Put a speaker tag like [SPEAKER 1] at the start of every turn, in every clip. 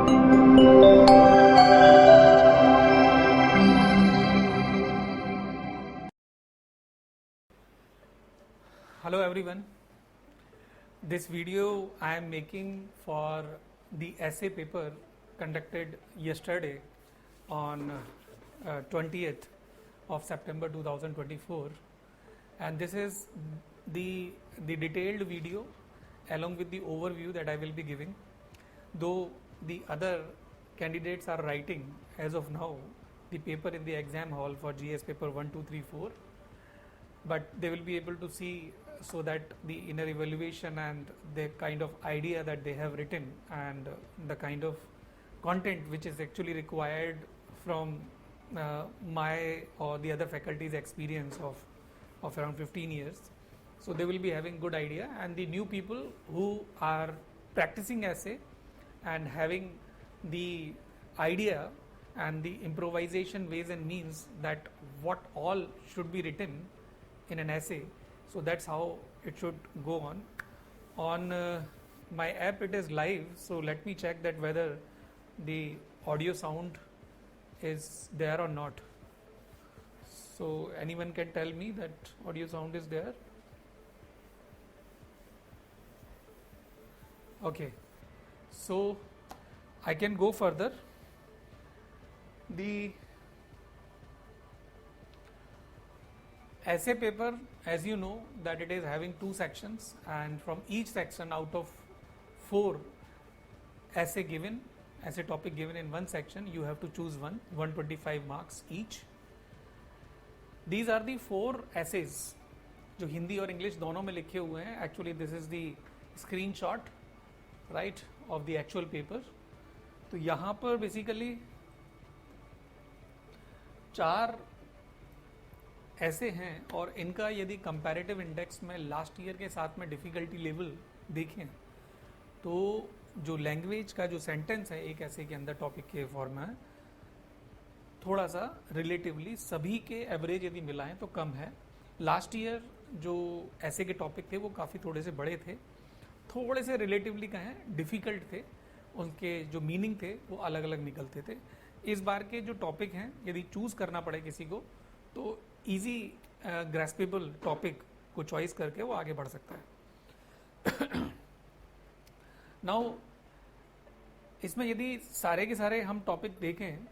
[SPEAKER 1] Hello everyone. This video I am making for the essay paper conducted yesterday on 20th of September 2024, and this is the detailed video along with the overview that I will be giving. Though the other candidates are writing as of now the paper in the exam hall for GS paper 1, 2, 3, 4, but they will be able to see so that the inner evaluation and the kind of idea that they have written and the kind of content which is actually required from my or the other faculty's experience of around 15 years. So they will be having good idea, and the new people who are practicing essay and having the idea and the improvisation ways and means that what all should be written in an essay. So that's how it should go on. On my app it is live, so let me check that whether the audio sound is there or not. So anyone can tell me that audio sound is there? Okay, so I can go further. The essay paper, as you know, that it is having 2 sections, and from each section out of 4 essay topic given in one section, you have to choose 125 marks each. These are the 4 essays जो हिंदी और English दोनों में लिखे हुए हैं. Actually this is the screenshot right of the actual paper. तो यहाँ पर बेसिकली 4 ऐसे हैं, और इनका यदि कंपैरेटिव इंडेक्स में लास्ट ईयर के साथ में डिफ़िकल्टी लेवल देखें तो जो लैंग्वेज का जो सेंटेंस है एक ऐसे के अंदर टॉपिक के फॉर्म में थोड़ा सा रिलेटिवली सभी के एवरेज यदि मिलाएं तो कम है. लास्ट ईयर जो ऐसे के टॉपिक थे वो काफ़ी थोड़े से बड़े थे, थोड़े से रिलेटिवली कहें डिफ़िकल्ट थे, उनके जो मीनिंग थे वो अलग अलग निकलते थे. इस बार के जो टॉपिक हैं यदि चूज़ करना पड़े किसी को तो इजी ग्रेस्पेबल टॉपिक को चॉइस करके वो आगे बढ़ सकता है. नाउ इसमें यदि सारे के सारे हम टॉपिक देखें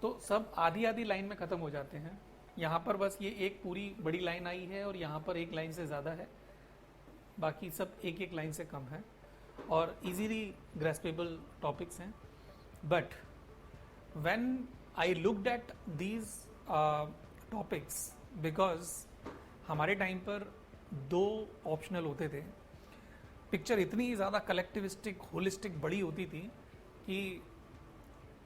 [SPEAKER 1] तो सब आधी आधी लाइन में ख़त्म हो जाते हैं. यहाँ पर बस ये एक पूरी बड़ी लाइन आई है और यहाँ पर एक लाइन से ज़्यादा है, बाकी सब एक एक लाइन से कम है और इजीली ग्रेस्पेबल टॉपिक्स हैं. But when I looked at these topics because हमारे टाइम पर 2 ऑप्शनल होते थे. पिक्चर इतनी ज़्यादा कलेक्टिविस्टिक होलिस्टिक बड़ी होती थी कि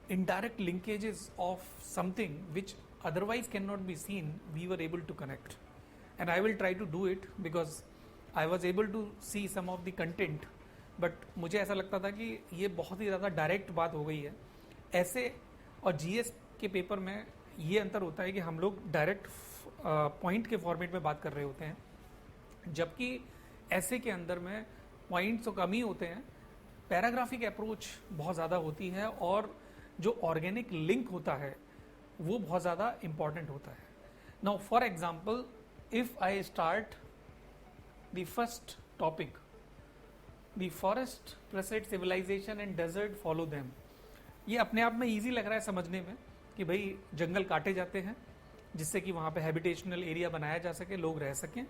[SPEAKER 1] indirect linkages of something which otherwise cannot be seen we were able to connect, and I will try to do it because I was able to see some of the content. but मुझे ऐसा लगता था कि ये बहुत ही ज़्यादा direct बात हो गई है. ऐसे और जीएस के पेपर में ये अंतर होता है कि हम लोग डायरेक्ट पॉइंट के फॉर्मेट में बात कर रहे होते हैं, जबकि ऐसे के अंदर में पॉइंट्स तो कम ही होते हैं, पैराग्राफिक अप्रोच बहुत ज़्यादा होती है और जो ऑर्गेनिक लिंक होता है वो बहुत ज़्यादा इम्पॉर्टेंट होता है. Now for example if I start the first topic, the forest precede civilization and desert follow them. ये अपने आप में ईजी लग रहा है समझने में कि भाई जंगल काटे जाते हैं जिससे कि वहाँ पे हैबिटेशनल एरिया बनाया जा सके, लोग रह सकें,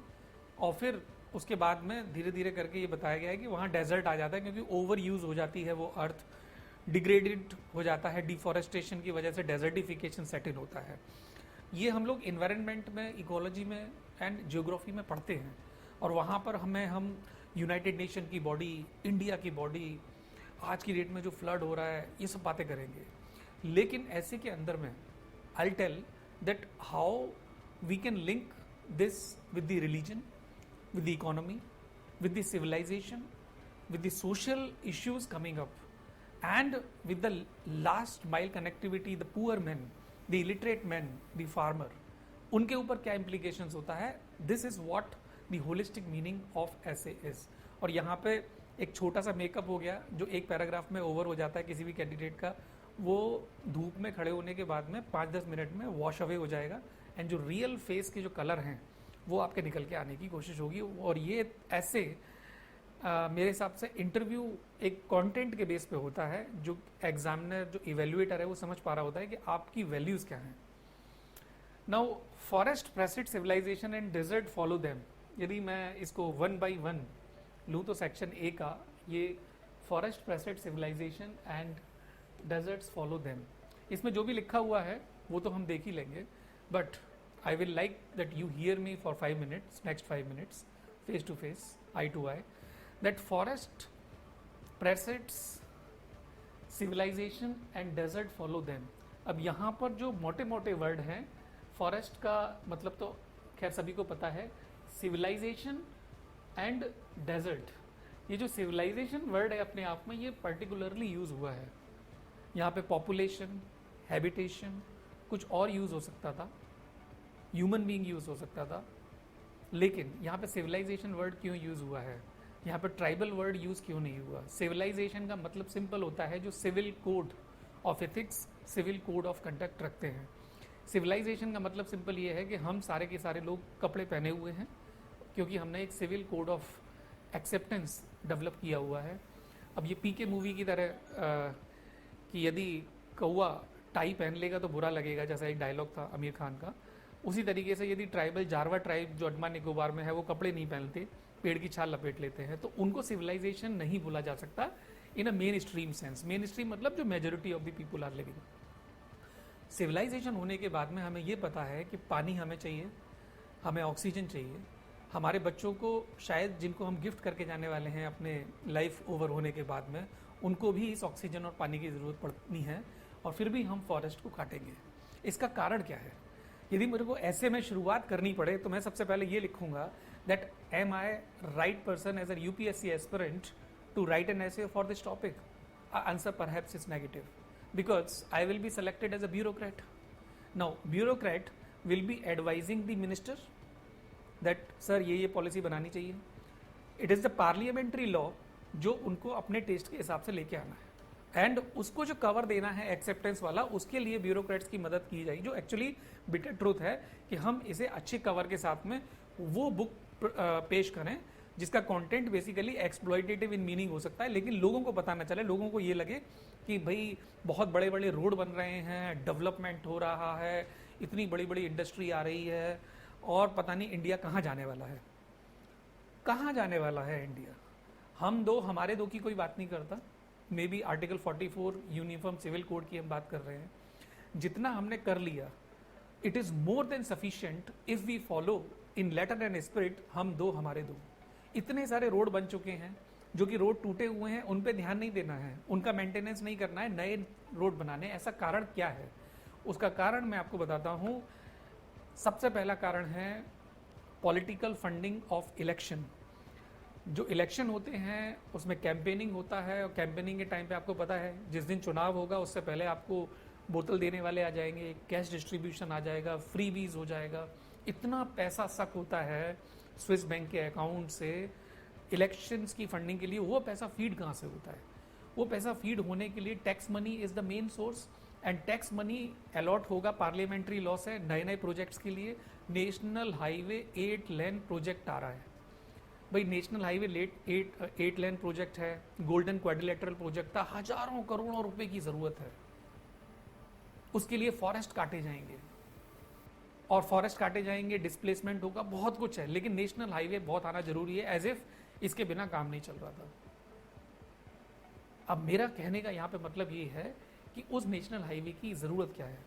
[SPEAKER 1] और फिर उसके बाद में धीरे धीरे करके ये बताया गया है कि वहाँ डेजर्ट आ जाता है क्योंकि ओवर यूज़ हो जाती है वो अर्थ, डिग्रेडेड हो जाता है, डिफॉरेस्टेशन की वजह से डेजर्टिफिकेशन सेट इन होता है. ये हम लोग इन्वायरमेंट में, इकोलॉजी में एंड जियोग्राफी में पढ़ते हैं, और वहाँ पर हम यूनाइटेड नेशन की बॉडी, इंडिया की बॉडी, आज की डेट में जो फ्लड हो रहा है, ये सब बातें करेंगे. लेकिन ऐसे के अंदर में I tell that how we can link this with the religion, with the economy, with the civilization, with the social issues coming up, and with the last mile connectivity, the poor men, the illiterate men, the farmer, उनके ऊपर क्या implications होता है. This is what the holistic meaning of essay is. और यहाँ पे एक छोटा सा मेकअप हो गया जो एक पैराग्राफ में ओवर हो जाता है किसी भी कैंडिडेट का, वो धूप में खड़े होने के बाद में 5-10 मिनट में वॉश अवे हो जाएगा, एंड जो रियल फेस के जो कलर हैं वो आपके निकल के आने की कोशिश होगी। और ये ऐसे मेरे हिसाब से इंटरव्यू एक कंटेंट के बेस पे होता है, जो एग्जामिनर जो इवेल्युएटर है वो समझ पा रहा होता है कि आपकी वैल्यूज क्या हैं। Now forest precede civilization and desert follow them, यदि मैं इसको 1 by 1 लूँ तो सेक्शन ए का ये forest precede civilization and deserts follow them, इसमें जो भी लिखा हुआ है वो तो हम देख ही लेंगे, but I will like that you hear me for 5 minutes, next 5 minutes, face to face, eye to eye, that forest precedes civilization and desert follow them. अब यहाँ पर जो मोटे मोटे वर्ड हैं, फॉरेस्ट का मतलब तो खैर सभी को पता है, सिविलाइजेशन एंड डेजर्ट, ये जो सिविलाइजेशन वर्ड है अपने आप में ये पर्टिकुलरली यूज हुआ है। यहाँ पे पॉपुलेशन, हैबिटेशन, कुछ और यूज हो सकता था, ह्यूमन बीइंग यूज हो सकता था, लेकिन यहाँ पे सिविलाइजेशन वर्ड क्यों यूज हुआ है, यहाँ पे ट्राइबल वर्ड यूज क्यों नहीं हुआ। सिविलाइजेशन का मतलब सिंपल होता है जो civil code of ethics, civil code of conduct रखते हैं। सिविलाइजेशन का मतलब सिंपल ये है कि हम सारे के सारे लोग कपड़े पहने हुए हैं क्योंकि हमने एक civil code of acceptance develop किया हुआ है। अब ये पीके मूवी की तरह कि यदि कौआ टाई पहन लेगा तो बुरा लगेगा, जैसा एक डायलॉग था आमिर खान का, उसी तरीके से यदि ट्राइबल जारवा ट्राइब जो अंडमान निकोबार में है वो कपड़े नहीं पहनते, पेड़ की छाल लपेट लेते हैं, तो उनको सिविलाइजेशन नहीं बोला जा सकता in a mainstream sense. Mainstream मतलब जो majority of the people are living. Civilization होने के बाद में हमें ये पता है कि पानी हमें चाहिए, हमें ऑक्सीजन चाहिए, हमारे बच्चों को शायद जिनको हम गिफ्ट करके जाने वाले हैं अपने लाइफ ओवर होने के बाद में, उनको भी इस ऑक्सीजन और पानी की ज़रूरत पड़नी है, और फिर भी हम फॉरेस्ट को काटेंगे। इसका कारण क्या है? यदि मेरे को ऐसे में शुरुआत करनी पड़े तो मैं सबसे पहले ये लिखूंगा that am I right person as a UPSC aspirant to write an essay for this topic? Answer perhaps is negative because I will be selected as a bureaucrat. Now bureaucrat will be advising the minister that sir ये policy बनानी चाहिए। It is the parliamentary law जो उनको अपने test के हिसाब से लेके आना है, एंड उसको जो कवर देना है एक्सेप्टेंस वाला, उसके लिए ब्यूरोक्रेट्स की मदद की जाएगी। जो एक्चुअली बिटर ट्रूथ है कि हम इसे अच्छे कवर के साथ में वो बुक पेश करें जिसका content basically exploitative in meaning हो सकता है, लेकिन लोगों को पता ना चले, लोगों को ये लगे कि भाई बहुत बड़े बड़े रोड बन रहे हैं, डेवलपमेंट हो रहा है, इतनी बड़ी बड़ी इंडस्ट्री आ रही है, और पता नहीं इंडिया कहाँ जाने वाला है। कहाँ जाने वाला है इंडिया? हम दो, हमारे दो की कोई बात नहीं करता, may be article 44 uniform civil code की हम बात कर रहे हैं। जितना हमने कर लिया it is more than sufficient if we follow in letter and spirit. हम दो, हमारे दो, इतने सारे रोड बन चुके हैं, जो कि रोड टूटे हुए हैं उन पे ध्यान नहीं देना है, उनका मेंटेनेंस नहीं करना है, नए रोड बनाने। ऐसा कारण क्या है? उसका कारण मैं आपको बताता हूं। सबसे पहला कारण है पॉलिटिकल फंडिंग ऑफ इलेक्शन। जो इलेक्शन होते हैं उसमें कैंपेनिंग होता है, और कैंपेनिंग के टाइम पे आपको पता है जिस दिन चुनाव होगा उससे पहले आपको बोतल देने वाले आ जाएंगे, कैश डिस्ट्रीब्यूशन आ जाएगा, फ्री वीज हो जाएगा। इतना पैसा सक होता है स्विस बैंक के अकाउंट से इलेक्शंस की फंडिंग के लिए। वो पैसा फीड कहाँ से होता है? वो पैसा फीड होने के लिए tax money is the main source, and tax money allot होगा पार्लियामेंट्री लॉ से नए नए प्रोजेक्ट्स के लिए। नेशनल हाईवे 8 लेन प्रोजेक्ट आ रहा है भाई, नेशनल हाईवे 8 लेन प्रोजेक्ट है, गोल्डन क्वाड्रिलेटरल प्रोजेक्ट था, हजारों करोड़ों रुपए की जरूरत है। उसके लिए फॉरेस्ट काटे जाएंगे, और फॉरेस्ट काटे जाएंगे, डिस्प्लेसमेंट होगा, बहुत कुछ है, लेकिन नेशनल हाईवे बहुत आना जरूरी है, एज इफ इसके बिना काम नहीं चल रहा था। अब मेरा कहने का यहाँ पे मतलब ये है कि उस नेशनल हाईवे की ज़रूरत क्या है,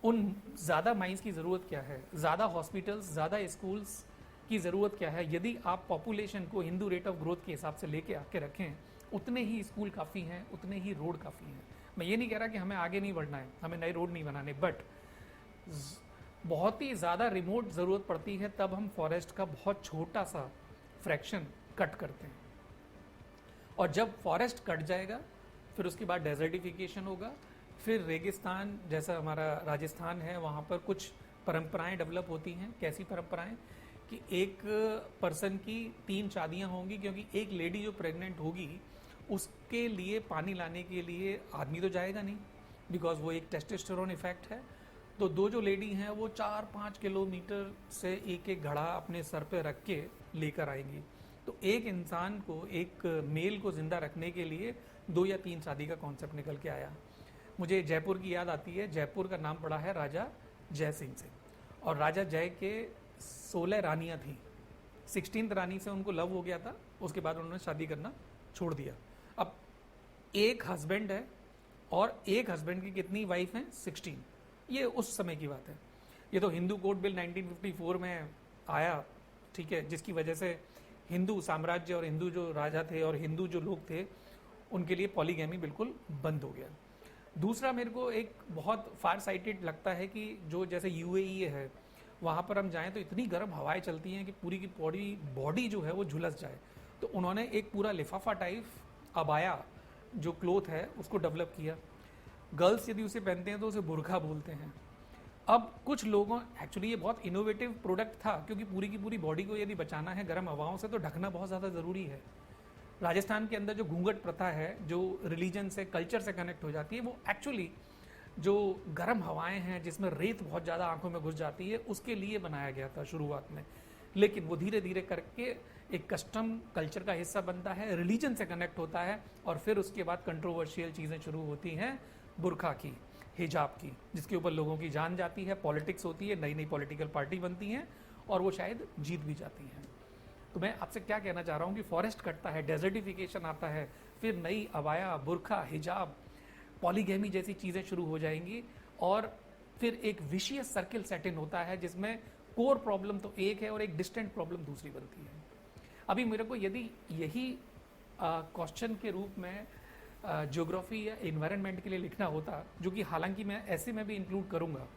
[SPEAKER 1] उन ज़्यादा माइंस की ज़रूरत क्या है, ज़्यादा हॉस्पिटल्स, ज़्यादा स्कूल्स की ज़रूरत क्या है। यदि आप पॉपुलेशन को हिंदू रेट ऑफ ग्रोथ के हिसाब से लेके आके रखें, उतने ही स्कूल काफ़ी हैं, उतने ही रोड काफ़ी हैं। मैं ये नहीं कह रहा कि हमें आगे नहीं बढ़ना है, हमें नए रोड नहीं बनाने, बट बहुत ही ज़्यादा रिमोट ज़रूरत पड़ती है, तब हम फॉरेस्ट का बहुत छोटा सा फ्रैक्शन कट करते हैं। और जब फॉरेस्ट कट जाएगा फिर उसके बाद डेजर्टिफिकेशन होगा, फिर रेगिस्तान जैसा हमारा राजस्थान है, वहाँ पर कुछ परंपराएं डेवलप होती हैं। कैसी परंपराएं कि एक पर्सन की 3 शादियां होंगी, क्योंकि एक लेडी जो प्रेग्नेंट होगी उसके लिए पानी लाने के लिए आदमी तो जाएगा नहीं, बिकॉज वो एक टेस्टोस्टेरोन इफेक्ट है। तो दो जो लेडी हैं वो 4-5 किलोमीटर से एक एक घड़ा अपने सर पे रख के लेकर आएंगी। तो एक इंसान को, एक मेल को जिंदा रखने के लिए 2 या 3 शादी का कॉन्सेप्ट निकल के आया। मुझे जयपुर की याद आती है, जयपुर का नाम पड़ा है राजा जय सिंह से, और राजा जय के 16 रानियां थी। 16th रानी से उनको लव हो गया था, उसके बाद उन्होंने शादी करना छोड़ दिया। अब एक हस्बैंड है और एक हस्बैंड की कितनी वाइफ हैं? 16। ये उस समय की बात है। ये तो हिंदू कोड बिल 1954 में आया, ठीक है, जिसकी वजह से हिंदू साम्राज्य और हिंदू जो राजा थे और हिंदू जो लोग थे उनके लिए पॉलीगैमी बिल्कुल बंद हो गया। दूसरा मेरे को एक बहुत फार साइटेड लगता है कि जो जैसे यूएई है, वहाँ पर हम जाएं तो इतनी गर्म हवाएं चलती हैं कि पूरी की बॉडी जो है वो झुलस जाए। तो उन्होंने एक पूरा लिफाफा टाइप अबाया जो क्लोथ है उसको डेवलप किया। गर्ल्स यदि उसे पहनते हैं तो उसे बुरखा बोलते हैं। अब कुछ लोगों, एक्चुअली ये बहुत इनोवेटिव प्रोडक्ट था, क्योंकि पूरी की पूरी बॉडी को यदि बचाना है गर्म हवाओं से तो ढकना बहुत ज़्यादा ज़रूरी है। राजस्थान के अंदर जो घूंघट प्रथा है, जो रिलीजन से, कल्चर से कनेक्ट हो जाती है, वो एक्चुअली जो गर्म हवाएं हैं जिसमें रेत बहुत ज़्यादा आंखों में घुस जाती है उसके लिए बनाया गया था शुरुआत में। लेकिन वो धीरे धीरे करके एक कस्टम कल्चर का हिस्सा बनता है, रिलीजन से कनेक्ट होता है, और फिर उसके बाद कंट्रोवर्शियल चीज़ें शुरू होती हैं, बुरखा की, हिजाब की, जिसके ऊपर लोगों की जान जाती है, पॉलिटिक्स होती है, नई नई पॉलिटिकल पार्टी बनती हैं और वो शायद जीत भी जाती हैं। तो मैं आपसे क्या कहना चाह रहा हूँ कि फॉरेस्ट कटता है, डेजर्टिफिकेशन आता है, फिर नई अबाया, बुरखा, हिजाब, पॉलीगैमी जैसी चीज़ें शुरू हो जाएंगी, और फिर एक विशियस सर्किल सेट इन होता है जिसमें कोर प्रॉब्लम तो एक है और एक डिस्टेंट प्रॉब्लम दूसरी बनती है। अभी मेरे को यदि यही क्वेश्चन के रूप में ज्योग्राफी या इन्वायरमेंट के लिए लिखना होता, जो कि हालांकि मैं ऐसे में भी इंक्लूड करूंगा,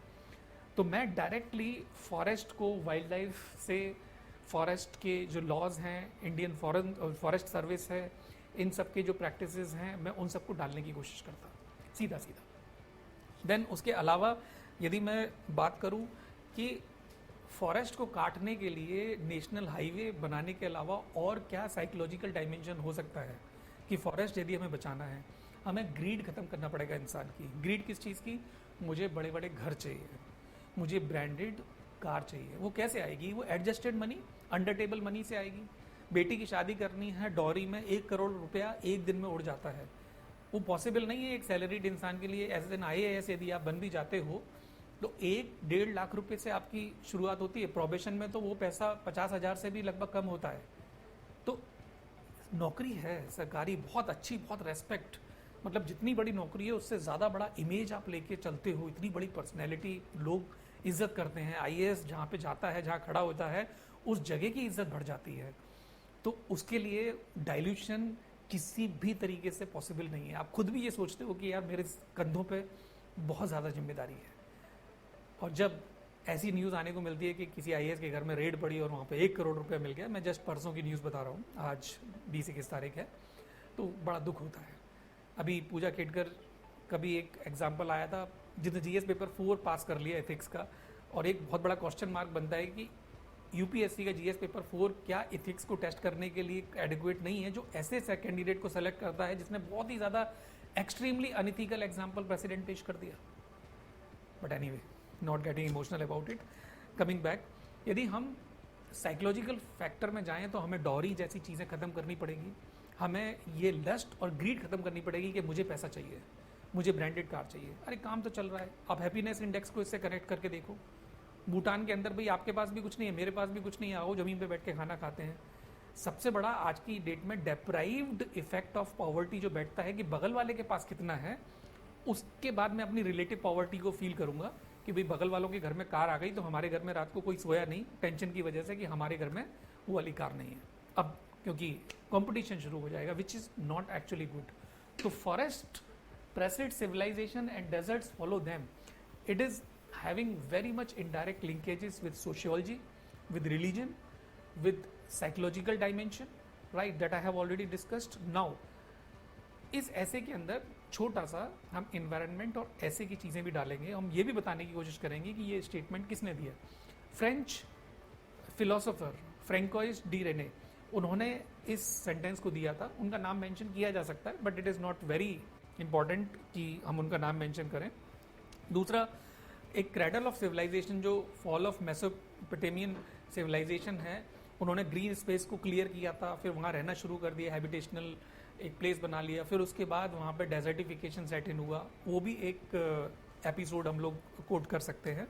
[SPEAKER 1] तो मैं डायरेक्टली फॉरेस्ट को वाइल्ड लाइफ से, फॉरेस्ट के जो लॉज हैं, इंडियन फॉरेस्ट सर्विस है, इन सब के जो प्रैक्टिसेस हैं, मैं उन सबको डालने की कोशिश करता, सीधा सीधा। देन उसके अलावा यदि मैं बात करूं कि फॉरेस्ट को काटने के लिए नेशनल हाईवे बनाने के अलावा और क्या साइकोलॉजिकल डायमेंशन हो सकता है कि फॉरेस्ट यदि हमें बचाना है, हमें ग्रीड खत्म करना पड़ेगा इंसान की। ग्रीड किस चीज़ की? मुझे बड़े बड़े घर चाहिए, मुझे ब्रांडेड कार चाहिए। वो कैसे आएगी? वो adjusted money, under table money से आएगी। बेटी की शादी करनी है, डॉरी में 1 करोड़ रुपया एक दिन में उड़ जाता है। वो पॉसिबल नहीं है एक सैलरीड इंसान के लिए। एज एन IAS यदि आप बन भी जाते हो तो 1-1.5 लाख रुपए से आपकी शुरुआत होती है। प्रोबेशन में तो वो पैसा 50,000 से भी लगभग कम होता है। तो नौकरी है सरकारी, बहुत अच्छी, बहुत रेस्पेक्ट, मतलब जितनी बड़ी नौकरी है उससे ज़्यादा बड़ा इमेज आप लेके चलते हो, इतनी बड़ी पर्सनैलिटी, लोग इज्जत करते हैं। IAS जहाँ पे जाता है, जहाँ खड़ा होता है, उस जगह की इज्जत बढ़ जाती है। तो उसके लिए डाइल्यूशन किसी भी तरीके से पॉसिबल नहीं है। आप खुद भी ये सोचते हो कि यार मेरे कंधों पे बहुत ज़्यादा जिम्मेदारी है, और जब ऐसी न्यूज़ आने को मिलती है कि किसी IAS के घर में रेड पड़ी और वहाँ पे 1 करोड़ रुपया मिल गया, मैं जस्ट परसों की न्यूज़ बता रहा हूँ, आज 20-21 तारीख है, तो बड़ा दुख होता है। अभी पूजा खेड़कर कभी एक एग्जाम्पल आया था जिसने GS पेपर 4 पास कर लिया एथिक्स का, और एक बहुत बड़ा क्वेश्चन मार्क बनता है कि UPSC का GS पेपर 4 क्या एथिक्स को टेस्ट करने के लिए एडिक्वेट नहीं है, जो ऐसे कैंडिडेट को सेलेक्ट करता है जिसने बहुत ही ज़्यादा एक्सट्रीमली अनइथिकल एग्जाम्पल प्रेसिडेंट पेश कर दिया। But anyway, not getting emotional about it, coming back, यदि हम साइकोलॉजिकल फैक्टर में जाएं तो हमें डॉरी जैसी चीज़ें ख़त्म करनी पड़ेगी। हमें ये लस्ट और ग्रीड खत्म करनी पड़ेगी कि मुझे पैसा चाहिए, मुझे ब्रांडेड कार चाहिए। अरे काम तो चल रहा है, आप हैप्पीनेस इंडेक्स को इससे कनेक्ट करके देखो। भूटान के अंदर भाई आपके पास भी कुछ नहीं है, मेरे पास भी कुछ नहीं है, आओ ज़मीन पे बैठ के खाना खाते हैं। सबसे बड़ा आज की डेट में डेप्राइव्ड इफेक्ट ऑफ पॉवर्टी जो बैठता है कि बगल वाले के पास कितना है, उसके बाद मैं अपनी रिलेटिव पॉवर्टी को फील करूंगा कि भाई बगल वालों के घर में कार आ गई तो हमारे घर में रात को कोई सोया नहीं, टेंशन की वजह से कि हमारे घर में वो वाली कार नहीं है। अब क्योंकि कंपटीशन शुरू हो जाएगा, which is not actually good. तो forest precede civilization and deserts follow them. It is having very much indirect linkages with sociology, with religion, with psychological dimension, right, that I have already discussed. Now इस ऐसे के अंदर छोटा सा हम environment और ऐसे की चीज़ें भी डालेंगे। हम ये भी बताने की कोशिश करेंगे कि ये स्टेटमेंट किसने दिया। French philosopher François de René, उन्होंने इस सेंटेंस को दिया था. उनका नाम मेंशन किया जा सकता है but it is not very important कि हम उनका नाम मेंशन करें. दूसरा, एक क्रैडल ऑफ सिविलाइजेशन जो फॉल ऑफ मेसोपोटामियन सिविलाइजेशन है, उन्होंने ग्रीन स्पेस को क्लियर किया था, फिर वहाँ रहना शुरू कर दिया, हैबिटेशनल एक प्लेस बना लिया, फिर उसके बाद वहाँ पे डेजर्टिफिकेशन सेट इन हुआ. वो भी एक एपिसोड हम लोग कोट कर सकते हैं.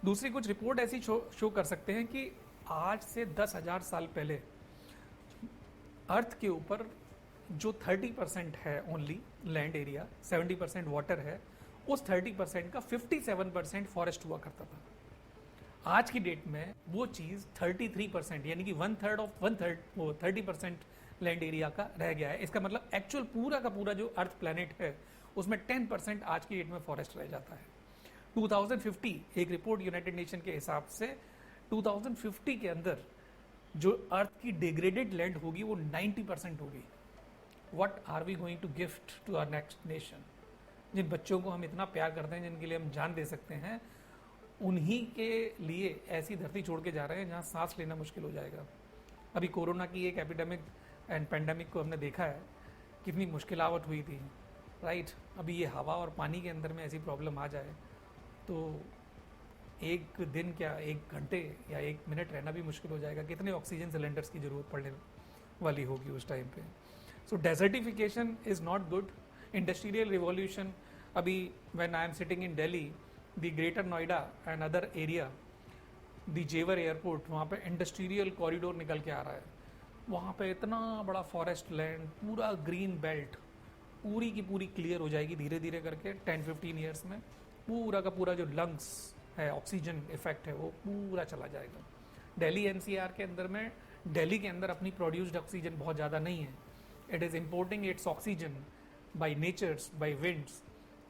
[SPEAKER 1] दूसरी कुछ रिपोर्ट ऐसी शो कर सकते हैं कि आज से 10,000 साल पहले अर्थ के ऊपर जो 30% है ओनली लैंड एरिया, 70% वाटर है, उस 30% का 57% फॉरेस्ट हुआ करता था. आज की डेट में वो चीज़ 33% यानी कि वन थर्ड वो 30% लैंड एरिया का रह गया है. इसका मतलब एक्चुअल पूरा का पूरा जो अर्थ प्लैनेट है उसमें 10% आज की डेट में फॉरेस्ट रह जाता है. 2050 एक रिपोर्ट यूनाइटेड नेशन के हिसाब से 2050 के अंदर जो अर्थ की डिग्रेडेड लैंड होगी वो 90% होगी. What are we going to gift to our next nation? जिन बच्चों को हम इतना प्यार करते हैं, जिनके लिए हम जान दे सकते हैं, उन्हीं के लिए ऐसी धरती छोड़ के जा रहे हैं जहाँ सांस लेना मुश्किल हो जाएगा. अभी कोरोना की एक एपिडेमिक एंड पेंडेमिक को हमने देखा है, कितनी मुश्किलावट हुई थी, राइट. अभी ये हवा और पानी के अंदर में ऐसी प्रॉब्लम आ जाए तो एक दिन क्या, एक घंटे या एक मिनट रहना भी मुश्किल हो जाएगा. कितने ऑक्सीजन सिलेंडर्स की ज़रूरत पड़ने वाली होगी उस टाइम पे. So desertification is not good. Industrial revolution, अभी when I am sitting in Delhi, the Greater Noida and other area, the Jewar airport, वहाँ पे इंडस्ट्रियल कॉरिडोर निकल के आ रहा है. वहाँ पे इतना बड़ा फॉरेस्ट लैंड, पूरा ग्रीन बेल्ट, पूरी की पूरी क्लियर हो जाएगी धीरे धीरे करके 10-15 ईयर्स में. पूरा का पूरा जो लंग्स है, ऑक्सीजन इफेक्ट है, वो पूरा चला जाएगा. दिल्ली एनसीआर के अंदर में, दिल्ली के अंदर अपनी प्रोड्यूस्ड ऑक्सीजन बहुत ज़्यादा नहीं है. It is importing its oxygen by natures, by winds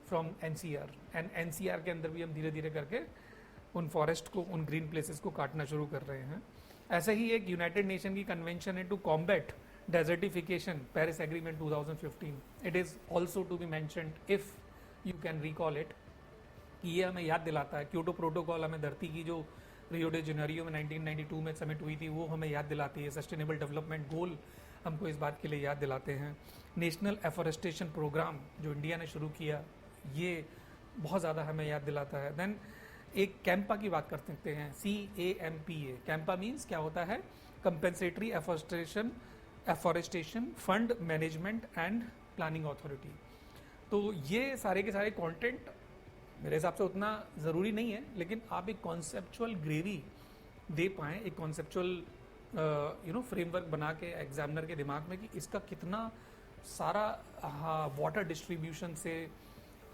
[SPEAKER 1] from NCR. And NCR के अंदर भी हम धीरे धीरे करके उन फॉरेस्ट को, उन ग्रीन प्लेसेस को काटना शुरू कर रहे हैं. ऐसे ही एक यूनाइटेड नेशन की कन्वेंशन है to combat desertification, Paris agreement 2015. It is also to be mentioned, if you can recall it, कि ये हमें याद दिलाता है. क्योटो प्रोटोकॉल हमें धरती की जो रियो डे जेनेरियो में 1992 में समिट हुई थी वो हमें याद दिलाती है. सस्टेनेबल डेवलपमेंट गोल हमको इस बात के लिए याद दिलाते हैं. नेशनल एफॉरेस्टेशन प्रोग्राम जो इंडिया ने शुरू किया, ये बहुत ज़्यादा हमें याद दिलाता है. देन एक कैंपा की बात कर सकते हैं, CAMPA. कैंपा मीन्स क्या होता है? Compensatory afforestation fund management and planning authority. तो ये सारे के सारे कंटेंट मेरे हिसाब से उतना ज़रूरी नहीं है, लेकिन आप एक कॉन्सेप्चुअल ग्रेवी दे पाएँ, एक कॉन्सेप्चुअल फ्रेमवर्क बना के एग्जामिनर के दिमाग में कि इसका कितना सारा वाटर डिस्ट्रीब्यूशन से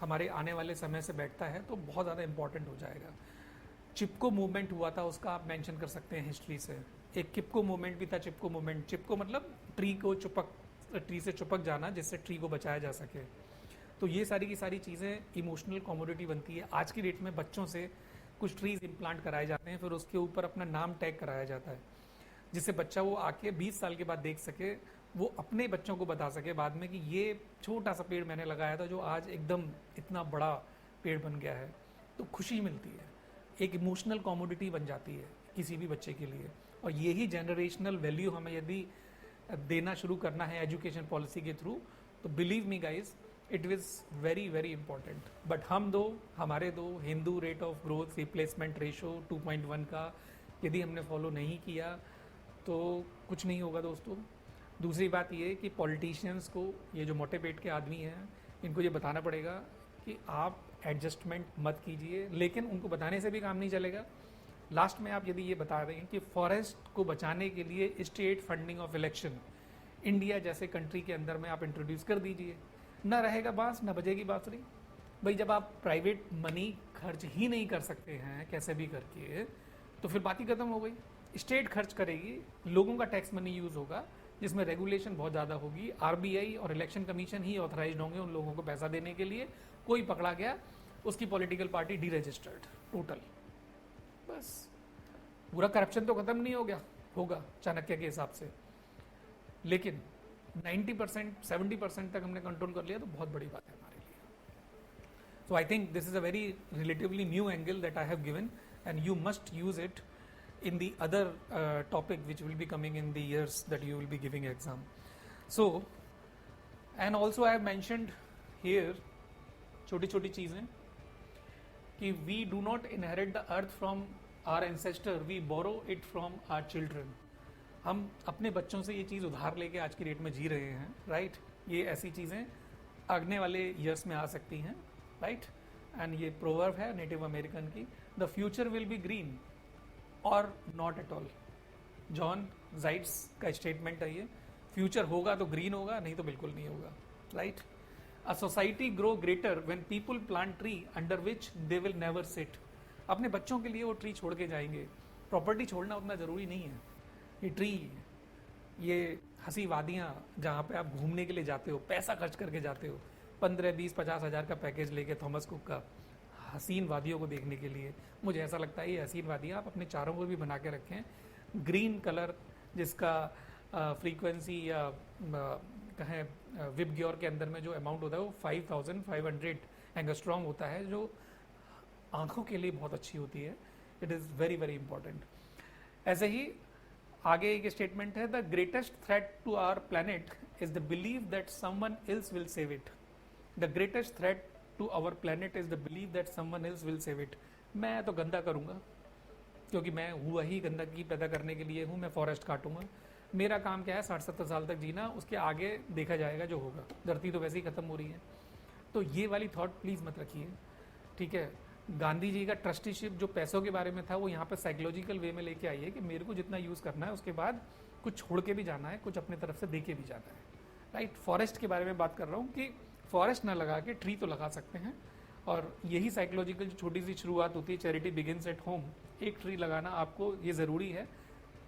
[SPEAKER 1] हमारे आने वाले समय से बैठता है, तो बहुत ज़्यादा इंपॉर्टेंट हो जाएगा. चिपको मूवमेंट हुआ था, उसका आप मेंशन कर सकते हैं हिस्ट्री से. एक किपको मूवमेंट भी था. चिपको मूवमेंट, चिपको मतलब ट्री से चिपक जाना जिससे ट्री को बचाया जा सके. तो ये सारी की सारी चीज़ें इमोशनल कमोडिटी बनती है. आज की डेट में बच्चों से कुछ ट्रीज इम्प्लांट कराए जाते हैं, फिर उसके ऊपर अपना नाम टैग कराया जाता है, जिससे बच्चा वो आके 20 साल के बाद देख सके, वो अपने बच्चों को बता सके बाद में कि ये छोटा सा पेड़ मैंने लगाया था जो आज एकदम इतना बड़ा पेड़ बन गया है. तो खुशी मिलती है, एक इमोशनल कमोडिटी बन जाती है किसी भी बच्चे के लिए. और यही जनरेशनल वैल्यू हमें यदि देना शुरू करना है एजुकेशन पॉलिसी के थ्रू, तो believe me guys, it is very very important. But हमारे दो Hindu rate of growth replacement ratio 2.1 का यदि हमने फॉलो नहीं किया तो कुछ नहीं होगा दोस्तों. दूसरी बात ये कि पॉलिटिशियंस को, ये जो मोटे पेट के आदमी हैं, इनको ये बताना पड़ेगा कि आप एडजस्टमेंट मत कीजिए. लेकिन उनको बताने से भी काम नहीं चलेगा. लास्ट में आप यदि ये बता रहे हैं कि फॉरेस्ट को बचाने के लिए state funding of election India जैसे कंट्री के अंदर में आप इंट्रोड्यूस कर दीजिए, ना रहेगा बांस ना बजेगी बांसुरी. भाई जब आप प्राइवेट मनी खर्च ही नहीं कर सकते हैं कैसे भी करके, तो फिर बात ही खत्म हो गई. स्टेट खर्च करेगी, लोगों का टैक्स मनी यूज़ होगा, जिसमें रेगुलेशन बहुत ज़्यादा होगी. RBI और इलेक्शन कमीशन ही ऑथराइज्ड होंगे उन लोगों को पैसा देने के लिए. कोई पकड़ा गया, उसकी पॉलिटिकल पार्टी डीरजिस्टर्ड टोटल. बस पूरा करप्शन तो खत्म नहीं हो गया, होगा चाणक्य के हिसाब से, लेकिन 90% 70% तक हमने कंट्रोल कर लिया तो बहुत बड़ी बात है हमारे लिए. So I think this is a very relatively new angle that I have given and you must use it in the other topic which will be coming in the years that you will be giving exam. So, and also I have mentioned here छोटी छोटी चीज़ें कि we do not inherit the earth from our ancestor, we borrow it from our children. हम अपने बच्चों से ये चीज़ उधार लेके आज की डेट में जी रहे हैं, राइट? ये ऐसी चीज़ें आगने वाले ईयर्स में आ सकती हैं, राइट? एंड ये प्रोवर्ब है नेटिव अमेरिकन की, the future will be green और नॉट एट ऑल. जॉन जाइट्स का स्टेटमेंट है ये, फ्यूचर होगा तो ग्रीन होगा, नहीं तो बिल्कुल नहीं होगा, right? A society grow greater when people plant tree under which they will never seat. अपने बच्चों के लिए वो ट्री छोड़ के जाएंगे. प्रॉपर्टी छोड़ना उतना ज़रूरी नहीं है. ये ट्री, ये हंसी वादियाँ जहाँ पे आप घूमने के लिए जाते हो, पैसा खर्च करके जाते हो, 15-20-50 हज़ार का पैकेज लेके थॉमस कुक का, हसीन वादियों को देखने के लिए. मुझे ऐसा लगता है ये हसीन वादियाँ आप अपने चारों ओर भी बना के रखें. ग्रीन कलर जिसका फ्रीक्वेंसी या कहें विबग्योर के अंदर में जो अमाउंट होता है वो 5500 एंगस्ट्रॉम होता है, जो आंखों के लिए बहुत अच्छी होती है. It is very very important. ऐसे ही आगे एक स्टेटमेंट है, the greatest threat to our planet is the believe that someone else will save it. The greatest threat to our planet is the believe that someone else will save it. मैं तो गंदा करूँगा क्योंकि मैं हुआ ही गंदगी पैदा करने के लिए हूँ. मैं फॉरेस्ट काटूंगा. मेरा काम क्या है, 60-70 साल तक जीना, उसके आगे देखा जाएगा जो होगा. धरती तो वैसे ही खत्म हो रही है. तो ये वाली थॉट प्लीज़ मत रखिए, ठीक है? गांधी जी का ट्रस्टीशिप जो पैसों के बारे में था वो यहाँ पर साइकोलॉजिकल वे में लेके आई है कि मेरे को जितना यूज़ करना है उसके बाद कुछ छोड़ के भी जाना है, कुछ अपने तरफ से दे के भी जाना है, राइट? फॉरेस्ट के बारे में बात कर रहा हूँ कि फॉरेस्ट ना लगा के ट्री तो लगा सकते हैं. और यही साइकोलॉजिकल जो छोटी सी शुरुआत होती है, चैरिटी बिगिंस एट होम. एक ट्री लगाना आपको ये ज़रूरी है.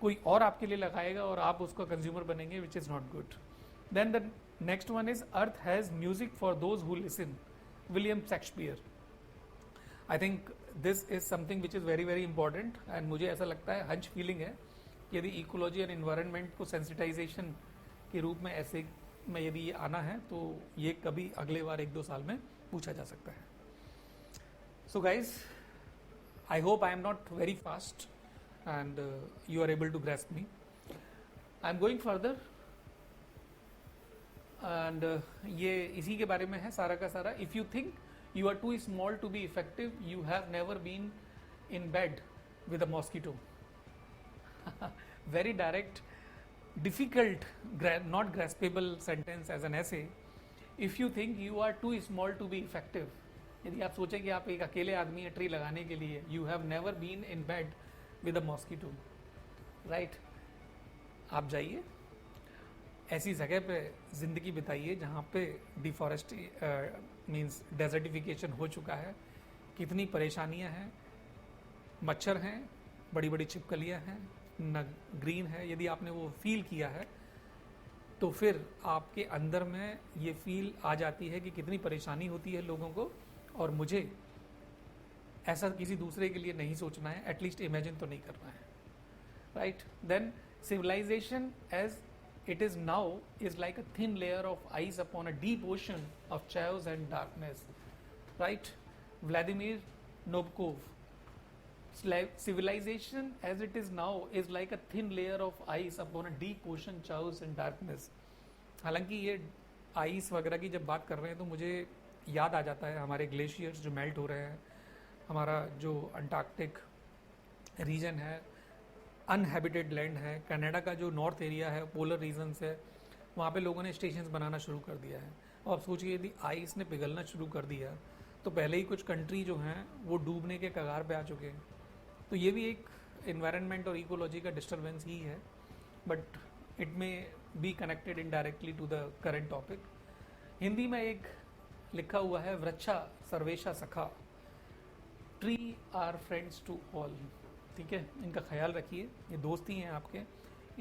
[SPEAKER 1] कोई और आपके लिए लगाएगा और आप उसका कंज्यूमर बनेंगे, which is not good. Then the next one is earth has music for those who listen. William Shakespeare. I think this is something which is very very important. And मुझे ऐसा लगता है, हंच फीलिंग है कि यदि ecology and environment को sensitization के रूप में ऐसे में यदि ये आना है तो ये कभी अगले बार 1-2 साल में पूछा जा सकता है. So guys, I hope I am not very fast and you are able to grasp me. I am going further and ये इसी के बारे में है सारा का सारा. If you think you are too small to be effective, you have never been in bed with a mosquito. Very direct, difficult, not graspable sentence as an essay. If you think you are too small to be effective, यदि आप सोचें कि आप एक अकेले आदमी है tree लगाने के लिए, you have never been in bed with a mosquito, right? आप जाइए ऐसी जगह पे ज़िंदगी बिताइए जहाँ पे डिफॉरेस्ट मीन्स डेजर्टिफिकेशन हो चुका है. कितनी परेशानियाँ हैं, मच्छर हैं, बड़ी बड़ी छिपकलियाँ हैं, न ग्रीन है. यदि आपने वो फील किया है तो फिर आपके अंदर में ये फील आ जाती है कि कितनी परेशानी होती है लोगों को, और मुझे ऐसा किसी दूसरे के लिए नहीं सोचना है, एटलीस्ट इमेजिन तो नहीं करना है, right? Then civilization as it is now is like a thin layer of ice upon a deep ocean of chaos and darkness, right? Vladimir Nabokov. Civilization as it is now is like a thin layer of ice upon a deep ocean, chaos and darkness. हालांकि ये ice वगैरह की जब बात कर रहे हैं तो मुझे याद आ जाता है हमारे ग्लेशियर्स जो मेल्ट हो रहे हैं, हमारा जो अंटार्कटिक रीजन है, अनहैबिटेड लैंड है, कनाडा का जो नॉर्थ एरिया है, पोलर रीजन्स है, वहाँ पे लोगों ने स्टेशंस बनाना शुरू कर दिया है. और आप सोचिए यदि आइस ने पिघलना शुरू कर दिया तो पहले ही कुछ कंट्री जो हैं वो डूबने के कगार पे आ चुके हैं. तो ये भी एक इन्वायरमेंट और इकोलॉजी का डिस्टर्बेंस ही है, but it may be connected indirectly to the current topic. Hindi में एक लिखा हुआ है, वृक्षा सर्वेशा सखा, tree are friends to all. ठीक है, इनका ख्याल रखिए, ये दोस्ती हैं आपके.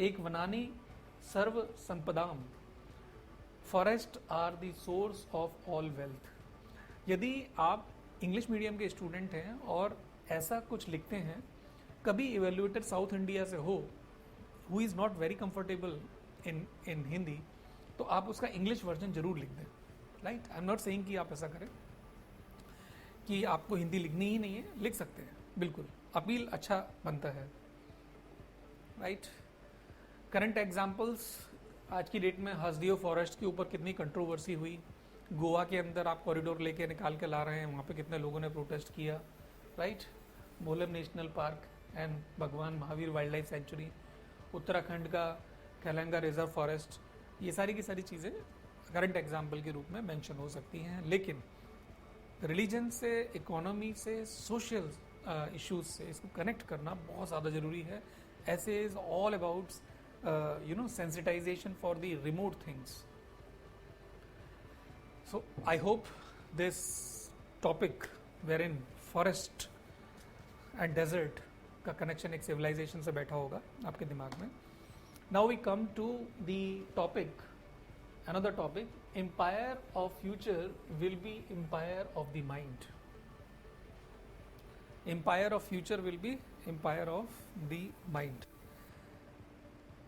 [SPEAKER 1] एक वनानी सर्व संपदाम, forest are the source of all wealth. यदि आप इंग्लिश मीडियम के स्टूडेंट हैं और ऐसा कुछ लिखते हैं, कभी इवेल्युएटर साउथ इंडिया से हो who is not very comfortable in Hindi, तो आप उसका इंग्लिश वर्जन जरूर लिख दें, right? I am not saying कि आप ऐसा करें कि आपको हिंदी लिखनी ही नहीं है, लिख सकते हैं, बिल्कुल अपील अच्छा बनता है. राइट। करंट एग्जांपल्स, आज की डेट में हसदियो फॉरेस्ट के ऊपर कितनी कंट्रोवर्सी हुई, गोवा के अंदर आप कॉरिडोर लेके निकाल के ला रहे हैं, वहाँ पे कितने लोगों ने प्रोटेस्ट किया, right. Mollem national park and Bhagwan Mahavir wildlife sanctuary, Uttarakhand का कैलंगा रिजर्व फॉरेस्ट, ये सारी की सारी चीज़ें करंट एग्जाम्पल के रूप में मेंशन हो सकती हैं। लेकिन रिलीजन से, इकोनॉमी से, सोशल इश्यूज से इसको कनेक्ट करना बहुत ज़्यादा ज़रूरी है। ऐसे is all about sensitization for the remote things. So I hope this topic wherein forest and desert का connection एक civilization से बैठा होगा आपके दिमाग में. Now we come to the topic, another topic, empire of future will be empire of the mind. Empire of future will be empire of the mind.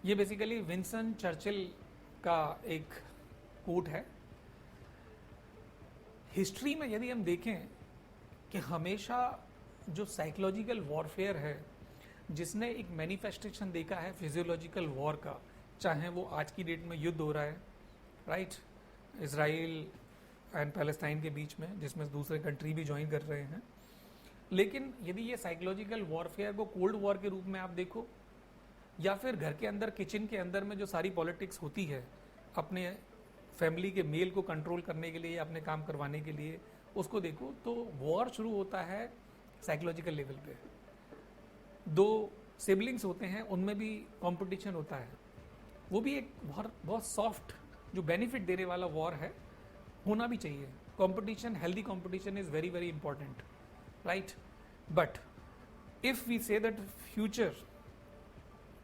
[SPEAKER 1] ये basically Winston Churchill का एक कोट है। हिस्ट्री में यदि हम देखें कि हमेशा जो साइकोलॉजिकल वॉरफेयर है, जिसने एक मैनिफेस्टेशन देखा है फिजियोलॉजिकल वॉर का, चाहे वो आज की डेट में युद्ध हो रहा है, राइट, इजराइल एंड पैलेस्टाइन के बीच में, जिसमें दूसरे कंट्री भी ज्वाइन कर रहे हैं। लेकिन यदि ये साइकोलॉजिकल वॉरफेयर को कोल्ड वॉर के रूप में आप देखो, या फिर घर के अंदर, किचन के अंदर में जो सारी पॉलिटिक्स होती है अपने फैमिली के मेल को कंट्रोल करने के लिए या अपने काम करवाने के लिए, उसको देखो तो वॉर शुरू होता है साइकोलॉजिकल लेवल पे। दो सिबलिंग्स होते हैं, उनमें भी कंपटीशन होता है, वो भी एक बहुत सॉफ्ट जो बेनिफिट देने वाला वॉर है, होना भी चाहिए। Competition, healthy competition is very very important, right. But if we say that future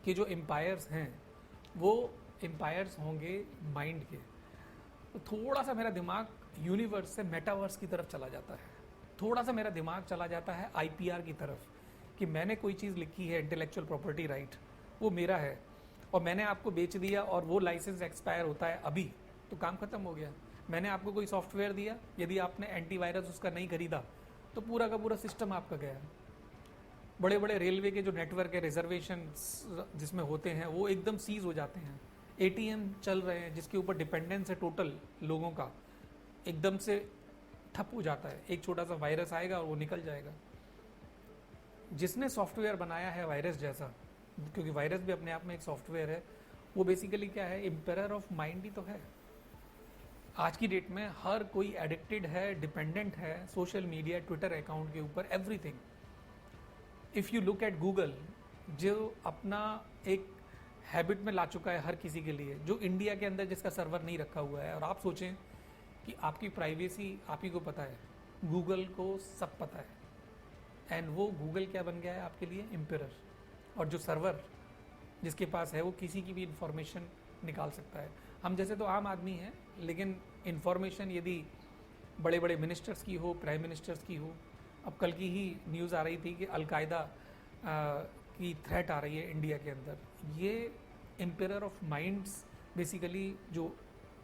[SPEAKER 1] कि जो एम्पायर्स हैं वो एम्पायर्स होंगे माइंड के, तो थोड़ा सा मेरा दिमाग यूनिवर्स से मेटावर्स की तरफ चला जाता है, थोड़ा सा मेरा दिमाग चला जाता है आईपीआर की तरफ, कि मैंने कोई चीज़ लिखी है, इंटेलेक्चुअल प्रॉपर्टी राइट, वो मेरा है और मैंने आपको बेच दिया और वो लाइसेंस एक्सपायर होता है अभी, तो काम खत्म हो गया। मैंने आपको कोई सॉफ्टवेयर दिया, यदि आपने एंटीवायरस उसका नहीं खरीदा तो पूरा का पूरा सिस्टम आपका गया। बड़े बड़े रेलवे के जो नेटवर्क है, रिजर्वेशन जिसमें होते हैं, वो एकदम सीज हो जाते हैं। एटीएम चल रहे हैं जिसके ऊपर डिपेंडेंस है टोटल लोगों का, एकदम से ठप हो जाता है। एक छोटा सा वायरस आएगा और वो निकल जाएगा। जिसने सॉफ्टवेयर बनाया है वायरस जैसा, क्योंकि वायरस भी अपने आप में एक सॉफ्टवेयर है, वो बेसिकली क्या है, एम्पायर ऑफ माइंड ही तो है। आज की डेट में हर कोई एडिक्टेड है, डिपेंडेंट है सोशल मीडिया, ट्विटर अकाउंट के ऊपर, everything. If you look at Google, जो अपना एक हैबिट में ला चुका है हर किसी के लिए, जो इंडिया के अंदर जिसका सर्वर नहीं रखा हुआ है, और आप सोचें कि आपकी प्राइवेसी आप ही को पता है, गूगल को सब पता है, एंड वो गूगल क्या बन गया है आपके लिए, एम्पायर। और जो सर्वर जिसके पास है वो किसी की भी इंफॉर्मेशन निकाल सकता है। हम जैसे तो आम आदमी हैं, लेकिन इंफॉर्मेशन यदि बड़े बड़े मिनिस्टर्स की हो, प्राइम मिनिस्टर्स की हो, अब कल की ही न्यूज़ आ रही थी कि अलकायदा की थ्रेट आ रही है इंडिया के अंदर। ये एम्पायर ऑफ माइंड्स बेसिकली जो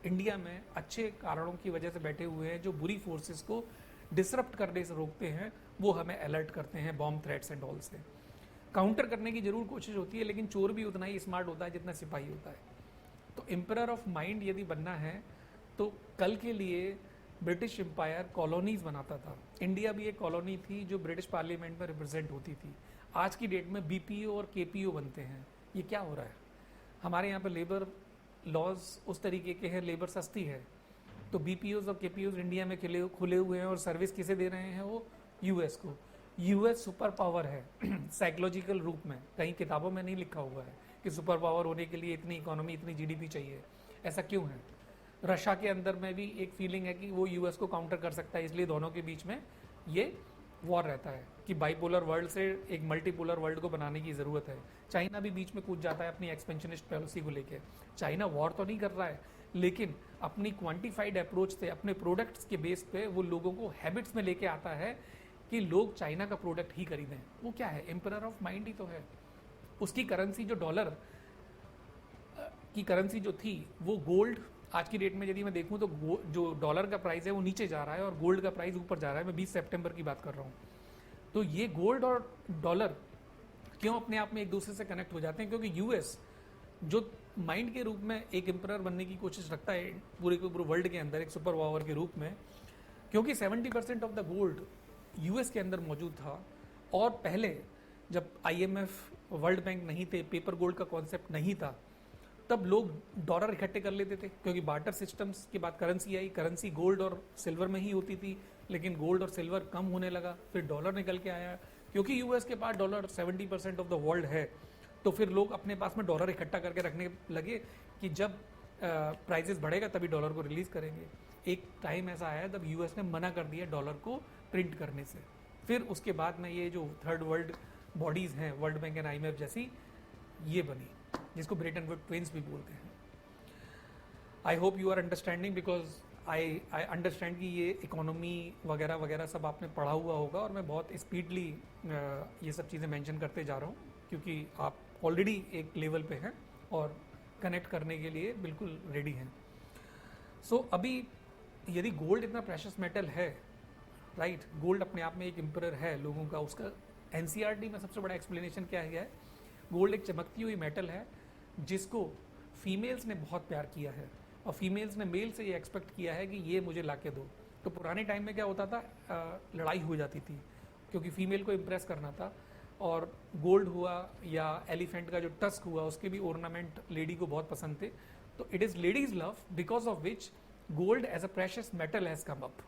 [SPEAKER 1] इंडिया में अच्छे कारणों की वजह से बैठे हुए हैं, जो बुरी फोर्सेस को डिसरप्ट करने से रोकते हैं, वो हमें अलर्ट करते हैं बॉम्ब थ्रेट्स एंड ऑल से। काउंटर करने की जरूर कोशिश होती है, लेकिन चोर भी उतना ही स्मार्ट होता है जितना सिपाही होता है। तो एम्पायर ऑफ माइंड यदि बनना है तो कल के लिए ब्रिटिश एम्पायर कॉलोनीज बनाता था। इंडिया भी एक कॉलोनी थी जो ब्रिटिश पार्लियामेंट में रिप्रेजेंट होती थी। आज की डेट में बीपीओ और केपीओ बनते हैं। ये क्या हो रहा है? हमारे यहाँ पे लेबर लॉज उस तरीके के हैं, लेबर सस्ती है, तो बीपीओज और केपीओज इंडिया में खुले हुए हैं और सर्विस किसे दे रहे हैं? वो यूएस को। यूएस सुपर पावर है साइकोलॉजिकल रूप में, कहीं किताबों में नहीं लिखा हुआ है कि सुपर पावर होने के लिए इतनी इकोनॉमी, इतनी जीडीपी चाहिए। ऐसा क्यों है? रशिया के अंदर में भी एक फीलिंग है कि वो यूएस को काउंटर कर सकता है, इसलिए दोनों के बीच में ये वॉर रहता है कि बाइपोलर वर्ल्ड से एक मल्टीपोलर वर्ल्ड को बनाने की ज़रूरत है। चाइना भी बीच में कूद जाता है अपनी एक्सपेंशनिस्ट पॉलिसी को लेके। चाइना वॉर तो नहीं कर रहा है, लेकिन अपनी क्वांटिफाइड अप्रोच से, अपने प्रोडक्ट्स के बेस पे वो लोगों को हैबिट्स में लेके आता है कि लोग चाइना का प्रोडक्ट ही खरीदें। वो क्या है? एम्पायर ऑफ माइंड ही तो है। उसकी करेंसी जो डॉलर की करेंसी जो थी वो गोल्ड, आज की डेट में यदि मैं देखूं तो जो डॉलर का प्राइस है वो नीचे जा रहा है और गोल्ड का प्राइस ऊपर जा रहा है। मैं 20 सितंबर की बात कर रहा हूं। तो ये गोल्ड और डॉलर क्यों अपने आप में एक दूसरे से कनेक्ट हो जाते हैं? क्योंकि यूएस जो माइंड के रूप में एक एम्परर बनने की कोशिश रखता है पूरे के पूरे वर्ल्ड के अंदर एक सुपर पावर के रूप में, क्योंकि 70% ऑफ द गोल्ड यूएस के अंदर मौजूद था, और पहले जब आईएमएफ वर्ल्ड बैंक नहीं थे, पेपर गोल्ड का कॉन्सेप्ट नहीं था, तब लोग डॉलर इकट्ठे कर लेते थे, क्योंकि बार्टर सिस्टम्स के बाद करेंसी आई, करेंसी गोल्ड और सिल्वर में ही होती थी, लेकिन गोल्ड और सिल्वर कम होने लगा, फिर डॉलर निकल के आया, क्योंकि यूएस के पास डॉलर 70% ऑफ द वर्ल्ड है, तो फिर लोग अपने पास में डॉलर इकट्ठा करके रखने लगे कि जब प्राइसेस बढ़ेगा तभी डॉलर को रिलीज करेंगे। एक टाइम ऐसा आया जब यूएस ने मना कर दिया डॉलर को प्रिंट करने से, फिर उसके बाद में ये जो थर्ड वर्ल्ड बॉडीज हैं, वर्ल्ड बैंक एंड आईएमएफ जैसी, ये बनी, जिसको ब्रेटन वुड ट्विंस भी बोलते हैं। I hope you are understanding, because I understand कि ये इकोनॉमी वगैरह वगैरह सब आपने पढ़ा हुआ होगा, और मैं बहुत स्पीडली ये सब चीज़ें मेंशन करते जा रहा हूँ, क्योंकि आप ऑलरेडी एक लेवल पे हैं और कनेक्ट करने के लिए बिल्कुल रेडी हैं। सो अभी यदि गोल्ड इतना प्रेशियस मेटल है, राइट, गोल्ड अपने आप में एक एम्परर है लोगों का, उसका एनसीईआरटी में सबसे बड़ा एक्सप्लेनेशन क्या है, गोल्ड एक चमकती हुई मेटल है जिसको फीमेल्स ने बहुत प्यार किया है, और फीमेल्स ने मेल से ये एक्सपेक्ट किया है कि ये मुझे ला के दो। तो पुराने टाइम में क्या होता था, लड़ाई हो जाती थी, क्योंकि फीमेल को इम्प्रेस करना था, और गोल्ड हुआ या एलिफेंट का जो टस्क हुआ, उसके भी ऑर्नामेंट लेडी को बहुत पसंद थे। तो it is ladies love, because of which gold as a precious metal has come up,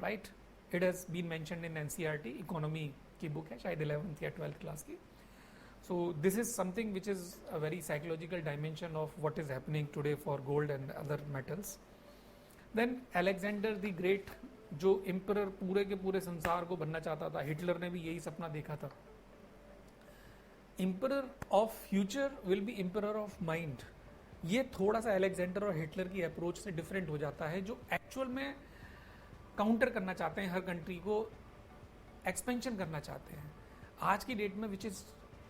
[SPEAKER 1] right. It has been mentioned in NCERT, economy की बुक है, शायद 11th या 12th क्लास की। So this is something which is a very psychological dimension of what is happening today for gold and other metals. Then Alexander the Great, जो emperor पूरे के पूरे संसार को बनना चाहता था, हिटलर ने भी यही सपना देखा था। Emperor of future will B emperor of mind. ये थोड़ा सा अलेक्जेंडर और हिटलर की अप्रोच से डिफरेंट हो जाता है, जो एक्चुअल में काउंटर करना चाहते हैं, हर कंट्री को एक्सपेंशन करना चाहते हैं। आज की डेट में which is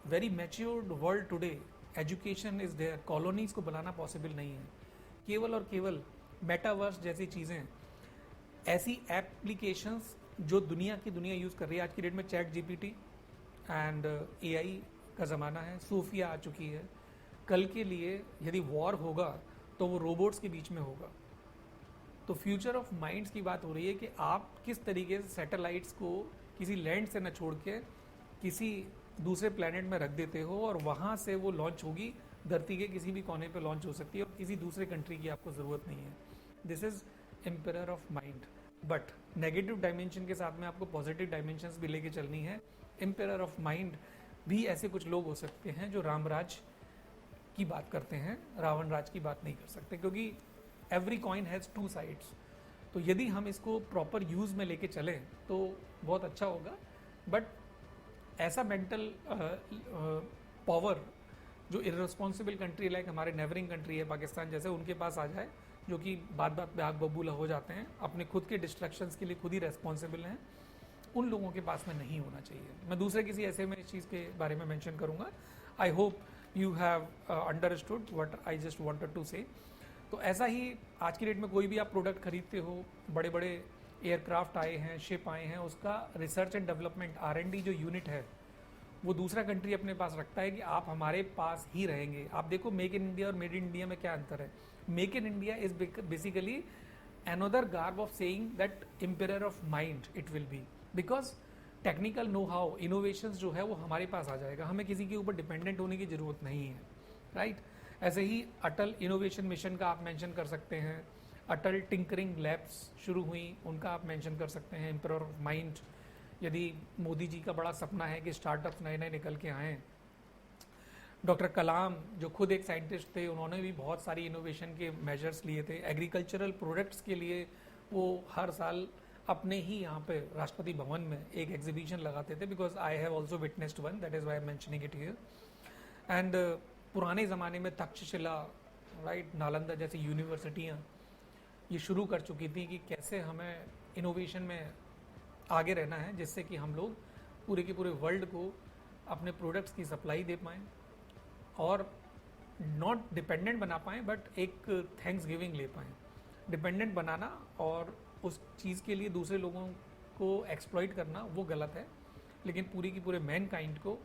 [SPEAKER 1] very matured world today, education is there, colonies को बनाना पॉसिबल नहीं है। केवल और केवल मेटावर्स जैसी चीज़ें, ऐसी एप्लीकेशंस जो दुनिया की दुनिया यूज़ कर रही है। आज की डेट में चैट जीपीटी एंड एआई का ज़माना है, सोफिया आ चुकी है। कल के लिए यदि वॉर होगा तो वो रोबोट्स के बीच में होगा। तो फ्यूचर ऑफ माइंड्स की बात हो रही है कि आप किस तरीके से सैटेलाइट्स को किसी लैंड से न छोड़ के किसी दूसरे प्लेनेट में रख देते हो, और वहाँ से वो लॉन्च होगी, धरती के किसी भी कोने पे लॉन्च हो सकती है, और किसी दूसरे कंट्री की आपको ज़रूरत नहीं है। This is emperor of mind. But negative dimension के साथ में आपको पॉजिटिव डायमेंशंस भी लेके चलनी है। एम्परर ऑफ माइंड भी ऐसे कुछ लोग हो सकते हैं जो रामराज की बात करते हैं, रावण राज की बात नहीं कर सकते, क्योंकि every coin has two sides. तो यदि हम इसको प्रॉपर यूज़ में लेके चलें तो बहुत अच्छा होगा। बट ऐसा मेंटल पावर जो इररिस्पॉन्सिबल कंट्री लाइक हमारे नेबरिंग कंट्री है पाकिस्तान जैसे, उनके पास आ जाए, जो कि बात बात पे आग बबूला हो जाते हैं, अपने खुद के डिस्ट्रैक्शंस के लिए खुद ही रेस्पॉन्सिबल हैं, उन लोगों के पास में नहीं होना चाहिए। मैं दूसरे किसी ऐसे में इस चीज़ के बारे में मेंशन करूंगा। I hope you have understood what I just wanted to say. तो ऐसा ही आज की डेट में कोई भी आप प्रोडक्ट खरीदते हो, बड़े बड़े एयरक्राफ्ट आए हैं, शिप आए हैं, उसका रिसर्च एंड डेवलपमेंट R&D जो यूनिट है वो दूसरा कंट्री अपने पास रखता है कि आप हमारे पास ही रहेंगे। आप देखो मेक इन इंडिया और मेड इन इंडिया में क्या अंतर है। Make in India is basically another garb of saying that emperor of mind it will B, because technical know how, innovations जो है वो हमारे पास आ जाएगा, हमें किसी के ऊपर डिपेंडेंट होने की जरूरत नहीं है, राइट। ऐसे ही अटल इनोवेशन मिशन का आप मेंशन कर सकते हैं, अटल टिंकरिंग लैब्स शुरू हुई, उनका आप मेंशन कर सकते हैं, एम्परर ऑफ माइंड। यदि मोदी जी का बड़ा सपना है कि स्टार्टअप्स नए नए निकल के आएँ, डॉक्टर कलाम जो खुद एक साइंटिस्ट थे, उन्होंने भी बहुत सारी इनोवेशन के मेजर्स लिए थे। एग्रीकल्चरल प्रोडक्ट्स के लिए वो हर साल अपने ही यहाँ पे राष्ट्रपति भवन में एक एग्जीबिशन लगाते थे, because I have also witnessed one, that is why I am mentioning it here. And पुराने ज़माने में तक्षशिला, राइट, नालंदा जैसी यूनिवर्सिटियाँ ये शुरू कर चुकी थी कि कैसे हमें इनोवेशन में आगे रहना है, जिससे कि हम लोग पूरे के पूरे वर्ल्ड को अपने प्रोडक्ट्स की सप्लाई दे पाएँ और नॉट डिपेंडेंट बना पाएँ, बट एक थैंक्स गिविंग ले पाएँ। डिपेंडेंट बनाना और उस चीज़ के लिए दूसरे लोगों को एक्सप्लॉइट करना वो गलत है, लेकिन पूरी की पूरे मैन काइंड को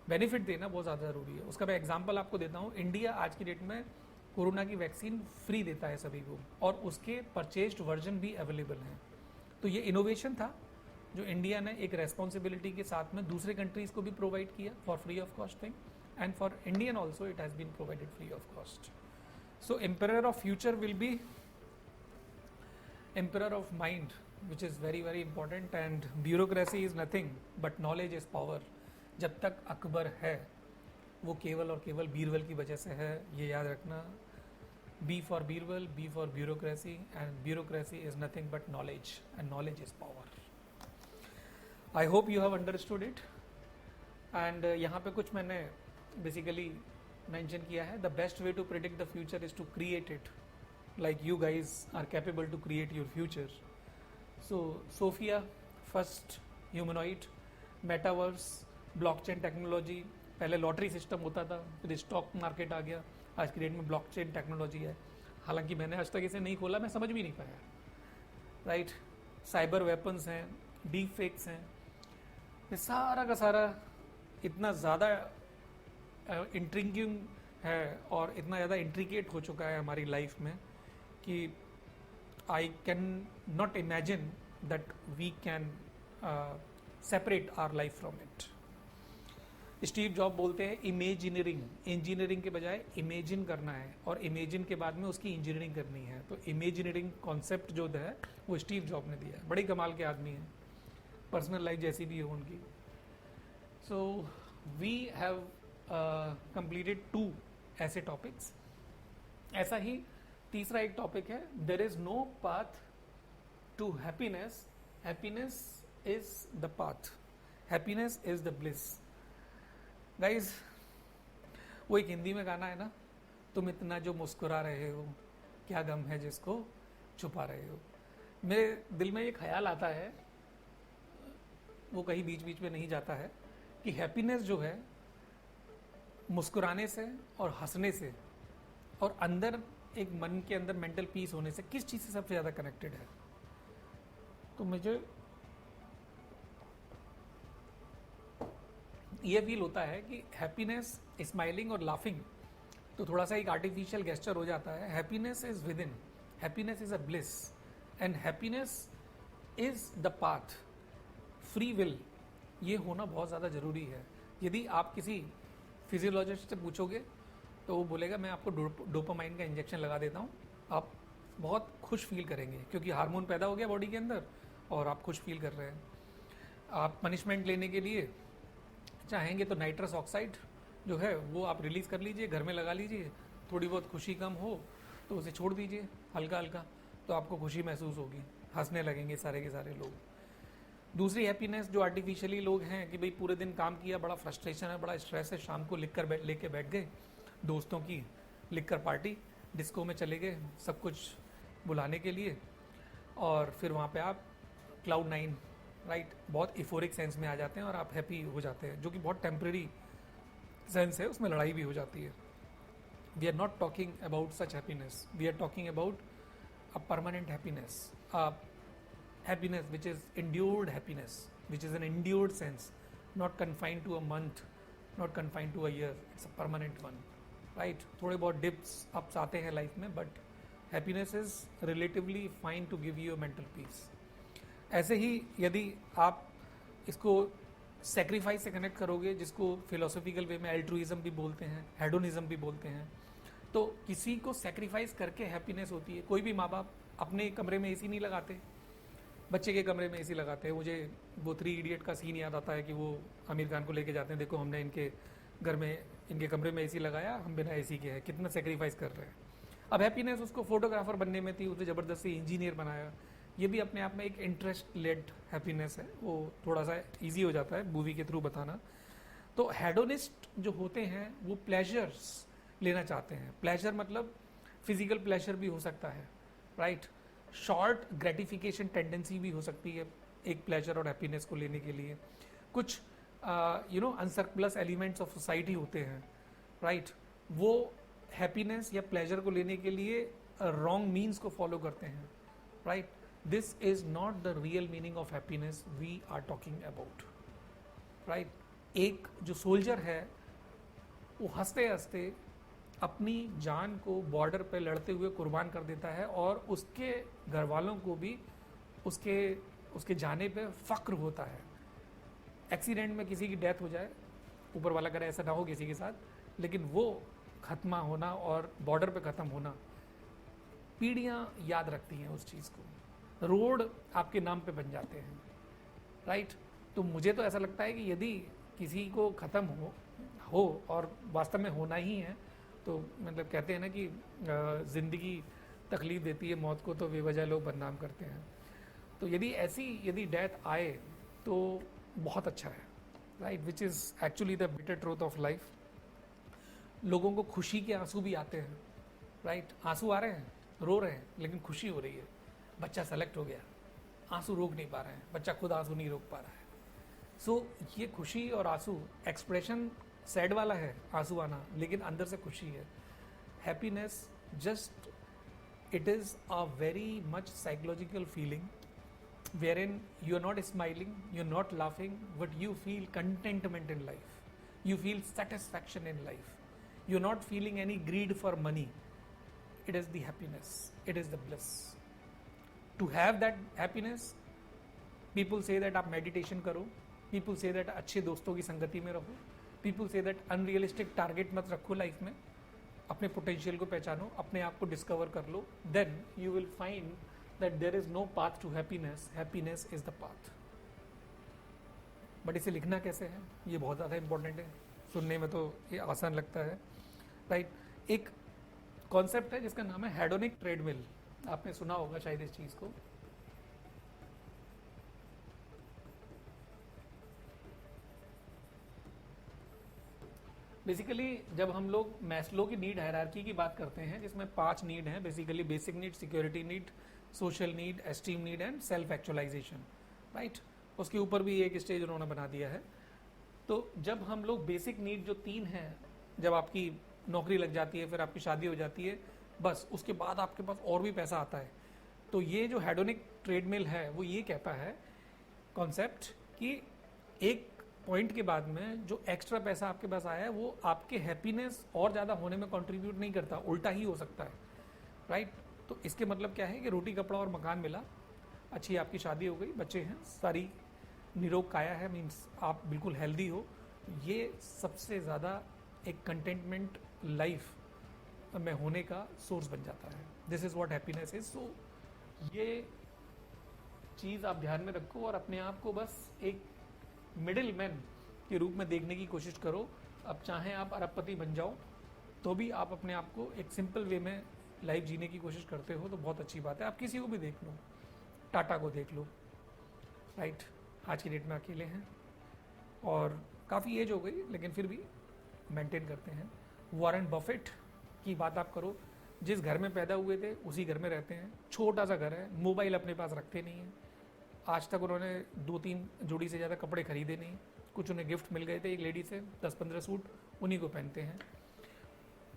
[SPEAKER 1] बेनिफिट देना बहुत ज़्यादा ज़रूरी है। उसका मैं एग्जांपल आपको देता हूँ। इंडिया आज की डेट में कोरोना की वैक्सीन फ्री देता है सभी को, और उसके परचेज्ड वर्जन भी अवेलेबल हैं। तो ये इनोवेशन था जो इंडिया ने एक रेस्पॉन्सिबिलिटी के साथ में दूसरे कंट्रीज को भी प्रोवाइड किया for free of cost thing, and for Indian also it has been provided free of cost. So emperor of future will be emperor of mind, which is very very important, and bureaucracy is nothing but knowledge is power। जब तक अकबर है वो केवल और केवल बीरबल की वजह से है, ये याद रखना। B for Birbal, B for bureaucracy, and bureaucracy is nothing but knowledge, and knowledge is power. I hope you have understood it. And यहाँ पे कुछ मैंने बेसिकली मेंशन किया है। The best way to predict the future is to create it, like you guys are capable to create your future. So Sophia, first humanoid, metaverse, blockchain technology। पहले lottery system होता था, फिर stock market आ गया, आज की date में blockchain technology है। हालांकि मैंने आज तक इसे नहीं खोला, मैं समझ भी नहीं पाया, राइट। साइबर वेपन्स हैं, डीप फेक्स हैं, ये सारा का सारा इतना ज़्यादा इंट्रिगिंग है और इतना ज़्यादा इंट्रिकेट हो चुका है हमारी लाइफ में कि I can not imagine that we can separate our life from it. Steve Jobs बोलते हैं इमेजिनियरिंग, इंजीनियरिंग के बजाय इमेजिन करना है, और इमेजिन के बाद में उसकी इंजीनियरिंग करनी है। तो इमेजिनियरिंग कॉन्सेप्ट जो है वो स्टीव जॉब ने दिया है। बड़ी कमाल के आदमी हैं, पर्सनल लाइफ जैसी भी हो उनकी। सो वी हैव कंप्लीटेड 2 ऐसे टॉपिक्स। ऐसा ही तीसरा एक टॉपिक है, there is no path to happiness, happiness is the path, happiness is the bliss. Guys, वो एक हिंदी में गाना है ना, तुम इतना जो मुस्कुरा रहे हो, क्या गम है जिसको छुपा रहे हो। मेरे दिल में ये ख्याल आता है, वो कहीं बीच बीच में नहीं जाता है, कि हैप्पीनेस जो है मुस्कुराने से और हंसने से और अंदर एक मन के अंदर मेंटल पीस होने से किस चीज़ से सबसे ज़्यादा कनेक्टेड है। तो मुझे ये फील होता है कि हैप्पीनेस, स्माइलिंग और लाफिंग तो थोड़ा सा एक आर्टिफिशियल गेस्चर हो जाता है। Happiness is with in, happiness is a bliss, and happiness is the path. Free will ये होना बहुत ज़्यादा ज़रूरी है। यदि आप किसी फिजियोलॉजिस्ट से पूछोगे तो वो बोलेगा मैं आपको डोपामाइन का इंजेक्शन लगा देता हूँ, आप बहुत खुश फील करेंगे, क्योंकि हार्मोन पैदा हो गया बॉडी के अंदर और आप खुश फील कर रहे हैं। आप पनिशमेंट लेने के लिए चाहेंगे तो नाइट्रस ऑक्साइड जो है वो आप रिलीज़ कर लीजिए, घर में लगा लीजिए, थोड़ी बहुत खुशी कम हो तो उसे छोड़ दीजिए हल्का हल्का, तो आपको खुशी महसूस होगी, हंसने लगेंगे सारे के सारे लोग। दूसरी हैप्पीनेस जो आर्टिफिशियली लोग हैं कि भाई पूरे दिन काम किया, बड़ा फ्रस्ट्रेशन है, बड़ा स्ट्रेस है, शाम को लेके बैठ गए दोस्तों की लिखकर पार्टी, डिस्को में चले गए सब कुछ बुलाने के लिए, और फिर वहाँ पे आप क्लाउड 9, राइट, बहुत इफोरिक सेंस में आ जाते हैं और आप हैप्पी हो जाते हैं, जो कि बहुत टेम्प्रेरी सेंस है, उसमें लड़ाई भी हो जाती है। We are not talking about such happiness, we are talking about a permanent happiness, happiness which is endured happiness, which is an endured sense, not confined to a month, not confined to a year, it's a permanent one, right? थोड़े बहुत dips ups आते हैं life में, but happiness is relatively fine to give you a mental peace। ऐसे ही यदि आप इसको sacrifice से कनेक्ट करोगे, जिसको फिलोसॉफिकल वे में एल्ट्रुइज्म भी बोलते हैं, हेडोनिज्म भी बोलते हैं, तो किसी को सेक्रीफाइस करके हैप्पीनेस होती है। कोई भी माँ बाप अपने कमरे में एसी नहीं लगाते, बच्चे के कमरे में एसी लगाते हैं। मुझे वो 3 इडियट का सीन याद आता है कि वो आमिर खान को लेके जाते हैं, देखो हमने इनके घर में, इनके कमरे में एसी लगाया, हम बिना एसी के हैं, कितना सेक्रीफाइस कर रहे हैं। अब हैप्पीनेस उसको फोटोग्राफर बनने में थी, उसे ज़बरदस्ती इंजीनियर बनाया। ये भी अपने आप में एक इंटरेस्ट लेड हैप्पीनेस है, वो थोड़ा सा ईजी हो जाता है मूवी के थ्रू बताना। तो हेडोनिस्ट जो होते हैं वो प्लेजर्स लेना चाहते हैं। प्लेजर मतलब फिजिकल प्लेजर भी हो सकता है, राइट, शॉर्ट ग्रेटिफिकेशन टेंडेंसी भी हो सकती है एक प्लेजर और हैप्पीनेस को लेने के लिए। कुछ अनसर्प्लस एलिमेंट्स ऑफ सोसाइटी होते हैं, राइट, वो हैप्पीनेस या प्लेजर को लेने के लिए रॉन्ग मीन्स को फॉलो करते हैं, right. This is not the real meaning of happiness we are talking about, right. एक जो सोल्जर है वो हंसते हंसते अपनी जान को बॉर्डर पे लड़ते हुए कुर्बान कर देता है और उसके घर वालों को भी उसके उसके जाने पे फक्र होता है। एक्सीडेंट में किसी की डेथ हो जाए, ऊपर वाला करे ऐसा ना हो किसी के साथ, लेकिन वो खत्मा होना और बॉर्डर पे ख़त्म होना, पीढ़ियाँ याद रखती हैं उस चीज़ को। रोड आपके नाम पे बन जाते हैं, राइट। तो मुझे तो ऐसा लगता है कि यदि किसी को ख़त्म हो और वास्तव में होना ही है, तो मतलब कहते हैं ना कि ज़िंदगी तकलीफ देती है, मौत को तो बेवजह लोग बदनाम करते हैं। तो यदि डेथ आए तो बहुत अच्छा है, right, which is actually the bitter truth of life. लोगों को खुशी के आंसू भी आते हैं, राइट, आंसू आ रहे हैं, रो रहे हैं, लेकिन खुशी हो रही है। बच्चा सेलेक्ट हो गया, आंसू रोक नहीं पा रहे हैं, बच्चा खुद आंसू नहीं रोक पा रहा है। सो ये खुशी और आंसू, एक्सप्रेशन सैड वाला है आंसू आना, लेकिन अंदर से खुशी है। Happiness just, it is a very much psychological feeling wherein you are not smiling, you're not laughing, but you feel contentment in life, you feel satisfaction in life, you're not feeling any greed for money. It is the happiness, it is the bliss. To have that happiness, people say that आप meditation करो, people say that अच्छे दोस्तों की संगति में रहो, people say that unrealistic target मत रखो लाइफ में, अपने पोटेंशियल को पहचानो, अपने आप को डिस्कवर कर लो, then you will find that there is no path to happiness, happiness is the path. But इसे लिखना कैसे है, ये बहुत ज़्यादा इंपॉर्टेंट है। सुनने में तो ये आसान लगता है, राइट। एक कॉन्सेप्ट है जिसका नाम है हेडोनिक ट्रेडमिल, आपने सुना होगा शायद इस चीज़ को। बेसिकली जब हम लोग मैस्लो की नीड हायरार्की की बात करते हैं, जिसमें 5 नीड हैं basically, basic need, security need, social need, esteem need and self actualization, right. उसके ऊपर भी एक स्टेज उन्होंने बना दिया है। तो जब हम लोग बेसिक नीड जो 3 हैं, जब आपकी नौकरी लग जाती है, फिर आपकी शादी हो जाती है, बस उसके बाद आपके पास और भी पैसा आता है। तो ये जो हेडोनिक ट्रेडमिल है वो ये कहता है कॉन्सेप्ट कि एक पॉइंट के बाद में जो एक्स्ट्रा पैसा आपके पास आया है वो आपके हैप्पीनेस और ज़्यादा होने में कंट्रीब्यूट नहीं करता, उल्टा ही हो सकता है, राइट। तो इसके मतलब क्या है कि रोटी कपड़ा और मकान मिला, अच्छी आपकी शादी हो गई, बच्चे हैं, सारी निरोग काया है, मीन्स आप बिल्कुल हेल्दी हो, ये सबसे ज़्यादा एक कंटेंटमेंट लाइफ में होने का सोर्स बन जाता है। This is what happiness is. So ये चीज़ आप ध्यान में रखो और अपने आप को बस एक मिडिल मैन के रूप में देखने की कोशिश करो। अब चाहे आप अरबपति बन जाओ तो भी आप अपने आप को एक सिंपल वे में लाइफ जीने की कोशिश करते हो तो बहुत अच्छी बात है। आप किसी को भी देख लो, टाटा को देख लो, राइट, आज की डेट में अकेले हैं और काफ़ी एज हो गई लेकिन फिर भी मेंटेन करते हैं। वॉरेन बफेट की बात आप करो, जिस घर में पैदा हुए थे उसी घर में रहते हैं, छोटा सा घर है, मोबाइल अपने पास रखते नहीं हैं, आज तक उन्होंने 2-3 जोड़ी से ज़्यादा कपड़े खरीदे नहीं, कुछ उन्हें गिफ्ट मिल गए थे एक लेडी से, 10-15 सूट, उन्हीं को पहनते हैं।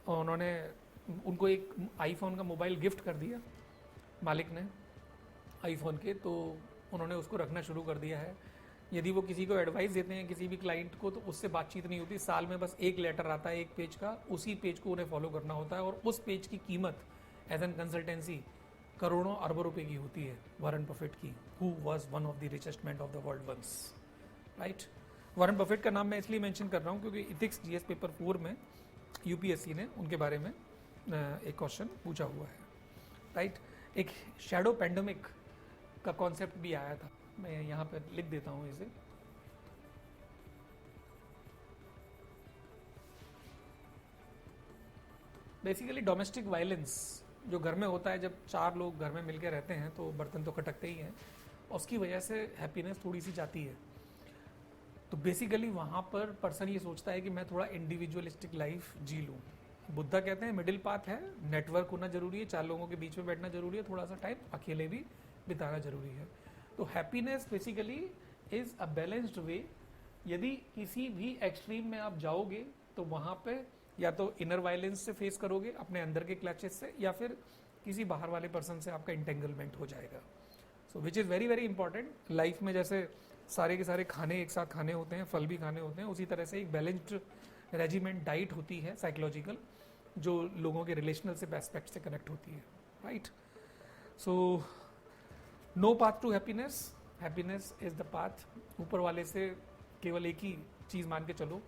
[SPEAKER 1] और उन्होंने उनको एक आईफोन का मोबाइल गिफ्ट कर दिया मालिक ने आईफोन के, तो उन्होंने उसको रखना शुरू कर दिया है। यदि वो किसी को एडवाइस देते हैं किसी भी क्लाइंट को तो उससे बातचीत नहीं होती, साल में बस एक लेटर आता है 1 पेज का, उसी पेज को उन्हें फॉलो करना होता है और उस पेज की कीमत एज एन कंसल्टेंसी करोड़ों अरबों रुपए की होती है। वॉरेन बफेट की, who was one of the richest man of the world once, right. Warren Buffett का नाम मैं इसलिए मेंशन कर रहा हूँ क्योंकि इथिक्स जीएस पेपर 4 में यूपीएससी ने उनके बारे में एक क्वेश्चन पूछा हुआ है, राइट। एक शैडो पैंडेमिक का कॉन्सेप्ट भी आया था, मैं यहाँ पर लिख देता हूँ इसे। बेसिकली डोमेस्टिक वायलेंस जो घर में होता है, जब 4 लोग घर में मिलकर रहते हैं तो बर्तन तो खटकते ही हैं, उसकी वजह से हैप्पीनेस थोड़ी सी जाती है। तो बेसिकली वहाँ पर पर्सन ये सोचता है कि मैं थोड़ा इंडिविजुअलिस्टिक लाइफ जी लूँ। बुद्धा कहते हैं मिडिल पाथ है, नेटवर्क होना जरूरी है, 4 लोगों के बीच में बैठना जरूरी है, थोड़ा सा टाइम अकेले भी बिताना जरूरी है। तो happiness basically is a balanced way. यदि किसी भी एक्सट्रीम में आप जाओगे तो वहाँ पे या तो इनर वायलेंस से फेस करोगे अपने अंदर के क्लचेस से, या फिर किसी बाहर वाले पर्सन से आपका इंटेंगलमेंट हो जाएगा। So which is very very important life में। जैसे सारे के सारे खाने एक साथ खाने होते हैं, फल भी खाने होते हैं, उसी तरह से एक बैलेंस्ड रेजिमेंट डाइट होती है साइकोलॉजिकल, जो लोगों के रिलेशनल से एस्पेक्ट से कनेक्ट होती है, right. So no path to happiness, happiness is the path. ऊपर वाले से केवल एक ही चीज़ मान के चलो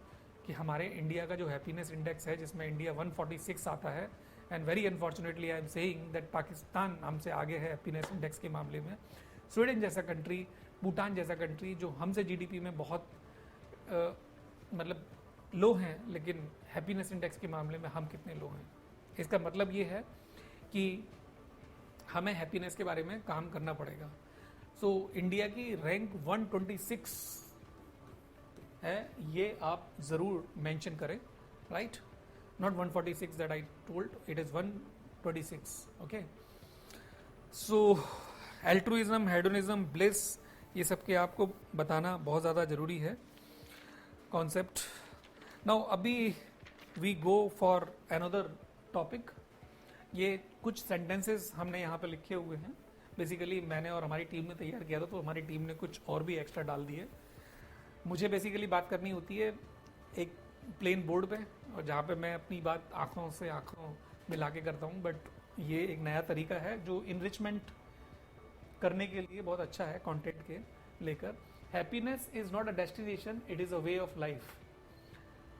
[SPEAKER 1] कि हमारे इंडिया का जो हैप्पीनेस इंडेक्स है, जिसमें इंडिया 146 आता है, and very unfortunately I am saying that Pakistan हमसे आगे है हैप्पीनेस इंडेक्स के मामले में। स्वीडन जैसा कंट्री, भूटान जैसा कंट्री जो हमसे जीडीपी में बहुत मतलब लो हैं, लेकिन हैप्पीनेस इंडेक्स के मामले में हम कितने लो हैं। इसका मतलब ये है कि हमें हैप्पीनेस के बारे में काम करना पड़ेगा। सो इंडिया की रैंक 126 है, ये आप ज़रूर मेंशन करें, right. Not 146 that I told, it is 126, okay. So altruism, hedonism, bliss, ये सब के आपको बताना बहुत ज़्यादा ज़रूरी है कॉन्सेप्ट। नाउ अभी we go for another topic. ये कुछ सेंटेंसेस हमने यहाँ पे लिखे हुए हैं, बेसिकली मैंने और हमारी टीम ने तैयार किया था, तो हमारी टीम ने कुछ और भी एक्स्ट्रा डाल दिए। मुझे बेसिकली बात करनी होती है एक प्लेन बोर्ड पे, और जहाँ पे मैं अपनी बात आँखों से आँखों मिला के करता हूँ, बट ये एक नया तरीका है जो इनरिचमेंट करने के लिए बहुत अच्छा है कंटेंट के लेकर। Happiness is not a destination, it is a way of life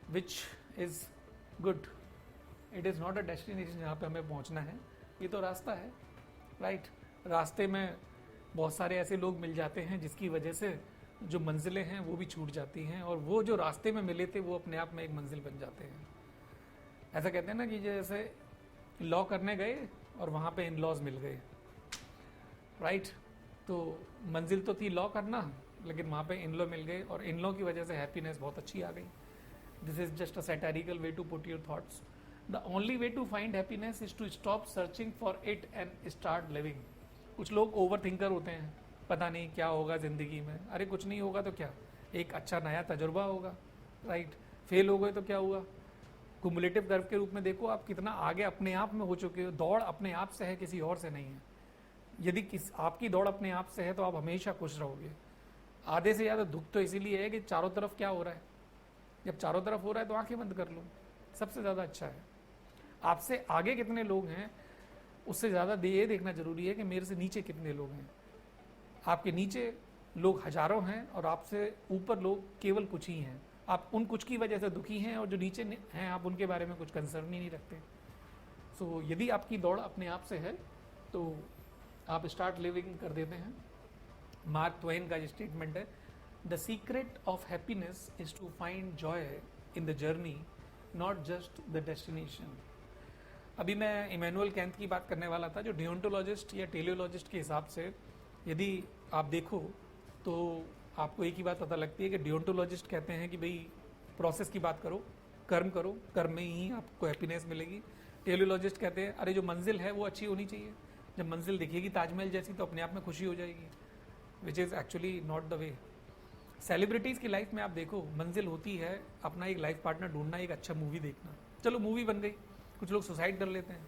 [SPEAKER 1] which is good. It is not a destination जहाँ पे हमें पहुँचना है, ये तो रास्ता है, राइट। रास्ते में बहुत सारे ऐसे लोग मिल जाते हैं जिसकी वजह से जो मंजिलें हैं वो भी छूट जाती हैं, और वो जो रास्ते में मिले थे वो अपने आप में एक मंजिल बन जाते हैं। ऐसा कहते हैं ना कि जैसे लॉ करने गए और वहाँ पे इन लॉज मिल गए, राइट। तो मंजिल तो थी लॉ करना, लेकिन वहाँ पे इन लॉ मिल गए, और इन लॉ की वजह से हैप्पीनेस बहुत अच्छी आ गई। This is just a satirical way to put your thoughts. The only way to find happiness is to stop searching for it and start living. कुछ लोग ओवर थिंकर होते हैं, पता नहीं क्या होगा ज़िंदगी में। अरे कुछ नहीं होगा तो क्या, एक अच्छा नया तजुर्बा होगा, राइट। फेल हो गए तो क्या हुआ, कुमुलेटिव कर्व के रूप में देखो आप कितना आगे अपने आप में हो चुके हो। दौड़ अपने आप से है, किसी और से नहीं है। यदि आपकी दौड़ अपने आप से है तो आप हमेशा खुश रहोगे। आधे से ज़्यादा दुख तो इसीलिए है कि चारों तरफ क्या हो रहा है। जब चारों तरफ हो रहा है तो आंखें बंद कर लो, सबसे ज़्यादा अच्छा है। आपसे आगे कितने लोग हैं उससे ज़्यादा ये देखना जरूरी है कि मेरे से नीचे कितने लोग हैं। आपके नीचे लोग हजारों हैं और आपसे ऊपर लोग केवल कुछ ही हैं। आप उन कुछ की वजह से दुखी हैं, और जो नीचे हैं आप उनके बारे में कुछ कंसर्न ही नहीं रखते। सो यदि आपकी दौड़ अपने आप से है तो आप स्टार्ट लिविंग कर देते हैं। मार्क ट्वेन का स्टेटमेंट है, the secret of happiness is to find joy in the journey, not just the destination. अभी मैं इमैनुअल कैंट की बात करने वाला था, जो डियोंटोलॉजिस्ट या टेलियोलॉजिस्ट के हिसाब से यदि आप देखो तो आपको एक ही बात पता लगती है कि डियोंटोलॉजिस्ट कहते हैं कि भाई प्रोसेस की बात करो, कर्म में ही आपको हैप्पीनेस मिलेगी। टेलियोलॉजिस्ट कहते हैं अरे जो मंजिल है वो अच्छी होनी चाहिए, जब मंजिल दिखेगी ताजमहल जैसी तो अपने आप में खुशी हो जाएगी, which is actually not the way. Celebrities की लाइफ में आप देखो, मंजिल होती है अपना एक लाइफ पार्टनर ढूंढना, एक अच्छा मूवी देखना। चलो मूवी बन गई, कुछ लोग सुसाइड कर लेते हैं।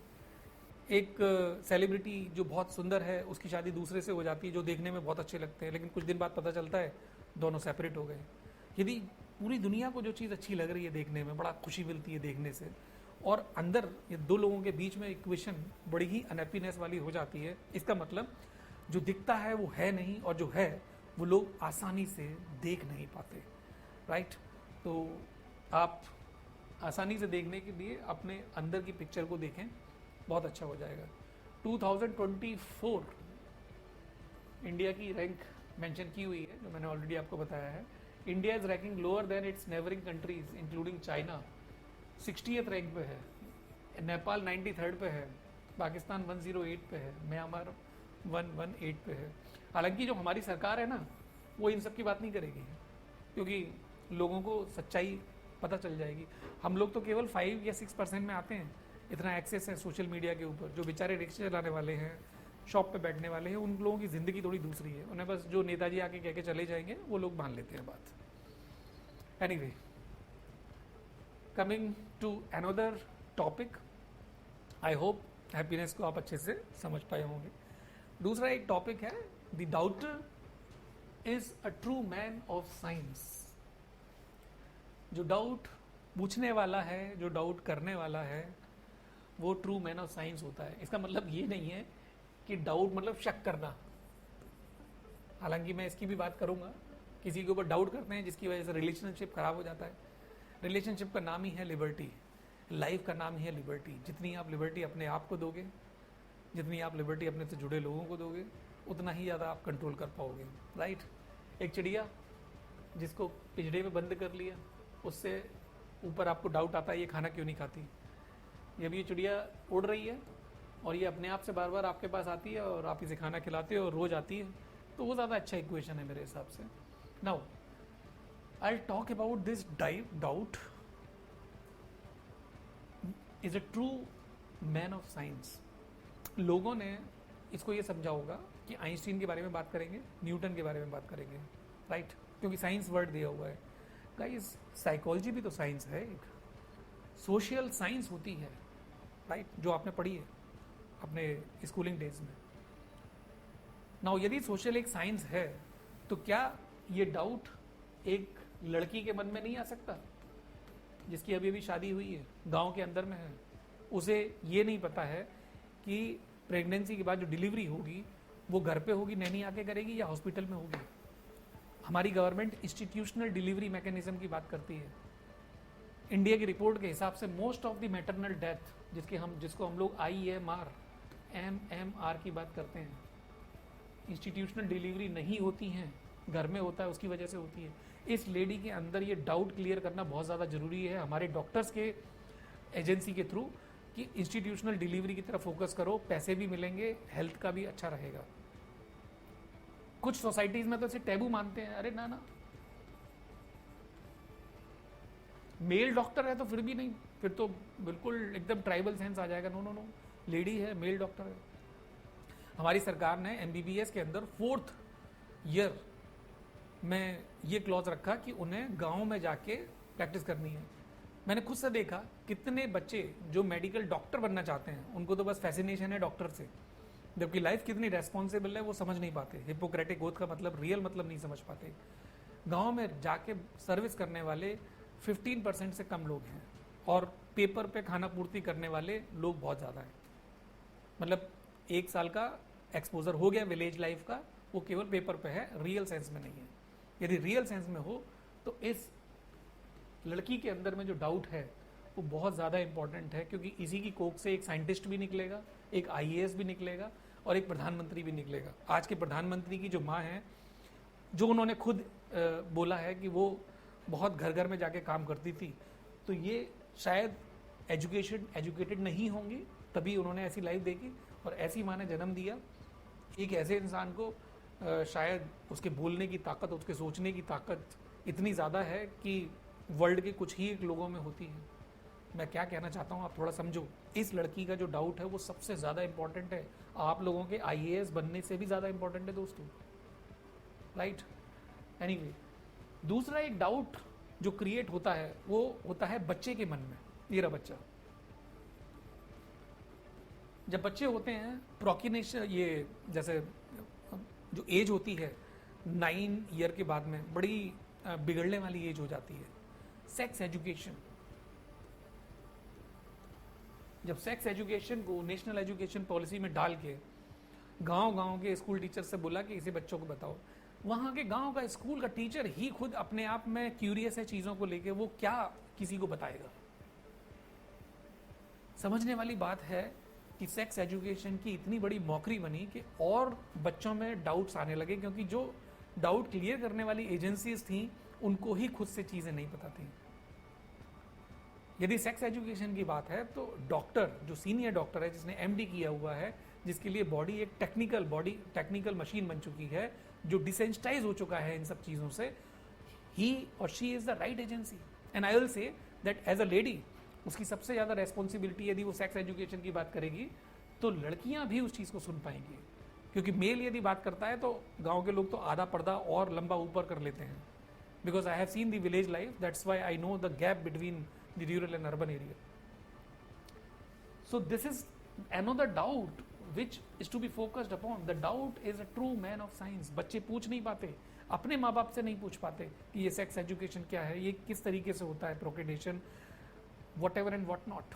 [SPEAKER 1] एक सेलिब्रिटी जो बहुत सुंदर है उसकी शादी दूसरे से हो जाती है जो देखने में बहुत अच्छे लगते हैं, लेकिन कुछ दिन बाद पता चलता है दोनों सेपरेट हो गए। यदि पूरी दुनिया को जो चीज़ अच्छी लग रही है देखने में, बड़ा खुशी मिलती है देखने से, और अंदर ये दो लोगों के बीच में इक्वेशन बड़ी ही अनहैप्पीनेस वाली हो जाती है, इसका मतलब जो दिखता है वो है नहीं, और जो है वो लोग आसानी से देख नहीं पाते, राइट। तो आप आसानी से देखने के लिए अपने अंदर की पिक्चर को देखें, बहुत अच्छा हो जाएगा। 2024 इंडिया की रैंक मेंशन की हुई है, जो मैंने ऑलरेडी आपको बताया है। India is ranking lower than it's neighbouring countries including China. 60th rank पे है, नेपाल 93rd पे है, पाकिस्तान 108 पे है, म्यांमार 118 पे है। हालांकि जो हमारी सरकार है ना, वो इन सब की बात नहीं करेगी, क्योंकि लोगों को सच्चाई पता चल जाएगी। हम लोग तो केवल 5 या 6% में आते हैं, इतना एक्सेस है सोशल मीडिया के ऊपर। जो बेचारे रिक्शे चलाने वाले हैं, शॉप पे बैठने वाले हैं, उन लोगों की ज़िंदगी थोड़ी दूसरी है। उन्हें बस जो नेताजी आके कह के चले जाएंगे वो लोग मान लेते हैं बात। Anyway, coming to another topic, I hope happiness को आप अच्छे से समझ पाए होंगे। दूसरा एक टॉपिक है the daughter is a true man of science. जो डाउट पूछने वाला है, जो डाउट करने वाला है, वो ट्रू मैन ऑफ साइंस होता है। इसका मतलब ये नहीं है कि डाउट मतलब शक करना, हालांकि मैं इसकी भी बात करूंगा। किसी के ऊपर डाउट करते हैं जिसकी वजह से रिलेशनशिप खराब हो जाता है। रिलेशनशिप का नाम ही है लिबर्टी, लाइफ का नाम ही है लिबर्टी। जितनी आप लिबर्टी अपने आप को दोगे, जितनी आप लिबर्टी अपने से जुड़े लोगों को दोगे, उतना ही ज़्यादा आप कंट्रोल कर पाओगे, राइट। एक चिड़िया जिसको पिंजरे में बंद कर लिया, उससे ऊपर आपको डाउट आता है ये खाना क्यों नहीं खाती। जब ये चिड़िया उड़ रही है और ये अपने आप से बार बार आपके पास आती है और आप इसे खाना खिलाते हो और रोज आती है, तो वो ज़्यादा अच्छा इक्वेशन है मेरे हिसाब से। Now I talk about this doubt is a true man of science. लोगों ने इसको ये समझा होगा कि आइंस्टीन के बारे में बात करेंगे, न्यूटन के बारे में बात करेंगे, राइट, क्योंकि साइंस वर्ड दिया हुआ है। गाइस, साइकोलॉजी भी तो साइंस है, एक सोशल साइंस होती है, राइट, जो आपने पढ़ी है अपने स्कूलिंग डेज में। नाउ यदि सोशल एक साइंस है, तो क्या ये डाउट एक लड़की के मन में नहीं आ सकता जिसकी अभी अभी शादी हुई है, गांव के अंदर में है, उसे ये नहीं पता है कि प्रेगनेंसी के बाद जो डिलीवरी होगी वो घर पे होगी, नैनी आके करेगी, या हॉस्पिटल में होगी। हमारी गवर्नमेंट इंस्टीट्यूशनल डिलीवरी मैकेनिज्म की बात करती है। इंडिया की रिपोर्ट के हिसाब से most of the maternal death जिसको हम लोग IMR की बात करते हैं, इंस्टीट्यूशनल डिलीवरी नहीं होती हैं, घर में होता है, उसकी वजह से होती है। इस लेडी के अंदर ये डाउट क्लियर करना बहुत ज़्यादा जरूरी है हमारे डॉक्टर्स के एजेंसी के थ्रू कि इंस्टीट्यूशनल डिलीवरी की तरफ फोकस करो, पैसे भी मिलेंगे, हेल्थ का भी अच्छा रहेगा। कुछ सोसाइटीज में तो इसे टैबू मानते हैं, अरे ना, मेल डॉक्टर है तो फिर भी नहीं, फिर तो बिल्कुल एकदम ट्राइबल सेंस आ जाएगा। नो, लेडी है, मेल डॉक्टर है। हमारी सरकार ने MBBS के अंदर 4th ईयर में ये क्लॉज रखा कि उन्हें गांव में जाके प्रैक्टिस करनी है। मैंने खुद से देखा कितने बच्चे जो मेडिकल डॉक्टर बनना चाहते हैं, उनको तो बस फैसिनेशन है डॉक्टर से, जबकि लाइफ कितनी रेस्पॉन्सिबल है वो समझ नहीं पाते। हिपोक्रेटिक ओथ का मतलब, रियल मतलब नहीं समझ पाते। गांव में जाके सर्विस करने वाले 15% से कम लोग हैं और पेपर पे खाना पूर्ति करने वाले लोग बहुत ज़्यादा हैं। मतलब 1 साल का एक्सपोजर हो गया विलेज लाइफ का, वो केवल पेपर पे है, रियल सेंस में नहीं है। यदि रियल सेंस में हो तो इस लड़की के अंदर में जो डाउट है वो बहुत ज़्यादा इंपॉर्टेंट है, क्योंकि इसी की कोख से एक साइंटिस्ट भी निकलेगा, एक IAS भी निकलेगा और एक प्रधानमंत्री भी निकलेगा। आज के प्रधानमंत्री की जो माँ है, जो उन्होंने खुद बोला है कि वो बहुत घर घर में जाके काम करती थी, तो ये शायद एजुकेटेड नहीं होंगी, तभी उन्होंने ऐसी लाइफ देखी और ऐसी माँ ने जन्म दिया एक ऐसे इंसान को। शायद उसके बोलने की ताकत, उसके सोचने की ताकत इतनी ज़्यादा है कि वर्ल्ड के कुछ ही लोगों में होती है। मैं क्या कहना चाहता हूँ आप थोड़ा समझो। इस लड़की का जो डाउट है वो सबसे ज़्यादा इंपॉर्टेंट है, आप लोगों के IAS बनने से भी ज़्यादा इंपॉर्टेंट है दोस्तों, राइट। एनीवे, दूसरा एक डाउट जो क्रिएट होता है वो होता है बच्चे के मन में। मेरा बच्चा, जब बच्चे होते हैं प्रोक्यूनेशन, ये जैसे जो एज होती है 9 ईयर के बाद में, बड़ी बिगड़ने वाली एज हो जाती है। सेक्स एजुकेशन, जब सेक्स एजुकेशन को नेशनल एजुकेशन पॉलिसी में डाल के गांव के स्कूल टीचर से बोला कि इसे बच्चों को बताओ, वहां के गांव का स्कूल का टीचर ही खुद अपने आप में क्यूरियस है चीजों को लेके, वो क्या किसी को बताएगा। समझने वाली बात है कि सेक्स एजुकेशन की इतनी बड़ी मौकरी बनी कि और बच्चों में डाउट्स आने लगे, क्योंकि जो डाउट क्लियर करने वाली एजेंसीज थी उनको ही खुद से चीजें नहीं पता थी। यदि सेक्स एजुकेशन की बात है तो डॉक्टर, जो सीनियर डॉक्टर है, जिसने MD किया हुआ है, जिसके लिए बॉडी एक टेक्निकल मशीन बन चुकी है, जो डिसेंसिटाइज हो चुका है इन सब चीज़ों से, ही और she is the right agency. And I will say that as a lady उसकी सबसे ज़्यादा रेस्पॉन्सिबिलिटी, यदि वो सेक्स एजुकेशन की बात करेगी तो लड़कियां भी उस चीज़ को सुन पाएंगी, क्योंकि मेल यदि बात करता है तो गाँव के लोग तो आधा पर्दा और लंबा ऊपर कर लेते हैं। Because I have seen the village life, that's why I know the gap between the rural and urban area. So this is another doubt which is to be focused upon. The doubt is a true man of science. बच्चे पूछ नहीं पाते, अपने माँ बाप से नहीं पूछ पाते कि ये सेक्स एजुकेशन क्या है, ये किस तरीके से होता है, procreation, whatever and what not.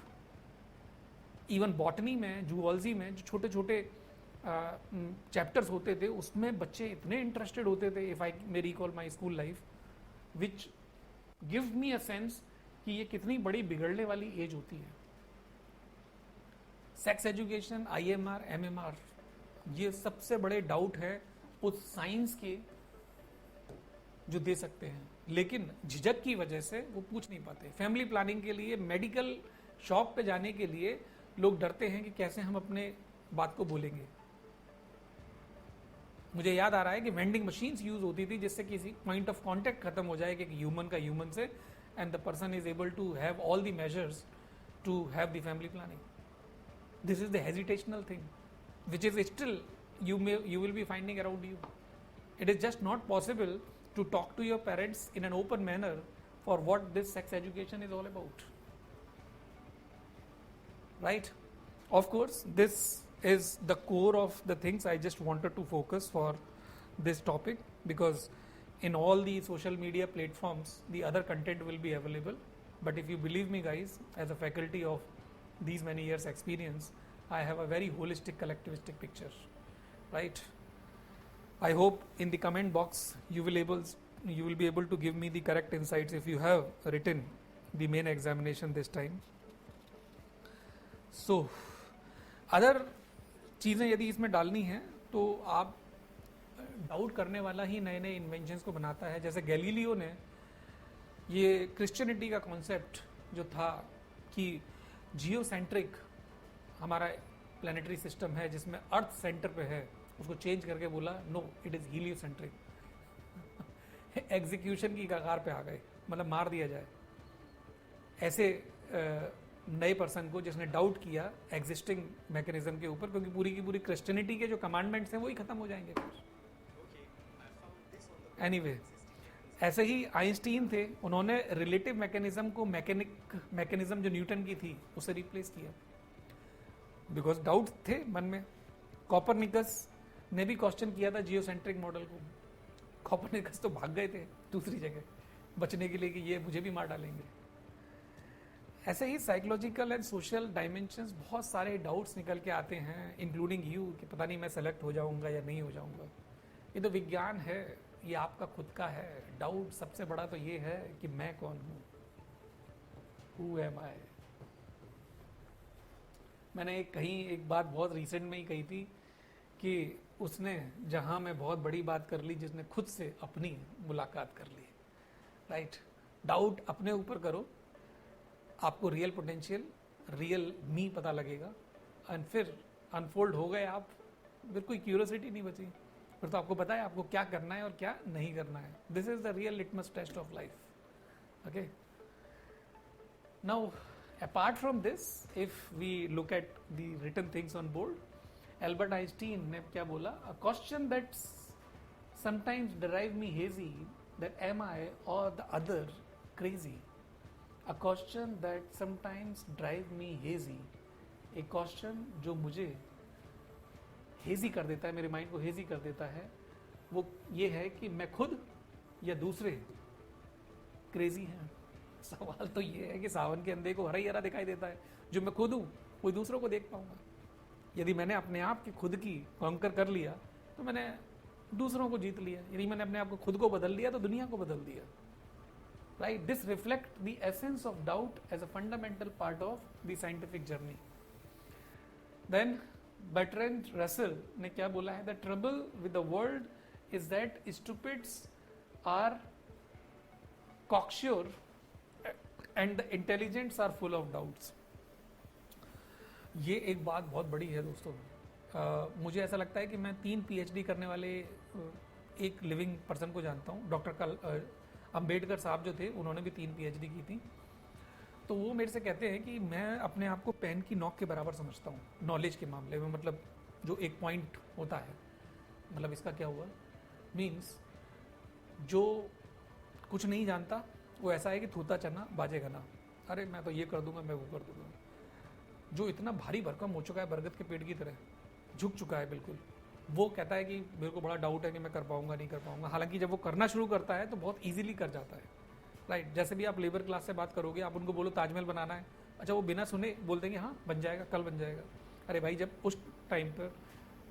[SPEAKER 1] Even botany में, जूलॉजी में जो छोटे छोटे चैप्टर्स होते थे, उसमें बच्चे इतने इंटरेस्टेड होते थे, if I may recall my school life, which give me a sense कि ये कितनी बड़ी बिगड़ने वाली एज होती है। सेक्स एजुकेशन, IMR, MMR, ये सबसे बड़े डाउट है उस साइंस के जो दे सकते हैं, लेकिन झिझक की वजह से वो पूछ नहीं पाते। फैमिली प्लानिंग के लिए, मेडिकल शॉप पे जाने के लिए लोग डरते हैं कि कैसे हम अपने बात को बोलेंगे। मुझे याद आ रहा है कि वेंडिंग मशीन्स यूज होती थी जिससे किसी पॉइंट ऑफ कांटेक्ट खत्म हो जाए कि ह्यूमन का ह्यूमन से, and the person is able to have all the measures to have the family planning. This is the hesitational thing which is still you will be finding around you. It is just not possible to talk to your parents in an open manner for what this sex education is all about, right? Of course, this is the core of the things I just wanted to focus for this topic, because in all the social media platforms the other content will be available, but if you believe me guys, as a faculty of these many years experience, I have a very holistic collectivistic picture, right? I hope in the comment box you will be able to give me the correct insights if you have written the main examination this time. So other चीज़ें यदि इसमें डालनी है तो आप doubt करने वाला ही नए नए इन्वेंशंस को बनाता है। जैसे गैलीलियो ने ये क्रिश्चियनिटी का कॉन्सेप्ट जो था कि जियोसेंट्रिक हमारा प्लानिटरी सिस्टम है जिसमें अर्थ सेंटर पे है, उसको चेंज करके बोला no, it is heliocentric. Execution की कगार पे आ गए, मतलब मार दिया जाए ऐसे नए पर्सन को जिसने डाउट किया एग्जिस्टिंग मैकेनिज्म के ऊपर, क्योंकि पूरी की पूरी क्रिश्चियनिटी के जो कमांडमेंट्स हैं वो ही खत्म हो जाएंगे फिर। एनीवे, ऐसे ही आइंस्टीन थे, उन्होंने रिलेटिव मैकेनिज्म को मैकेनिज्म जो न्यूटन की थी उसे रिप्लेस किया, बिकॉज डाउट थे मन में। कॉपरनिकस ने भी क्वेश्चन किया था जियोसेंट्रिक मॉडल को। कॉपरनिकस तो भाग गए थे दूसरी जगह बचने के लिए कि ये मुझे भी मार डालेंगे। ऐसे ही साइकोलॉजिकल एंड सोशल डायमेंशंस, बहुत सारे डाउट्स निकल के आते हैं, इंक्लूडिंग यू, कि पता नहीं मैं सेलेक्ट हो जाऊंगा या नहीं हो जाऊंगा। ये तो विज्ञान है, ये आपका खुद का है। डाउट सबसे बड़ा तो ये है कि मैं कौन हूँ, हु एम आई। मैंने कहीं एक बात बहुत रिसेंट में ही कही थी कि उसने जहां में बहुत बड़ी बात कर ली जिसने खुद से अपनी मुलाकात कर ली, राइट? डाउट अपने ऊपर करो, आपको रियल पोटेंशियल, रियल मी पता लगेगा, एंड फिर अनफोल्ड हो गए आप, फिर कोई क्यूरियोसिटी नहीं बची, फिर तो आपको पता है आपको क्या करना है और क्या नहीं करना है। This is the real litmus test of life, okay? Now apart from this, if we look at the written things on board, Albert Einstein ने क्या बोला? A question that sometimes drive me hazy, that am I or the other crazy? A question that sometimes drive me hazy, एक question जो मुझे hazy कर देता है, मेरे माइंड को hazy कर देता है, वो ये है कि मैं खुद या दूसरे crazy हैं। सवाल तो ये है कि सावन के अंधे को हरा ही हरा दिखाई देता है। जो मैं खुद हूँ कोई दूसरों को देख पाऊंगा। यदि मैंने अपने आप की खुद की कॉन्कर कर लिया तो मैंने दूसरों को जीत लिया। यदि मैंने अपने आप को खुद को बदल लिया तो दुनिया को बदल दिया, right? This reflect the essence of doubt as a fundamental part of the scientific journey. Then Bertrand Russell ने क्या बोला है? The trouble with the world is that stupids are cocksure and the intelligents are full of doubts. ये एक बात बहुत बड़ी है दोस्तों। मुझे ऐसा लगता है कि मैं 3 PhD करने वाले एक लिविंग पर्सन को जानता हूँ। डॉक्टर अंबेडकर साहब जो थे उन्होंने भी 3 PhD की थी। तो वो मेरे से कहते हैं कि मैं अपने आप को पेन की नोक के बराबर समझता हूँ नॉलेज के मामले में। मतलब जो एक पॉइंट होता है, मतलब इसका क्या हुआ, मीन्स जो कुछ नहीं जानता वो ऐसा है कि थूता चना बाजेगा ना, अरे मैं तो ये कर दूंगा, मैं वो कर दूंगा। जो इतना भारी भरकम हो चुका है बरगद के पेड़ की तरह, झुक चुका है बिल्कुल, वो कहता है कि मेरे को बड़ा डाउट है कि मैं कर पाऊंगा नहीं कर पाऊंगा, हालांकि जब वो करना शुरू करता है तो बहुत ईजिली कर जाता है, राइट। जैसे भी आप लेबर क्लास से बात करोगे, आप उनको बोलो ताजमहल बनाना है, अच्छा वो बिना सुने बोल देंगे हाँ बन जाएगा, कल बन जाएगा। अरे भाई, जब उस टाइम पर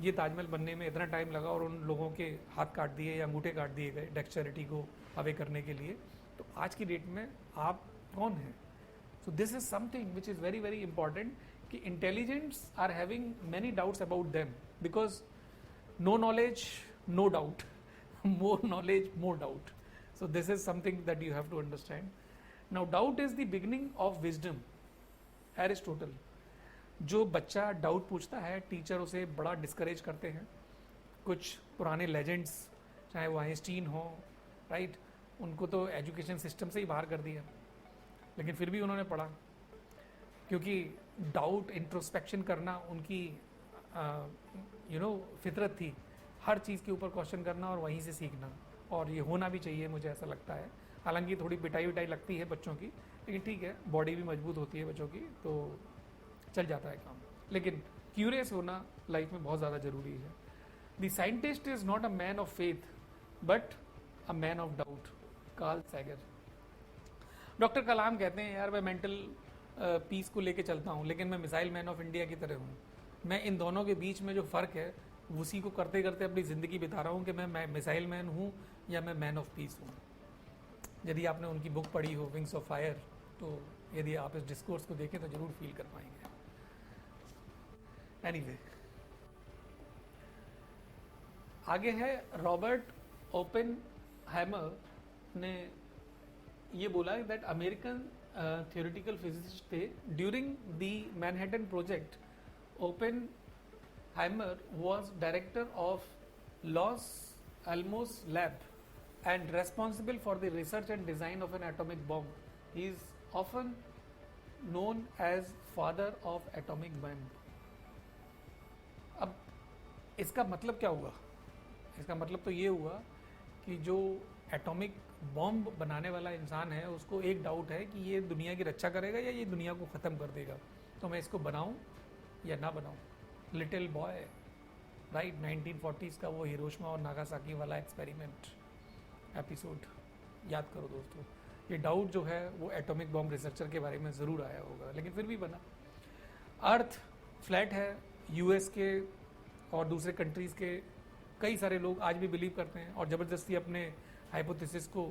[SPEAKER 1] ये ताजमहल बनने में इतना टाइम लगा और उन लोगों के हाथ काट दिए या अंगूठे काट दिए गए डेक्सचरिटी को अवे करने के लिए, तो आज की डेट में आप कौन हैं? So this is something which is very very important कि intelligents are having many doubts about them, because no knowledge no doubt, more knowledge more doubt. So this is something that you have to understand. Now doubt is the beginning of wisdom. Aristotle. जो बच्चा doubt पूछता है, teacher उसे बड़ा discourage करते हैं। कुछ पुराने लेजेंड्स, चाहे वो आइंस्टीन हो, राइट, उनको तो एजुकेशन सिस्टम से ही बाहर कर दिया, लेकिन फिर भी उन्होंने पढ़ा, क्योंकि डाउट, इंट्रोस्पेक्शन करना उनकी फितरत थी, हर चीज़ के ऊपर क्वेश्चन करना और वहीं से सीखना, और ये होना भी चाहिए, मुझे ऐसा लगता है। हालांकि थोड़ी पिटाई विटाई लगती है बच्चों की, लेकिन ठीक है, बॉडी भी मजबूत होती है बच्चों की, तो चल जाता है काम। लेकिन क्यूरियस होना लाइफ में बहुत ज़्यादा ज़रूरी है। The scientist is not a man of faith but a man of doubt. Carl Sagan. Doctor Kalam कहते हैं, यार मैं मेंटल पीस को लेके चलता हूँ, लेकिन मैं मिसाइल मैन ऑफ इंडिया की तरह हूँ। मैं इन दोनों के बीच में जो फ़र्क है उसी को करते करते अपनी ज़िंदगी बिता रहा हूँ कि मैं मिसाइल मैन हूँ या मैं मैन ऑफ पीस हूँ। यदि आपने उनकी बुक पढ़ी हो, विंग्स ऑफ फायर, तो यदि आप इस डिस्कोर्स को देखें तो ज़रूर फील कर पाएंगे। एनीवे, आगे है रॉबर्ट ओपेनहाइमर ने ये बोला दैट अमेरिकन थियोरेटिकल फिजिसिस्ट थे। During the Manhattan project, Oppenheimer was director of Los Alamos Lab and responsible for the research and design of an atomic bomb. He is often known as father of atomic bomb. अब इसका मतलब क्या हुआ? इसका मतलब तो ये हुआ कि जो एटॉमिक बॉम्ब बनाने वाला इंसान है, उसको एक डाउट है कि ये दुनिया की रक्षा करेगा या ये दुनिया को ख़त्म कर देगा, तो मैं इसको बनाऊं या ना बनाऊं। लिटिल बॉय, राइट, 1940s का वो हिरोशिमा और नागासाकी वाला एक्सपेरिमेंट एपिसोड याद करो दोस्तों। ये डाउट जो है वो एटॉमिक बॉम्ब रिसर्चर के बारे में ज़रूर आया होगा, लेकिन फिर भी बना। अर्थ फ्लैट है, यूएस के और दूसरे कंट्रीज़ के कई सारे लोग आज भी बिलीव करते हैं और ज़बरदस्ती अपने हाइपोथेसिस को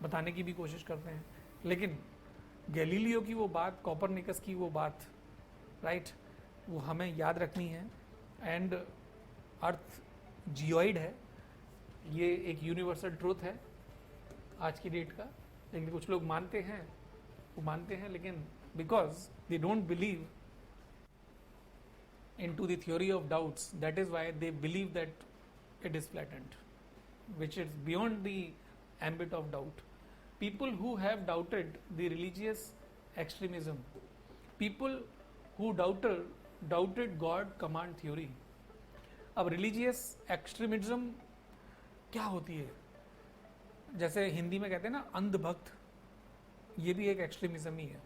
[SPEAKER 1] बताने की भी कोशिश करते हैं, लेकिन गैलीलियो की वो बात, कोपरनिकस की वो बात, राइट, वो हमें याद रखनी है। एंड अर्थ जियोइड है, ये एक यूनिवर्सल ट्रूथ है आज की डेट का, लेकिन कुछ लोग मानते हैं, वो मानते हैं, लेकिन because they don't believe in to the theory of doubts, that is why they believe that it is flattened, which is beyond the ambit of doubt. People who have doubted the religious extremism, people who doubted God command theory. अब religious extremism क्या होती है? जैसे हिंदी में कहते हैं ना अंधभक्त, ये भी एक एक्सट्रीमिज्म ही है।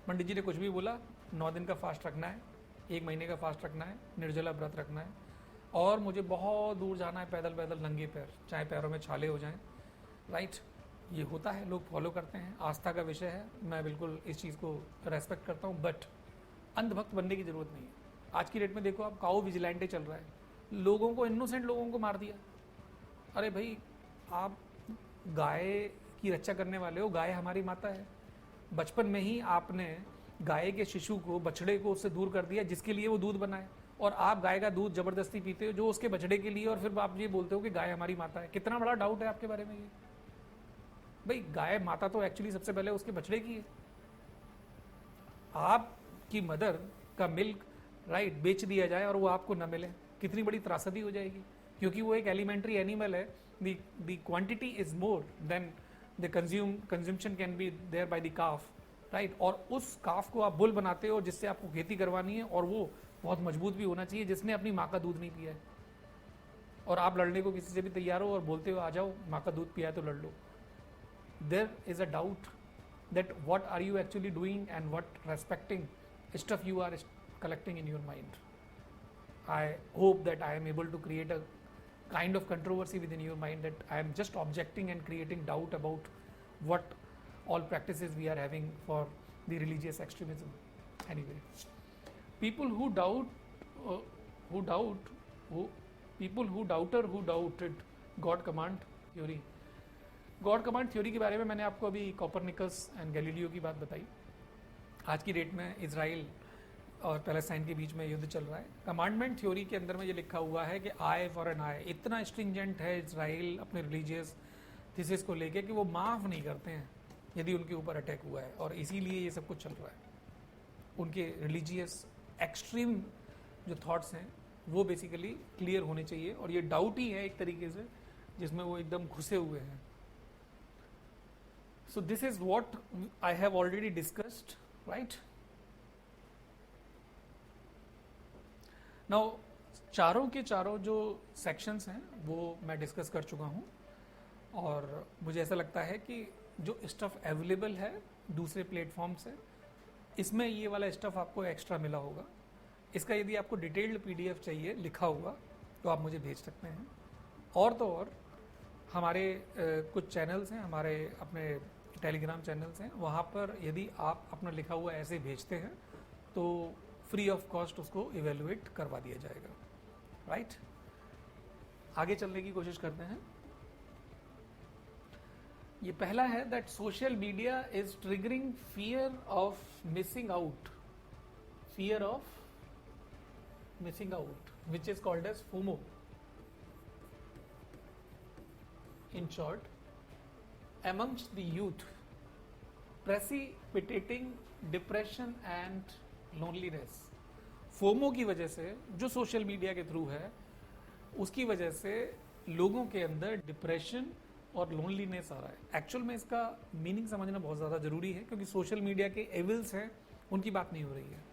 [SPEAKER 1] पंडित जी ने कुछ भी बोला, 9 दिन का फास्ट रखना है, 1 महीने का फास्ट रखना है, निर्जला व्रत रखना है, और मुझे बहुत दूर जाना है पैदल पैदल नंगे पैर, चाहे पैरों में छाले हो जाएं, राइट। ये होता है, लोग फॉलो करते हैं, आस्था का विषय है, मैं बिल्कुल इस चीज़ को रेस्पेक्ट करता हूँ, बट अंधभक्त बनने की ज़रूरत नहीं है। आज की डेट में देखो आप, काऊ विजिलेंटे चल रहा है, लोगों को, इनोसेंट लोगों को मार दिया। अरे भाई, आप गाय की रक्षा करने वाले हो, गाय हमारी माता है। बचपन में ही आपने गाय के शिशु को, बछड़े को उससे दूर कर दिया जिसके लिए वो दूध बनाए, और आप गाय का दूध जबरदस्ती पीते हो जो उसके बछड़े के लिए, और फिर आप ये बोलते हो कि गाय हमारी माता है। कितना बड़ा डाउट है आपके बारे में ये? भाई, गाय माता तो एक्चुअली सबसे पहले उसके बछड़े की है। आपकी मदर का मिल्क, राइट, बेच दिया जाए और वो आपको न मिले, कितनी बड़ी त्रासदी हो जाएगी, क्योंकि वो एक एलिमेंट्री एनिमल है। The quantity is more than the consumption can be there by the calf, right. और उस काफ को आप बुल बनाते हो जिससे आपको खेती करवानी है, और वो बहुत मजबूत भी होना चाहिए, जिसने अपनी माँ का दूध नहीं पिया है। और आप लड़ने को किसी से भी तैयार हो और बोलते हो आ जाओ, माँ का दूध पिया है तो लड़ लो। There is a doubt that what are you actually doing and what respecting stuff you are collecting in your mind. I hope that I am able to create a kind of controversy within your mind that I am just objecting and creating doubt about what all practices we are having for the religious extremism. Anyway, people who doubt, who doubt, who people who doubted God command theory. God command theory के बारे में मैंने आपको अभी Copernicus and Galileo की बात बताई. आज की डेट में इजराइल और पैलेस्टाइन के बीच में युद्ध चल रहा है. कमांडमेंट थ्योरी के अंदर में ये लिखा हुआ है कि आई फॉर एन आई. इतना स्ट्रिंजेंट है इजराइल अपने रिलीजियस थीसिस को लेके कि वो माफ़ नहीं करते हैं यदि उनके ऊपर अटैक हुआ है, और इसीलिए ये सब कुछ चल रहा है. उनके रिलीजियस एक्सट्रीम जो थॉट्स हैं वो बेसिकली क्लियर होने चाहिए, और ये डाउट ही है एक तरीके से जिसमें वो एकदम घुसे हुए हैं. So this is what I have already discussed, right? Now चारों के चारों जो सेक्शंस हैं वो मैं डिस्कस कर चुका हूँ, और मुझे ऐसा लगता है कि जो स्टफ़ अवेलेबल है दूसरे प्लेटफॉर्म से, इसमें ये वाला स्टफ़ आपको एक्स्ट्रा मिला होगा. इसका यदि आपको डिटेल्ड PDF चाहिए लिखा हुआ तो आप मुझे भेज सकते हैं. और तो और हमारे कुछ चैनल्स हैं, हमारे अपने टेलीग्राम चैनल्स हैं, वहाँ पर यदि आप अपना लिखा हुआ ऐसे भेजते हैं तो फ्री ऑफ कॉस्ट उसको इवेलुएट करवा दिया जाएगा. राइट, आगे चलने की कोशिश करते हैं. ये पहला है that social media is triggering fear of missing out, fear of missing out, which is called as FOMO in short, amongst the youth, precipitating depression and loneliness. FOMO की वजह से, जो सोशल मीडिया के थ्रू है, उसकी वजह से लोगों के अंदर डिप्रेशन और लोनलीनेस आ रहा है. एक्चुअल में इसका मीनिंग समझना बहुत ज़्यादा ज़रूरी है, क्योंकि सोशल मीडिया के एविल्स हैं उनकी बात नहीं हो रही है.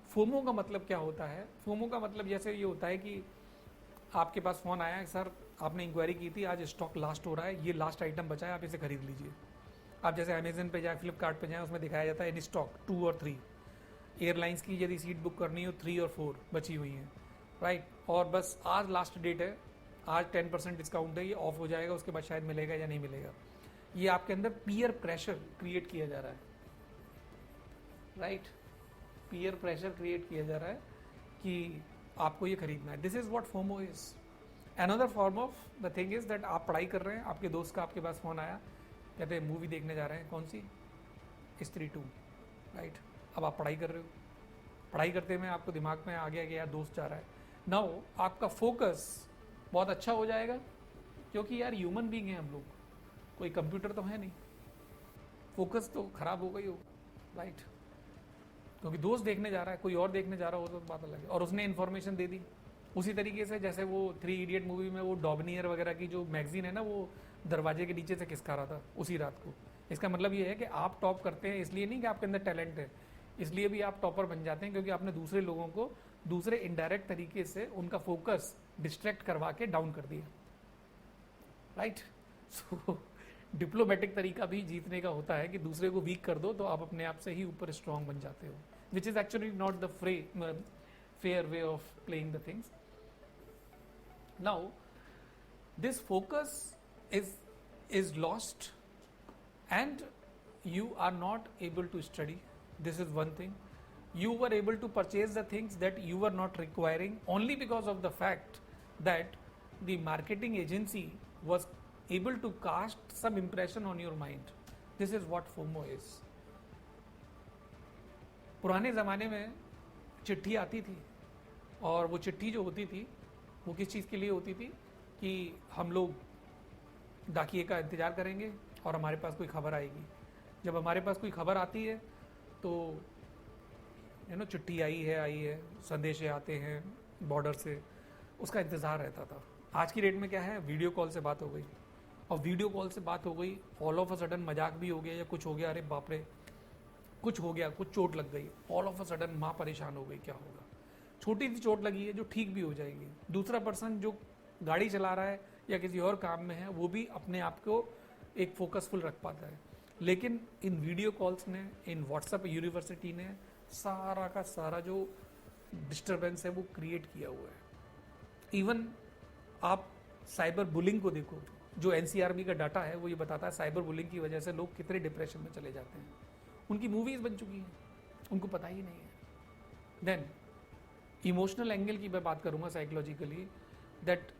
[SPEAKER 1] फोमो का मतलब क्या होता है? फोमो का मतलब जैसे ये होता है कि आपके पास फ़ोन आया है, सर आपने इंक्वायरी की थी, आज स्टॉक लास्ट हो रहा है, ये लास्ट आइटम बचा है, आप इसे खरीद लीजिए. आप जैसे अमेजन पे जाए, फ्लिपकार्ट पे जाए, उसमें दिखाया जाता है इन स्टॉक 2 और 3. एयरलाइंस की यदि सीट बुक करनी हो 3 और 4 बची हुई हैं, राइट. और बस आज लास्ट डेट है, आज 10% डिस्काउंट है, ये ऑफ हो जाएगा, उसके बाद शायद मिलेगा या नहीं मिलेगा. ये आपके अंदर पीयर प्रेशर क्रिएट किया जा रहा है, राइट. पीयर प्रेशर क्रिएट किया जा रहा है कि आपको ये खरीदना है. This is what FOMO is. Another form of the thing is that आप पढ़ाई कर रहे हैं, आपके दोस्त का आपके पास फ़ोन आया, कहते हैं मूवी देखने जा रहे हैं, कौन सी? स्त्री 2, राइट. अब आप पढ़ाई कर रहे हो, पढ़ाई करते में आपको दिमाग में आ गया कि यार दोस्त जा रहा है. नाउ आपका फोकस बहुत अच्छा हो जाएगा, क्योंकि यार ह्यूमन बीइंग है हम लोग, कोई कंप्यूटर तो है नहीं. फोकस तो खराब हो गई हो, राइट. क्योंकि दोस्त देखने जा रहा है, कोई और देखने जा रहा हो तो बात अलग है, और उसने इन्फॉर्मेशन दे दी. उसी तरीके से जैसे वो 3 इडियट मूवी में वो डॉबनियर वगैरह की जो मैगजीन है ना, वो दरवाजे के नीचे से खिसका रहा था उसी रात को. इसका मतलब ये है कि आप टॉप करते हैं इसलिए नहीं कि आपके अंदर टैलेंट है, इसलिए भी आप टॉपर बन जाते हैं क्योंकि आपने दूसरे लोगों को दूसरे इनडायरेक्ट तरीके से उनका फोकस डिस्ट्रैक्ट करवा के डाउन कर दिया, राइट. सो डिप्लोमेटिक तरीका भी जीतने का होता है कि दूसरे को वीक कर दो तो आप अपने आप से ही ऊपर स्ट्रांग बन जाते हो, which is actually not the fair way of playing the things. Now, this focus is lost and you are not able to study. This is one thing. You were able to purchase the things that you were not requiring only because of the fact that the marketing agency was able to cast some impression on your mind. This is what FOMO is. पुराने ज़माने में चिट्ठी आती थी, और वो चिट्ठी जो होती थी वो किस चीज़ के लिए होती थी कि हम लोग डाकिए का इंतज़ार करेंगे और हमारे पास कोई खबर आएगी. जब हमारे पास कोई खबर आती है तो चिट्ठी आई है, संदेशे आते हैं बॉर्डर से, उसका इंतज़ार रहता था. आज की डेट में क्या है, वीडियो कॉल से बात हो गई, और वीडियो कॉल से बात हो गई, ऑल ऑफ अ सडन मजाक भी हो गया या कुछ हो गया, अरे बाप रे कुछ हो गया, कुछ चोट लग गई, ऑल ऑफ अ सडन माँ परेशान हो गई, क्या होगा. छोटी सी चोट लगी है जो ठीक भी हो जाएगी. दूसरा पर्सन जो गाड़ी चला रहा है या किसी और काम में है वो भी अपने आप को एक फोकसफुल रख पाता है. लेकिन इन वीडियो कॉल्स ने, इन व्हाट्सएप यूनिवर्सिटी ने सारा का सारा जो डिस्टरबेंस है वो क्रिएट किया हुआ है। इवन आप साइबर बुलिंग को देखो, जो एनसीआरबी का डाटा है वो ये बताता है साइबर बुलिंग की वजह से लोग कितने डिप्रेशन में चले जाते हैं। उनकी मूवीज बन चुकी हैं, उनको पता ही नहीं है। देन इमोशनल एंगल की मैं बात करूंगा साइकोलॉजिकली, दैट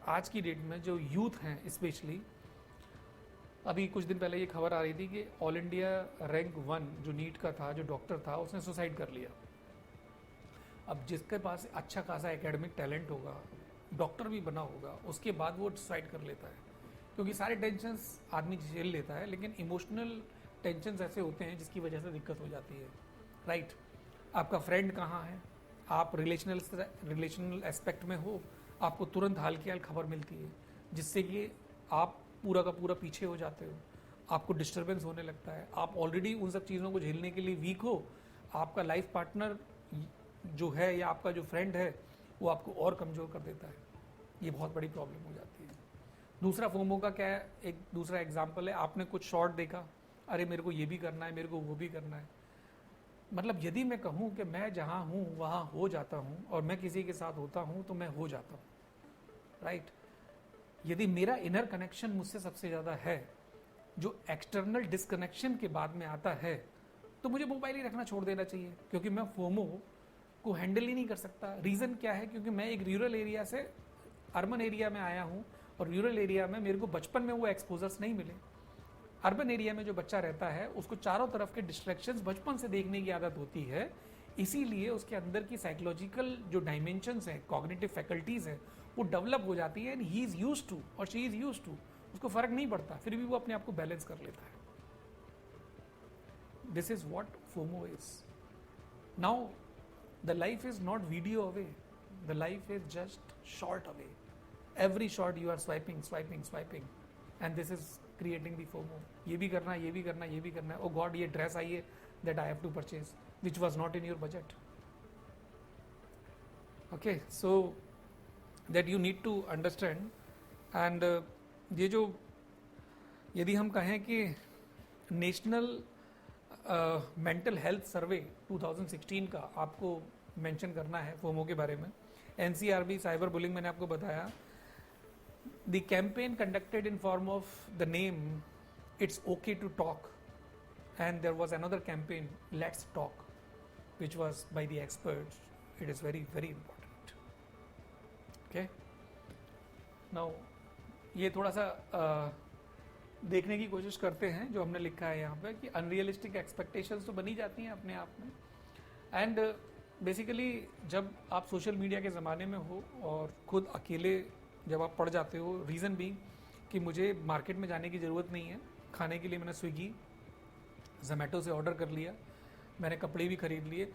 [SPEAKER 1] आज की डेट में जो यूथ हैं स्पेशली, अभी कुछ दिन पहले ये खबर आ रही थी कि ऑल इंडिया रैंक 1 जो नीट का था, जो डॉक्टर था, उसने सुसाइड कर लिया। अब जिसके पास अच्छा खासा एकेडमिक टैलेंट होगा, डॉक्टर भी बना होगा, उसके बाद वो सुसाइड कर लेता है, क्योंकि सारे टेंशन्स आदमी झेल लेता है, लेकिन इमोशनल टेंशन्स ऐसे होते हैं जिसकी वजह से दिक्कत हो जाती है। राइट, आपका फ्रेंड कहाँ है, आप रिलेशनल एस्पेक्ट में हो, आपको तुरंत हाल की हाल खबर मिलती है, जिससे कि आप पूरा का पूरा पीछे हो जाते हो, आपको डिस्टरबेंस होने लगता है, आप ऑलरेडी उन सब चीज़ों को झेलने के लिए वीक हो, आपका लाइफ पार्टनर जो है या आपका जो फ्रेंड है वो आपको और कमज़ोर कर देता है। ये बहुत बड़ी प्रॉब्लम हो जाती है। दूसरा फोमो का क्या है, एक दूसरा एग्जाम्पल है, आपने कुछ शॉर्ट देखा, अरे मेरे को ये भी करना है, मेरे को वो भी करना है। मतलब यदि मैं कहूँ कि मैं जहाँ हूँ वहाँ हो जाता हूँ और मैं किसी के साथ होता हूँ तो मैं हो जाता हूँ। राइट, यदि मेरा इनर कनेक्शन मुझसे सबसे ज़्यादा है, जो एक्सटर्नल डिस्कनेक्शन के बाद में आता है, तो मुझे मोबाइल ही रखना छोड़ देना चाहिए, क्योंकि मैं फोमो को हैंडल ही नहीं कर सकता। रीज़न क्या है, क्योंकि मैं एक रूरल एरिया से अर्बन एरिया में आया हूँ, और रूरल एरिया में मेरे को बचपन में वो एक्सपोजर्स नहीं मिले। अर्बन एरिया में जो बच्चा रहता है उसको चारों तरफ के डिस्ट्रैक्शंस बचपन से देखने की आदत होती है, इसीलिए उसके अंदर की साइकोलॉजिकल जो डायमेंशंस हैं, कॉग्निटिव फैकल्टीज हैं, वो डेवलप हो जाती है, and he is used to और शी इज यूज्ड टू, उसको फर्क नहीं पड़ता, फिर भी वो अपने आप को बैलेंस कर लेता है। This is what FOMO is. Now the life is not video away, the life is just short away. Every short you are swiping swiping swiping, and this is creating the FOMO. ये भी करना है, ये भी करना है, ये भी करना है, ओ गॉड ये ड्रेस आई है that I have to purchase which was not in your budget. Okay, so that you need to understand. And ये जो, यदि हम कहें कि नेशनल मेंटल हेल्थ सर्वे 2016 का आपको मेंशन करना है फोमो के बारे में, एनसीआरबी साइबर बुलिंग मैंने आपको बताया, the campaign conducted in form of the name It's Okay to Talk, and there was another campaign Let's Talk, which was by the experts. It is very very important. Okay, now ये थोड़ा सा देखने की कोशिश करते हैं जो हमने लिखा है यहाँ पे, कि अनरियलिस्टिक एक्सपेक्टेशंस तो बनी जाती हैं अपने आप में, एंड बेसिकली जब आप सोशल मीडिया के ज़माने में हो और खुद अकेले जब आप पड़ जाते हो, रीज़न भी कि मुझे मार्केट में जाने की ज़रूरत नहीं है, खाने के लिए मैंने स्विगी जोमेटो से ऑर्डर कर लिया, मैंने कपड़े भी खरीद लिए।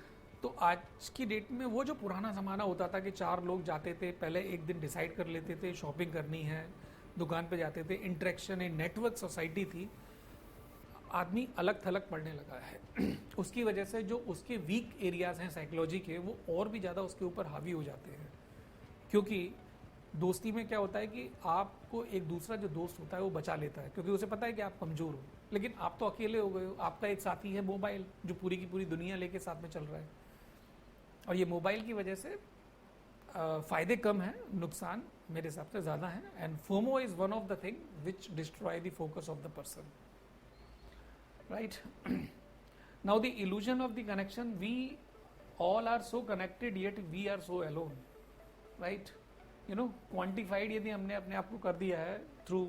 [SPEAKER 1] तो आज की डेट में वो जो पुराना ज़माना होता था कि 4 लोग जाते थे, पहले एक दिन डिसाइड कर लेते थे शॉपिंग करनी है, दुकान पे जाते थे, इंटरेक्शन, एक नेटवर्क सोसाइटी थी, आदमी अलग थलग पड़ने लगा है। उसकी वजह से जो उसके वीक एरियाज़ हैं साइकोलॉजी के, वो और भी ज़्यादा उसके ऊपर हावी हो जाते हैं। क्योंकि दोस्ती में क्या होता है कि आपको एक दूसरा जो दोस्त होता है वो बचा लेता है, क्योंकि उसे पता है कि आप कमज़ोर हो, लेकिन आप तो अकेले हो गए हो। आपका एक साथी है मोबाइल, जो पूरी की पूरी दुनिया लेके साथ में चल रहा है, और ये मोबाइल की वजह से फ़ायदे कम हैं, नुकसान मेरे हिसाब से ज़्यादा हैं। And FOMO is one of the thing which destroy the focus of the person. Right, now the illusion of the connection, we all are so connected yet we are so alone. Right, you know, quantified यदि हमने अपने आप को कर दिया है through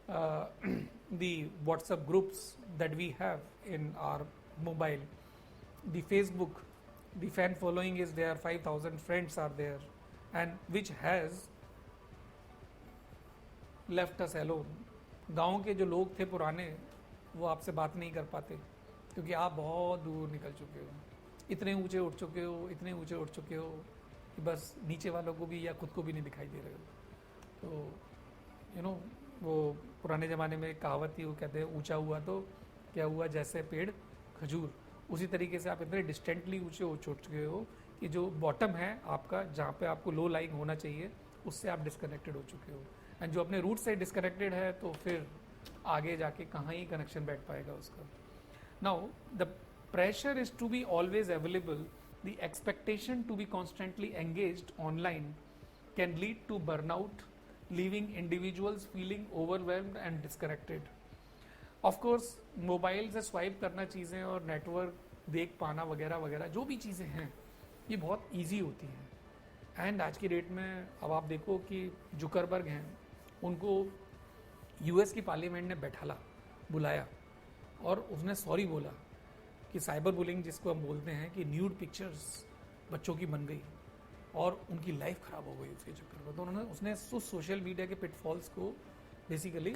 [SPEAKER 1] the WhatsApp groups that we have in our mobile, the Facebook, the fan following is there, 5000 friends are there, and which has left us alone. गाँव के जो लोग थे पुराने, वो आपसे बात नहीं कर पाते, क्योंकि आप बहुत दूर निकल चुके हो, इतने ऊंचे उठ चुके हो, इतने ऊंचे उठ चुके हो कि बस नीचे वालों को भी या खुद को भी नहीं दिखाई दे रहे हो। तो यू नो, वो पुराने ज़माने में कहावत थी, वो कहते हैं ऊंचा हुआ तो क्या हुआ, जैसे पेड़ खजूर। उसी तरीके से आप इतने डिस्टेंटली ऊंचे हो चुके हो कि जो बॉटम है आपका, जहाँ पे आपको लो लाइंग होना चाहिए, उससे आप डिस्कनेक्टेड हो चुके हो। एंड जो अपने रूट से डिस्कनेक्टेड है, तो फिर आगे जाके कहाँ ही कनेक्शन बैठ पाएगा उसका। Now the pressure is to be always available The expectation to be constantly engaged online can lead to burnout, leaving individuals feeling overwhelmed and disconnected. Of course mobile से स्वाइप करना चीज़ें और नेटवर्क देख पाना वगैरह वगैरह जो भी चीज़ें हैं ये बहुत इजी होती हैं। एंड आज की डेट में अब आप देखो कि जुकरबर्ग हैं, उनको यूएस की पार्लियामेंट ने बैठाला बुलाया और उसने सॉरी बोला कि साइबर बुलिंग जिसको हम बोलते हैं कि न्यूड पिक्चर्स बच्चों की बन गई और उनकी लाइफ ख़राब हो गई उसके चक्कर में। तो उन्होंने उसने सोशल मीडिया के पिटफॉल्स को basically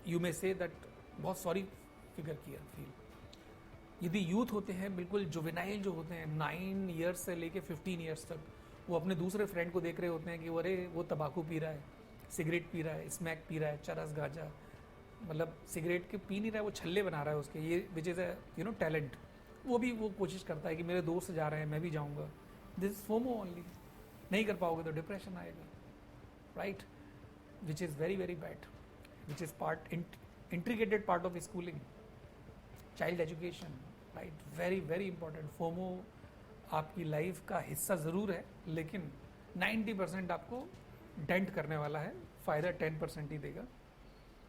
[SPEAKER 1] you may say that बहुत सॉरी फिगर किया फील। यदि यूथ होते हैं बिल्कुल जुवेनाइल जो होते हैं 9 ईयर्स से लेके 15 ईयर्स तक, वो अपने दूसरे फ्रेंड को देख रहे होते हैं कि अरे वो तंबाकू पी रहा है, सिगरेट पी रहा है, स्मैक पी रहा है, चरस गांजा, मतलब सिगरेट के पी नहीं रहा है, वो छल्ले बना रहा है उसके, ये विच इज़ अ टैलेंट। वो भी वो कोशिश करता है कि मेरे दोस्त जा रहे हैं मैं भी जाऊँगा। This is FOMO only. नहीं कर पाओगे तो डिप्रेशन आएगा, right, which is very very bad, which is integrated part of schooling, child education, right, very very important। FOMO आपकी लाइफ का हिस्सा ज़रूर है लेकिन 90% आपको डेंट करने वाला है, फ़ायदा 10% ही देगा,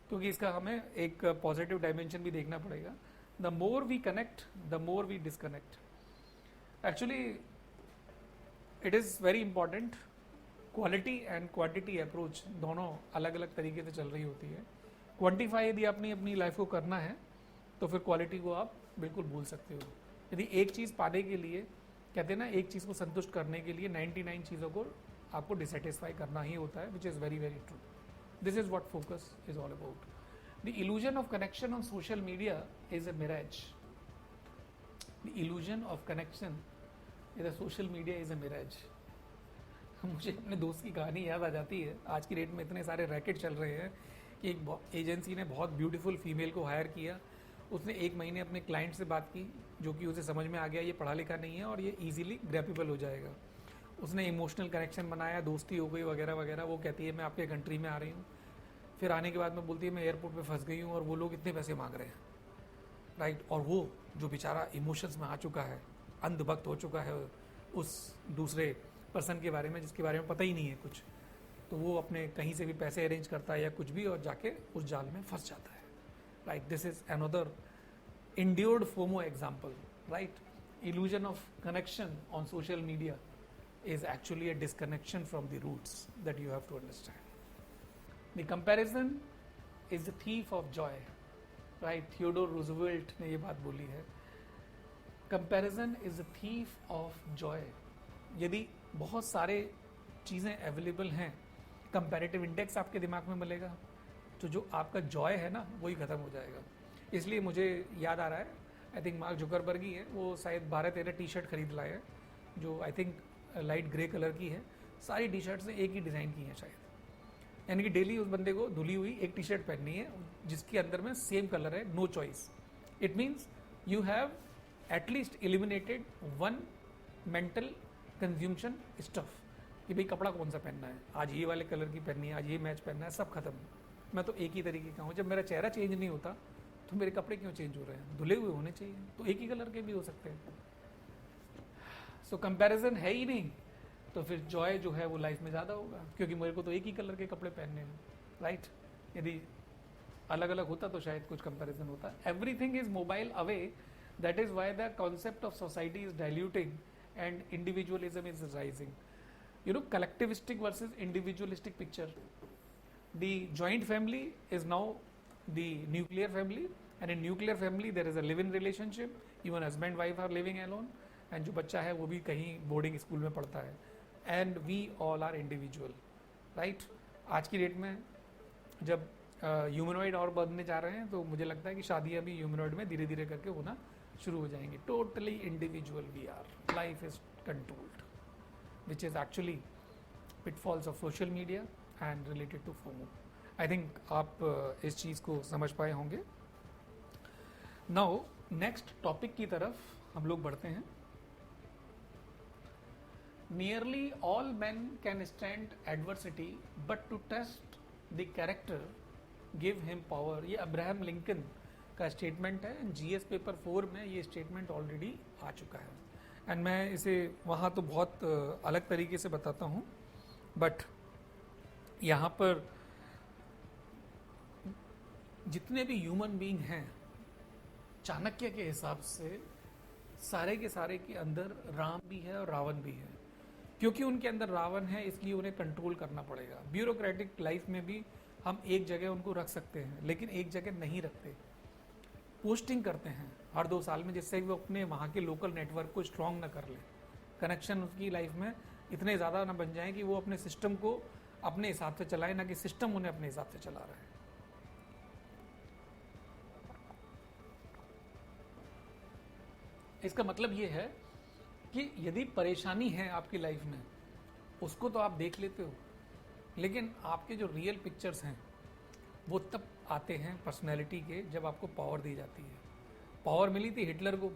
[SPEAKER 1] क्योंकि इसका हमें एक पॉजिटिव डायमेंशन भी देखना पड़ेगा। The more we connect the more we disconnect. Actually it is very important. Quality and quantity approach दोनों अलग अलग तरीके से चल रही होती है। क्वांटिफाई यदि आपने अपनी लाइफ को करना है तो फिर क्वालिटी को आप बिल्कुल भूल सकते हो। यदि एक चीज़ पाने के लिए, कहते हैं ना, एक चीज़ को संतुष्ट करने के लिए 99 चीज़ों को आपको डिससेटिस्फाई करना ही होता है, which is very very true. This is what focus is all about. The illusion of connection on social media is a mirage. The illusion of connection is a social media is a mirage. मुझे अपने दोस्त की कहानी याद आ जाती है। आज की डेट में इतने सारे रैकेट चल रहे हैं कि एक एजेंसी ने बहुत ब्यूटीफुल फीमेल को हायर किया। उसने 1 महीने अपने क्लाइंट से बात की, जो कि उसे समझ में आ गया ये पढ़ा लिखा नहीं है और ये इजीली ग्रैपेबल हो जाएगा। उसने इमोशनल कनेक्शन बनाया, दोस्ती हो गई वगैरह वगैरह। वो कहती है मैं आपके कंट्री में आ रही हूँ, फिर आने के बाद में बोलती है मैं एयरपोर्ट पे फंस गई हूँ और वो लोग इतने पैसे मांग रहे हैं, राइट। और वो जो बेचारा इमोशंस में आ चुका है, अंधभक्त हो चुका है उस दूसरे पर्सन के बारे में जिसके बारे में पता ही नहीं है कुछ, तो वो अपने कहीं से भी पैसे अरेंज करता है या कुछ भी और जाके उस जाल में फंस जाता है, right. This is another endured FOMO example, right. Illusion of connection on social media is actually a disconnection from the roots that you have to understand. The comparison is the thief of joy, right? Theodore Roosevelt ने ये बात बोली है, comparison is the thief of joy। यदि बहुत सारे चीज़ें available हैं, कंपैरेटिव इंडेक्स आपके दिमाग में मिलेगा, तो जो आपका जॉय है ना वही ख़त्म हो जाएगा। इसलिए मुझे याद आ रहा है, आई थिंक मार्क जुकरबर्ग ही है, वो शायद 12-13 टी शर्ट खरीद लाए हैं, जो I think light grey colour की है। सारी टी शर्ट से एक ही डिज़ाइन की है शायद, यानी कि डेली उस बंदे को धुली हुई एक टी शर्ट पहननी है जिसके अंदर में सेम कलर है, no choice. It means you have at least eliminated one mental consumption stuff कि भाई कपड़ा कौन सा पहनना है, आज ये वाले कलर की पहननी है, आज ये मैच पहनना है, सब खत्म। मैं तो एक ही तरीके का हूँ। जब मेरा चेहरा चेंज नहीं होता तो मेरे कपड़े क्यों चेंज हो रहे हैं? धुले हुए होने चाहिए, तो एक ही कलर के भी हो सकते हैं। सो कंपैरिजन है ही नहीं, तो फिर जॉय जो है वो लाइफ में ज़्यादा होगा, क्योंकि मेरे को तो एक ही कलर के कपड़े पहनने हैं, राइट। यदि अलग अलग होता तो शायद कुछ कंपैरिजन होता। Everything is mobile away, that is why the concept of society is diluting and individualism is rising. You know, collectivistic versus individualistic picture. The joint family is now the nuclear family, and in nuclear family there is a live-in relationship, even husband wife are living alone, and जो बच्चा है वो भी कहीं boarding school में पढ़ता है, and we all are individual, right? आज की डेट में जब ह्यूमनॉइड और बढ़ने जा रहे हैं, तो मुझे लगता है कि शादियाँ भी ह्यूमनॉइड में धीरे धीरे करके होना शुरू हो जाएंगी। Totally individual we are, life is controlled, which is actually pitfalls of social media and related to FOMO. I think आप इस चीज़ को समझ पाए होंगे। Now next topic की तरफ हम लोग बढ़ते हैं। Nearly all men can stand adversity, but to test the character give him power। ये अब्राहम लिंकन का स्टेटमेंट है। GS पेपर 4 में ये स्टेटमेंट ऑलरेडी आ चुका है। एंड मैं इसे वहाँ तो बहुत अलग तरीके से बताता हूँ, बट यहाँ पर जितने भी ह्यूमन बीइंग हैं, चाणक्य के हिसाब से सारे के सारे के अंदर राम भी है और रावण भी है। क्योंकि उनके अंदर रावण है इसलिए उन्हें कंट्रोल करना पड़ेगा। ब्यूरोक्रेटिक लाइफ में भी हम एक जगह उनको रख सकते हैं, लेकिन एक जगह नहीं रखते। पोस्टिंग करते हैं हर 2 साल में, जिससे वो अपने वहाँ के लोकल नेटवर्क को स्ट्रांग ना कर ले, कनेक्शन उसकी लाइफ में इतने ज़्यादा ना बन जाए कि वो अपने सिस्टम को अपने हिसाब से चलाए, ना कि सिस्टम उन्हें अपने हिसाब से चला रहा है। इसका मतलब ये है कि यदि परेशानी है आपकी लाइफ में, उसको तो आप देख लेते हो, लेकिन आपके जो रियल पिक्चर्स हैं वो तब आते हैं पर्सनैलिटी के, जब आपको पावर दी जाती है। पावर मिली थी हिटलर को,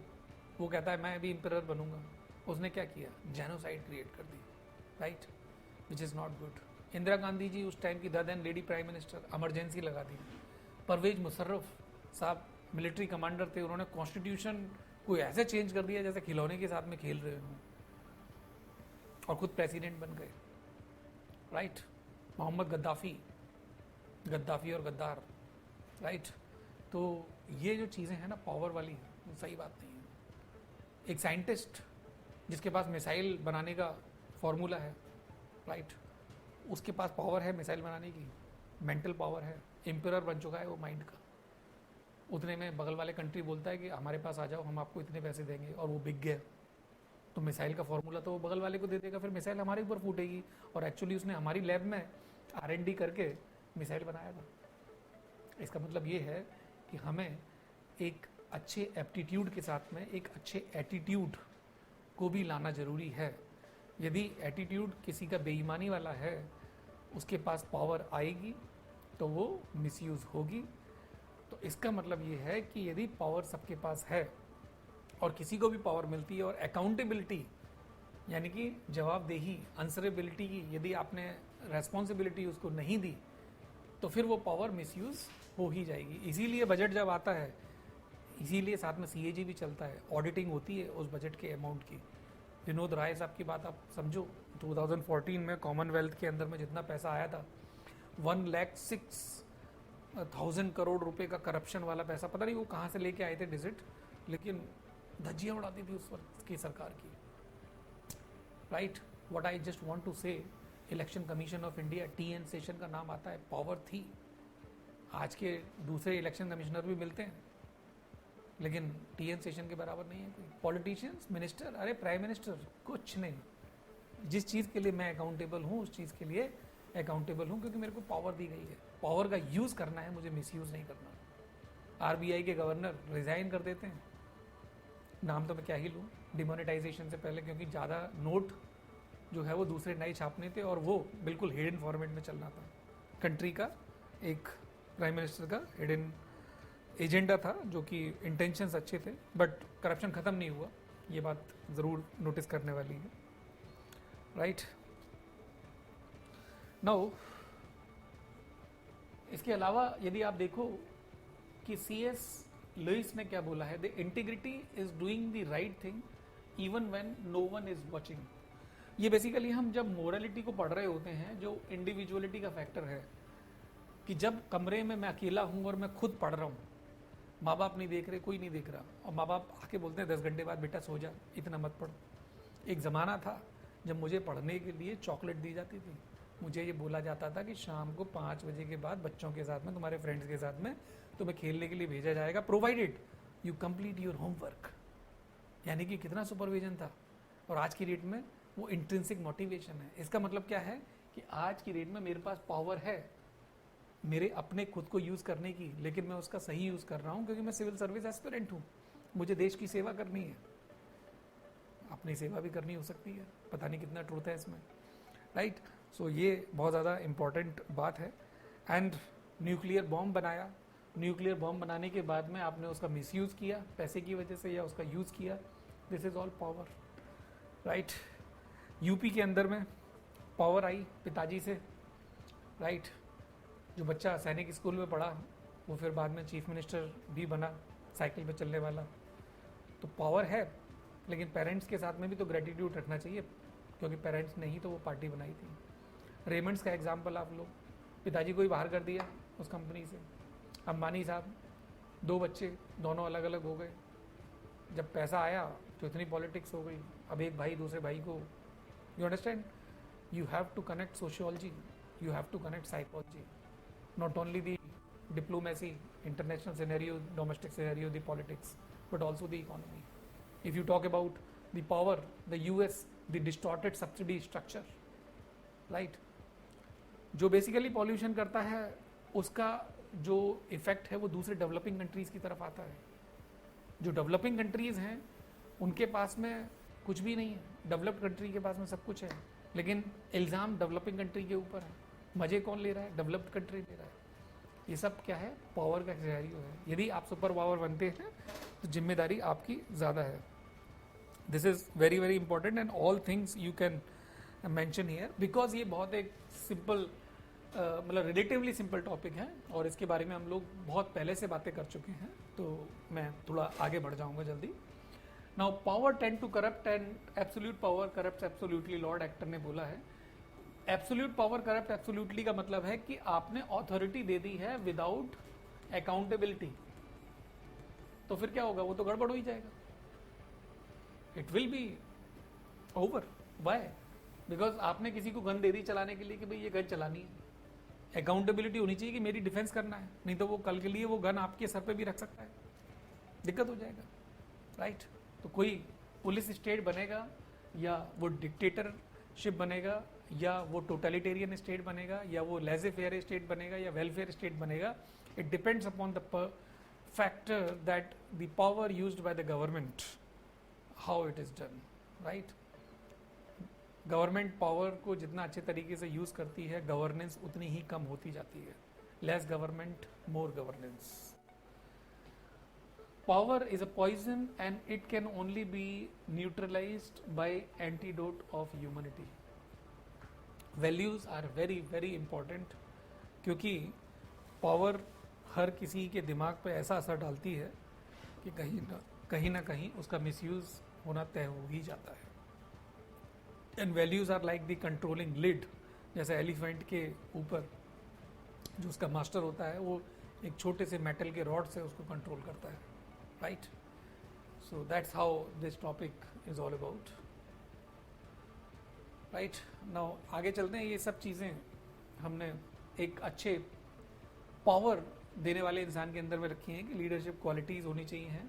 [SPEAKER 1] वो कहता है मैं भी एम्परर बनूंगा। उसने क्या किया? जेनोसाइड क्रिएट कर दी, right, which is not good. Indira Gandhi ji उस टाइम की the then lady prime minister, emergency लगा दी। परवेज मुशर्रफ साहब मिलिट्री कमांडर थे, उन्होंने कॉन्स्टिट्यूशन को ऐसे चेंज कर दिया जैसे खिलौने के साथ में खेल रहे हों, और खुद प्रेसिडेंट बन गए, राइट। मोहम्मद गद्दाफी और गद्दार, राइट। तो ये जो चीज़ें हैं ना पावर वाली, वो सही बात नहीं है। एक साइंटिस्ट जिसके पास मिसाइल बनाने का फॉर्मूला है, राइट, उसके पास पावर है मिसाइल बनाने की, मेंटल पावर है, एम्परर बन चुका है वो माइंड का। उतने में बगल वाले कंट्री बोलता है कि हमारे पास आ जाओ, हम आपको इतने पैसे देंगे, और वो बिक गया। तो मिसाइल का फॉर्मूला तो वो बगल वाले को दे देगा, फिर मिसाइल हमारे ऊपर फूटेगी। और एक्चुअली उसने हमारी लैब में R&D करके मिसाइल बनाया था। इसका मतलब ये है कि हमें एक अच्छे एप्टीट्यूड के साथ में एक अच्छे एटीट्यूड को भी लाना ज़रूरी है। यदि एटीट्यूड किसी का बेईमानी वाला है, उसके पास पावर आएगी तो वो मिसयूज़ होगी। तो इसका मतलब ये है कि यदि पावर सबके पास है और किसी को भी पावर मिलती है, और अकाउंटेबिलिटी यानी कि जवाबदेही, आंसरेबिलिटी की यदि आपने रेस्पॉन्सिबिलिटी उसको नहीं दी, तो फिर वो पावर मिसयूज़ हो ही जाएगी। इसीलिए बजट जब आता है, इसीलिए साथ में CAG भी चलता है, ऑडिटिंग होती है उस बजट के अमाउंट की। विनोद राय साहब की बात आप समझो, 2014 में कॉमनवेल्थ के अंदर में जितना पैसा आया था, 1,06,000 करोड़ रुपए का करप्शन वाला पैसा, पता नहीं वो कहाँ से लेके आए थे डिजिट, लेकिन धज्जियाँ उड़ाती थी उस वक्त की सरकार की, right. What I just want to say, election commission of India, TN Seshan का नाम आता है, पावर थी। आज के दूसरे इलेक्शन कमिश्नर भी मिलते हैं, लेकिन TN सेशन के बराबर नहीं है कोई। पॉलिटिशियंस, मिनिस्टर, अरे प्राइम मिनिस्टर, कुछ नहीं। जिस चीज़ के लिए मैं अकाउंटेबल हूँ उस चीज़ के लिए अकाउंटेबल हूँ, क्योंकि मेरे को पावर दी गई है। पावर का यूज़ करना है, मुझे मिसयूज़ नहीं करना। RBI के गवर्नर रिजाइन कर देते हैं, नाम तो मैं क्या ही लूँ, डिमोनेटाइजेशन से पहले, क्योंकि ज़्यादा नोट जो है वो दूसरे नए छापने थे, और वो बिल्कुल हिडन फॉर्मेट में चलना था। कंट्री का एक प्राइम मिनिस्टर का हिडन एजेंडा था, जो कि इंटेंशंस अच्छे थे, बट करप्शन ख़त्म नहीं हुआ। ये बात ज़रूर नोटिस करने वाली है, राइट। नाउ इसके अलावा यदि आप देखो कि C.S. लुइस ने क्या बोला है, the integrity is doing the right thing even when no one is watching. ये बेसिकली हम जब मोरालिटी को पढ़ रहे होते हैं, जो इंडिविजुअलिटी का फैक्टर है, कि जब कमरे में मैं अकेला हूँ और मैं खुद पढ़ रहा हूँ, माँ बाप नहीं देख रहे, कोई नहीं देख रहा, और माँ बाप आके बोलते हैं 10 घंटे बाद बेटा सो जा, इतना मत पढ़। एक ज़माना था जब मुझे पढ़ने के लिए चॉकलेट दी जाती थी, मुझे ये बोला जाता था कि शाम को 5 बजे के बाद बच्चों के साथ में, तुम्हारे फ्रेंड्स के साथ में तुम्हें खेलने के लिए भेजा जाएगा, provided you complete your homework. यानी कि कितना सुपरविजन था। और आज की डेट में वो इंट्रिंसिक मोटिवेशन है। इसका मतलब क्या है कि आज की डेट में मेरे पास पावर है मेरे अपने खुद को यूज़ करने की, लेकिन मैं उसका सही यूज़ कर रहा हूँ, क्योंकि मैं सिविल सर्विस एस्पिरेंट हूँ, मुझे देश की सेवा करनी है। अपनी सेवा भी करनी हो सकती है, पता नहीं कितना ट्रूथ है इसमें, राइट। सो ये बहुत ज़्यादा इम्पॉर्टेंट बात है। एंड न्यूक्लियर बॉम्ब बनाया, न्यूक्लियर बॉम्ब बनाने के बाद में आपने उसका मिसयूज़ किया पैसे की वजह से, या उसका यूज़ किया, this is all power, right. UP के अंदर में पावर आई पिताजी से, राइट। जो बच्चा सैनिक स्कूल में पढ़ा, वो फिर बाद में चीफ मिनिस्टर भी बना, साइकिल पे चलने वाला। तो पावर है, लेकिन पेरेंट्स के साथ में भी तो ग्रेटिट्यूड रखना चाहिए, क्योंकि पेरेंट्स ने ही तो वो पार्टी बनाई थी। रेमंड्स का एग्जाम्पल आप लोग, पिताजी को ही बाहर कर दिया उस कंपनी से। अंबानी साहब 2 बच्चे, दोनों अलग अलग हो गए। जब पैसा आया तो इतनी पॉलिटिक्स हो गई, अब एक भाई दूसरे भाई को, you understand, you have to connect sociology, you have to connect psychology, not only the diplomacy, international scenario, domestic scenario, the politics, but also the economy. If you talk about the power, the US, the distorted subsidy structure, right? जो basically pollution करता है उसका जो effect है वो दूसरे developing countries की तरफ आता है। जो डेवलपिंग कंट्रीज हैं उनके पास में कुछ भी नहीं है, डेवलप्ड कंट्री के पास में सब कुछ है, लेकिन इल्ज़ाम डेवलपिंग कंट्री के ऊपर है। मजे कौन ले रहा है? डेवलप्ड कंट्री ले रहा है। ये सब क्या है? पावर का सिनेरियो है। यदि आप सुपर पावर बनते हैं तो जिम्मेदारी आपकी ज़्यादा है। This is very very important and all things you can mention here, because ये बहुत एक सिंपल मतलब रिलेटिवली सिंपल टॉपिक है और इसके बारे में हम लोग बहुत पहले से बातें कर चुके हैं, तो मैं थोड़ा आगे बढ़ जाऊंगा जल्दी। Now power tend to corrupt and absolute power corrupt absolutely, Lord Acton ने बोला है। एब्सोल्यूट पावर करप्ट एब्सोल्यूटली का मतलब है कि आपने अथॉरिटी दे दी है विदाउट अकाउंटेबिलिटी, तो फिर क्या होगा? वो तो गड़बड़ हो ही जाएगा, it will be over. Why? Because आपने किसी को गन दे दी चलाने के लिए कि भाई ये गन चलानी है। अकाउंटेबिलिटी होनी चाहिए कि मेरी डिफेंस करना है, नहीं तो वो कल के लिए वो गन आपके सर पे भी रख सकता है, दिक्कत हो जाएगा, राइट? तो कोई पुलिस स्टेट बनेगा या वो डिक्टेटरशिप बनेगा या वो टोटलिटेरियन स्टेट बनेगा या वो लेजे फेयर स्टेट बनेगा या वेलफेयर स्टेट बनेगा, it depends upon the factor that the power used by the government, how it is done, right? Government power को जितना अच्छे तरीके से यूज करती है, गवर्नेंस उतनी ही कम होती जाती है। Less government, more governance. Power is a poison and it can only be neutralized by antidote of humanity. Values are very very important, क्योंकि पावर हर किसी के दिमाग पे ऐसा असर डालती है कि कहीं ना कहीं उसका मिसयूज होना तय हो ही जाता है। And values are like the controlling lid, जैसे एलिफेंट के ऊपर जो उसका मास्टर होता है वो एक छोटे से मेटल के रॉड से उसको कंट्रोल करता है, right? So that's how this topic is all about, right? Now आगे चलते हैं। ये सब चीज़ें हमने एक अच्छे पावर देने वाले इंसान के अंदर में रखी हैं कि लीडरशिप क्वालिटीज़ होनी चाहिए हैं,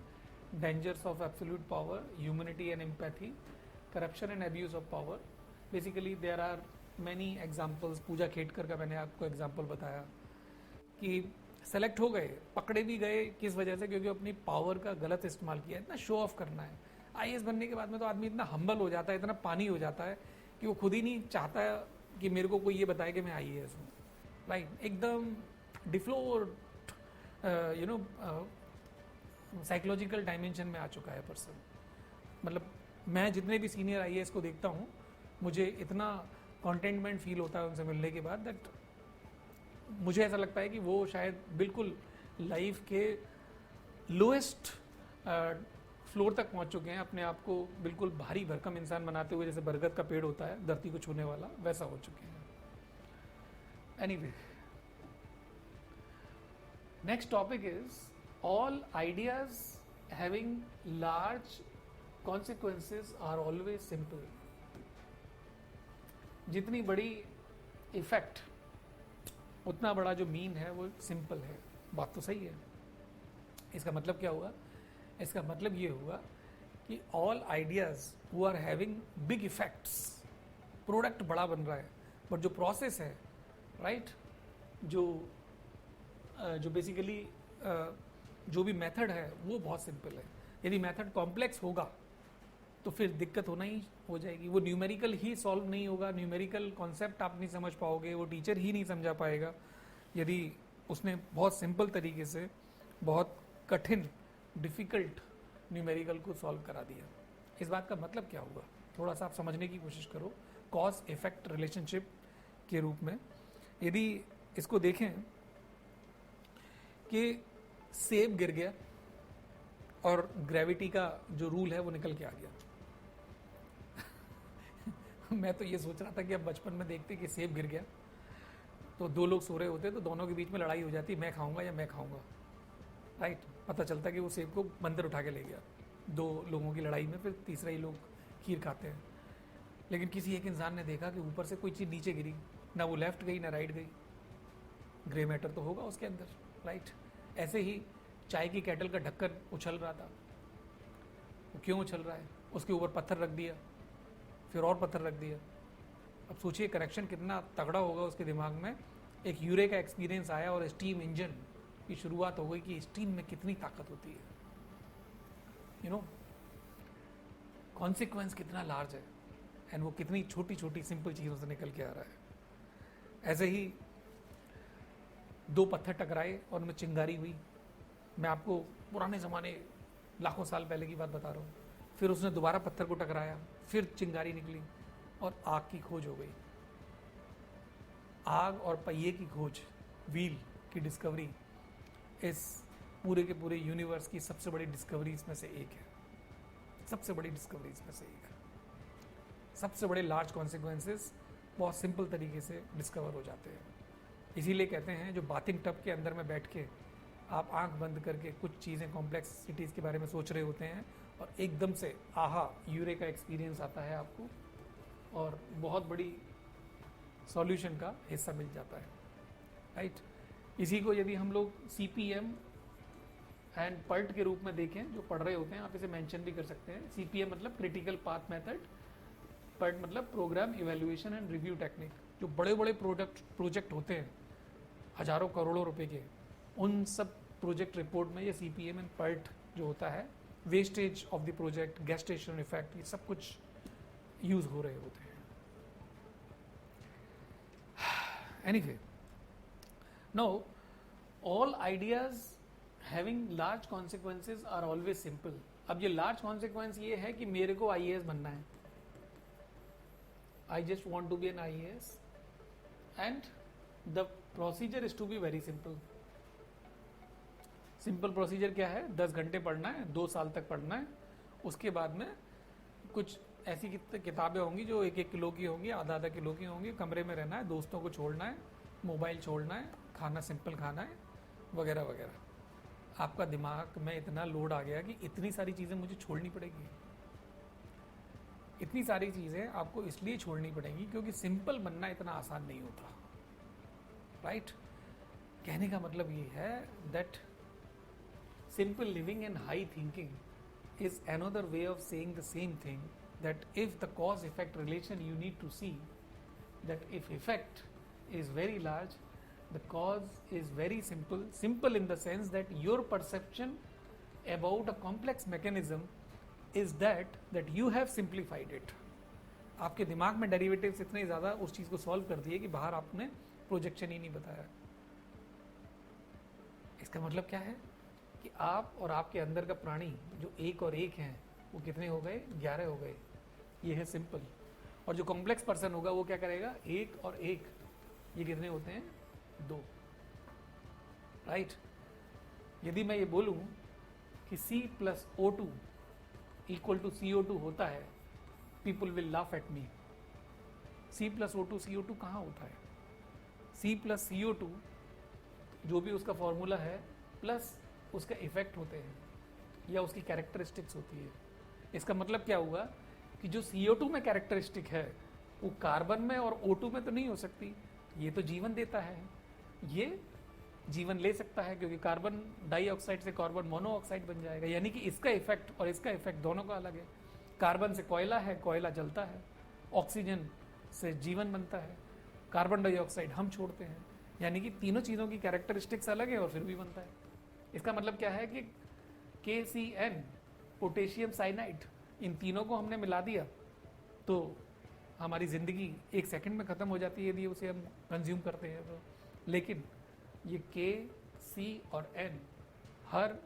[SPEAKER 1] dangers of absolute power, humanity and empathy, corruption and abuse of power. Basically there are many examples. Puja Khedkar का मैंने आपको एग्जाम्पल बताया कि सेलेक्ट हो गए, पकड़े भी गए, किस वजह से? क्योंकि अपनी पावर का गलत इस्तेमाल किया। इतना शो ऑफ करना है। आईएएस बनने के बाद में तो आदमी इतना हम्बल हो जाता है, इतना पानी हो जाता है कि वो खुद ही नहीं चाहता कि मेरे को कोई ये बताए कि मैं आईएएस हूँ, राइट? एकदम डिफ्लोर यू नो साइकोलॉजिकल डायमेंशन में आ चुका है पर्सन। मतलब मैं जितने भी सीनियर आईएएस को देखता हूँ, मुझे इतना कॉन्टेंटमेंट फील होता है उनसे मिलने के बाद, दैट मुझे ऐसा लगता है कि वो शायद बिल्कुल लाइफ के लोएस्ट फ्लोर तक पहुंच चुके हैं, अपने आप को बिल्कुल भारी भरकम इंसान बनाते हुए, जैसे बरगद का पेड़ होता है धरती को छूने वाला, वैसा हो चुके हैं। Anyway, next topic is all ideas having large consequences are always simple. जितनी बड़ी इफेक्ट उतना बड़ा जो मीन है वो सिंपल है। बात तो सही है। इसका मतलब क्या हुआ? इसका मतलब ये हुआ कि all ideas who are having big effects, product बड़ा बन रहा है, बट जो प्रोसेस है, राइट, जो बेसिकली जो भी मेथड है वो बहुत सिंपल है। यदि मेथड कॉम्प्लेक्स होगा तो फिर दिक्कत होना ही हो जाएगी। वो न्यूमेरिकल ही सॉल्व नहीं होगा, न्यूमेरिकल कॉन्सेप्ट आप नहीं समझ पाओगे, वो टीचर ही नहीं समझा पाएगा यदि उसने बहुत सिंपल तरीके से बहुत कठिन डिफ़िकल्ट न्यूमेरिकल को सॉल्व करा दिया। इस बात का मतलब क्या हुआ? थोड़ा सा आप समझने की कोशिश करो कॉज इफेक्ट रिलेशनशिप के रूप में। यदि इसको देखें कि सेब गिर गया और ग्रेविटी का जो रूल है वो निकल के आ गया, मैं तो ये सोच रहा था कि अब बचपन में देखते कि सेब गिर गया तो दो लोग सो रहे होते तो दोनों के बीच में लड़ाई हो जाती, मैं खाऊंगा या मैं खाऊंगा, राइट। पता चलता कि वो सेब को बंदर उठा के ले गया, दो लोगों की लड़ाई में फिर तीसरा ही लोग खीर खाते हैं। लेकिन किसी एक इंसान ने देखा कि ऊपर से कोई चीज़ नीचे गिरी, ना वो लेफ्ट गई ना राइट गई, ग्रे मैटर तो होगा उसके अंदर, राइट। ऐसे ही चाय की केटल का ढक्कन उछल रहा था, वो क्यों उछल रहा है? उसके ऊपर पत्थर रख दिया, फिर और पत्थर रख दिया। अब सोचिए कनेक्शन कितना तगड़ा होगा उसके दिमाग में। एक यूरे का एक्सपीरियंस आया और स्टीम इंजन की शुरुआत हो गई कि स्टीम में कितनी ताकत होती है, यू नो, कॉन्सिक्वेंस कितना लार्ज है, एंड वो कितनी छोटी छोटी सिंपल चीज़ों से निकल के आ रहा है। ऐसे ही दो पत्थर टकराए और उनमें चिंगारी हुई। मैं आपको पुराने ज़माने लाखों साल पहले की बात बता रहा हूँ। फिर उसने दोबारा पत्थर को टकराया, फिर चिंगारी निकली और आग की खोज हो गई। आग और पहिए की खोज, व्हील की डिस्कवरी इस पूरे के पूरे यूनिवर्स की सबसे बड़ी डिस्कवरीज में से एक है, सबसे बड़ी डिस्कवरीज में से एक है। सबसे बड़े लार्ज कॉन्सिक्वेंसेस बहुत सिंपल तरीके से डिस्कवर हो जाते हैं। इसीलिए कहते हैं जो बाथिंग टब के अंदर में बैठ के आप आंख बंद करके कुछ चीज़ें कॉम्प्लेक्सिटीज़ के बारे में सोच रहे होते हैं और एकदम से आहा यूरे का एक्सपीरियंस आता है आपको और बहुत बड़ी सॉल्यूशन का हिस्सा मिल जाता है, राइट। इसी को यदि हम लोग CPM एंड PERT के रूप में देखें, जो पढ़ रहे होते हैं आप इसे मेंशन भी कर सकते हैं। CPM मतलब क्रिटिकल पाथ मेथड, PERT मतलब program evaluation and review technique. जो बड़े बड़े प्रोजेक्ट होते हैं हजारों करोड़ों रुपए के, उन सब प्रोजेक्ट रिपोर्ट में ये CPM एंड PERT जो होता है, wastage of the project, gestation effect, ये सब कुछ यूज हो रहे होते हैं। Anyway, now all ideas having large consequences are always simple. अब ये large consequence ये है कि मेरे को IAS बनना है, I just want to be an IAS and the procedure is to be very simple. Simple procedure क्या है? 10 घंटे पढ़ना है, 2 साल तक पढ़ना है। उसके बाद में कुछ ऐसी किताबें होंगी जो 1-1 किलो की होंगी, आधा-आधा किलो की होंगी। कमरे में रहना है, दोस्तों को छोड़ना है, मोबाइल छोड़ना है, खाना सिंपल खाना है, वगैरह वगैरह। आपका दिमाग में इतना लोड आ गया कि इतनी सारी चीज़ें मुझे छोड़नी पड़ेगी। इतनी सारी चीज़ें आपको इसलिए छोड़नी पड़ेंगी क्योंकि सिंपल बनना इतना आसान नहीं होता, राइट। कहने का मतलब ये है that simple living and high thinking is another way of saying the same thing, that if the cause effect relation you need to see that if effect is very large, the cause is very simple. Simple in the sense that your perception about a complex mechanism is that you have simplified it. आपके दिमाग में derivatives इतने ज़्यादा उस चीज़ को solve कर दिए कि बाहर आपने प्रोजेक्शन ही नहीं बताया। इसका मतलब क्या है कि आप और आपके अंदर का प्राणी जो एक और एक हैं वो कितने हो गए? 11 हो गए। ये है सिंपल। और जो कॉम्प्लेक्स पर्सन होगा वो क्या करेगा? एक और एक, ये कितने होते हैं? 2, राइट। यदि मैं ये बोलूं कि C+O2 इक्वल टू CO2 होता है, people will laugh at me. C+O2 CO2 कहाँ होता है? C+CO2 जो भी उसका फॉर्मूला है प्लस उसका इफेक्ट होते हैं या उसकी कैरेक्टरिस्टिक्स होती है। इसका मतलब क्या हुआ कि जो CO2 में कैरेक्टरिस्टिक है वो कार्बन में और O2 में तो नहीं हो सकती। ये तो जीवन देता है, ये जीवन ले सकता है क्योंकि कार्बन डाइऑक्साइड से कार्बन मोनोऑक्साइड बन जाएगा। यानी कि इसका इफेक्ट और इसका इफेक्ट दोनों का अलग है। कार्बन से कोयला है, कोयला जलता है, ऑक्सीजन से जीवन बनता है, कार्बन डाइऑक्साइड हम छोड़ते हैं। यानी कि तीनों चीज़ों की कैरेक्टरिस्टिक्स अलग है और फिर भी बनता है। इसका मतलब क्या है कि KCN, पोटेशियम साइनाइड, इन तीनों को हमने मिला दिया तो हमारी ज़िंदगी 1 सेकंड में ख़त्म हो जाती है यदि उसे हम कंज्यूम करते हैं तो। लेकिन ये K, C और N हर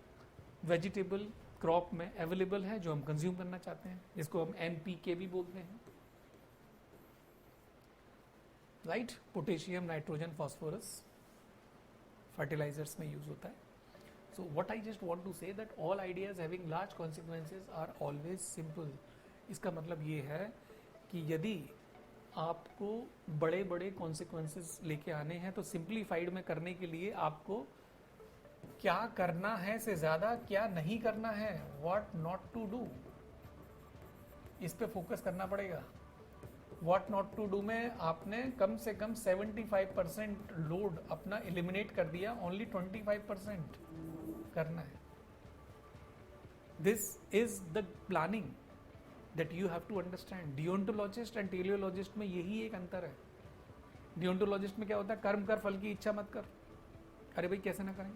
[SPEAKER 1] वेजिटेबल क्रॉप में अवेलेबल है जो हम कंज्यूम करना चाहते हैं, जिसको हम NPK भी बोलते हैं, right. Potassium, nitrogen, phosphorus fertilisers में यूज होता है। So what I just want to say that all ideas having large consequences are always simple. इसका मतलब ये है कि यदि आपको बड़े बड़े कॉन्सिक्वेंसेस लेके आने हैं, तो सिंप्लीफाइड में करने के लिए आपको क्या करना है से ज्यादा क्या नहीं करना है, व्हाट नॉट टू डू, इस पे फोकस करना पड़ेगा। व्हाट नॉट टू डू में आपने कम से कम 75% लोड अपना एलिमिनेट कर दिया, ओनली 25% करना है। This is the planning that you have to understand. Deontologist and teleologist में यही एक अंतर है। डियोंटोलॉजिस्ट में क्या होता है, कर्म कर फल की इच्छा मत कर। अरे भाई कैसे ना करें,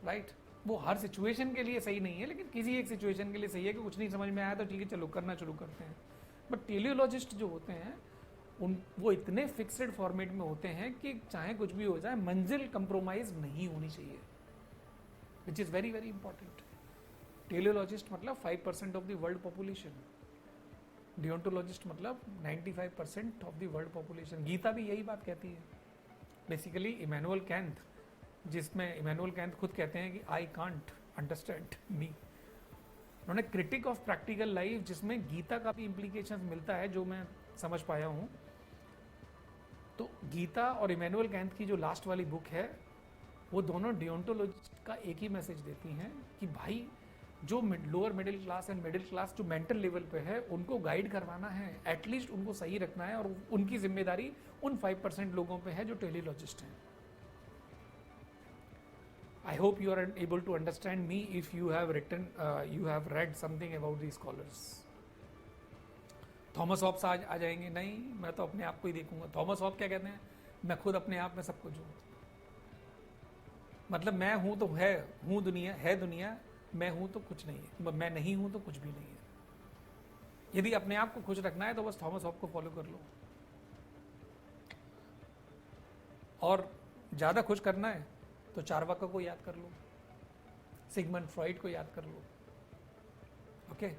[SPEAKER 1] राइट वो हर सिचुएशन के लिए सही नहीं है, लेकिन किसी एक सिचुएशन के लिए सही है कि कुछ नहीं समझ में आया तो ठीक है चलो करना शुरू करते हैं। बट टेलियोलॉजिस्ट जो होते हैं वो इतने फिक्स्ड फॉर्मेट में होते हैं कि चाहे कुछ भी हो जाए मंजिल कंप्रोमाइज नहीं होनी चाहिए, which is very very important. Teleologist मतलब 5% of the world population, deontologist मतलब 95% of the world population. Gita भी यही बात कहती है बेसिकली। इमैनुअल कैंथ, जिसमें इमैनुअल कैंथ खुद कहते हैं कि आई कांट अंडरस्टैंड मी, उन्होंने क्रिटिक ऑफ प्रैक्टिकल लाइफ, जिसमें गीता का भी इम्प्लीकेशन मिलता है जो मैं समझ पाया हूँ। तो गीता और इमैनुअल कैंथ की जो लास्ट वाली बुक है वो दोनों डियोंटोलॉजिस्ट का एक ही मैसेज देती हैं कि भाई जो lower middle class and middle class जो मेंटल लेवल पे है उनको गाइड करवाना है, एटलीस्ट उनको सही रखना है, और उनकी जिम्मेदारी उन 5% लोगों पे है जो टेलियोलॉजिस्ट हैं। I hope you are able to understand me if you have read something about these scholars. Thomas Hobbes आ जाएंगे, नहीं मैं तो अपने आप को ही देखूंगा। थॉमस हॉब्स क्या कहते हैं, मैं खुद अपने आप में सब कुछ हूँ। मतलब मैं हूं तो हूं दुनिया, है दुनिया, मैं हूं तो कुछ नहीं है, मैं नहीं हूं तो कुछ भी नहीं है। यदि अपने आप को खुश रखना है तो बस थॉमस हॉब्स को फॉलो कर लो, और ज्यादा खुश करना है तो चारवाका को याद कर लो, सिगमंड फ्रॉइड को याद कर लो। Okay,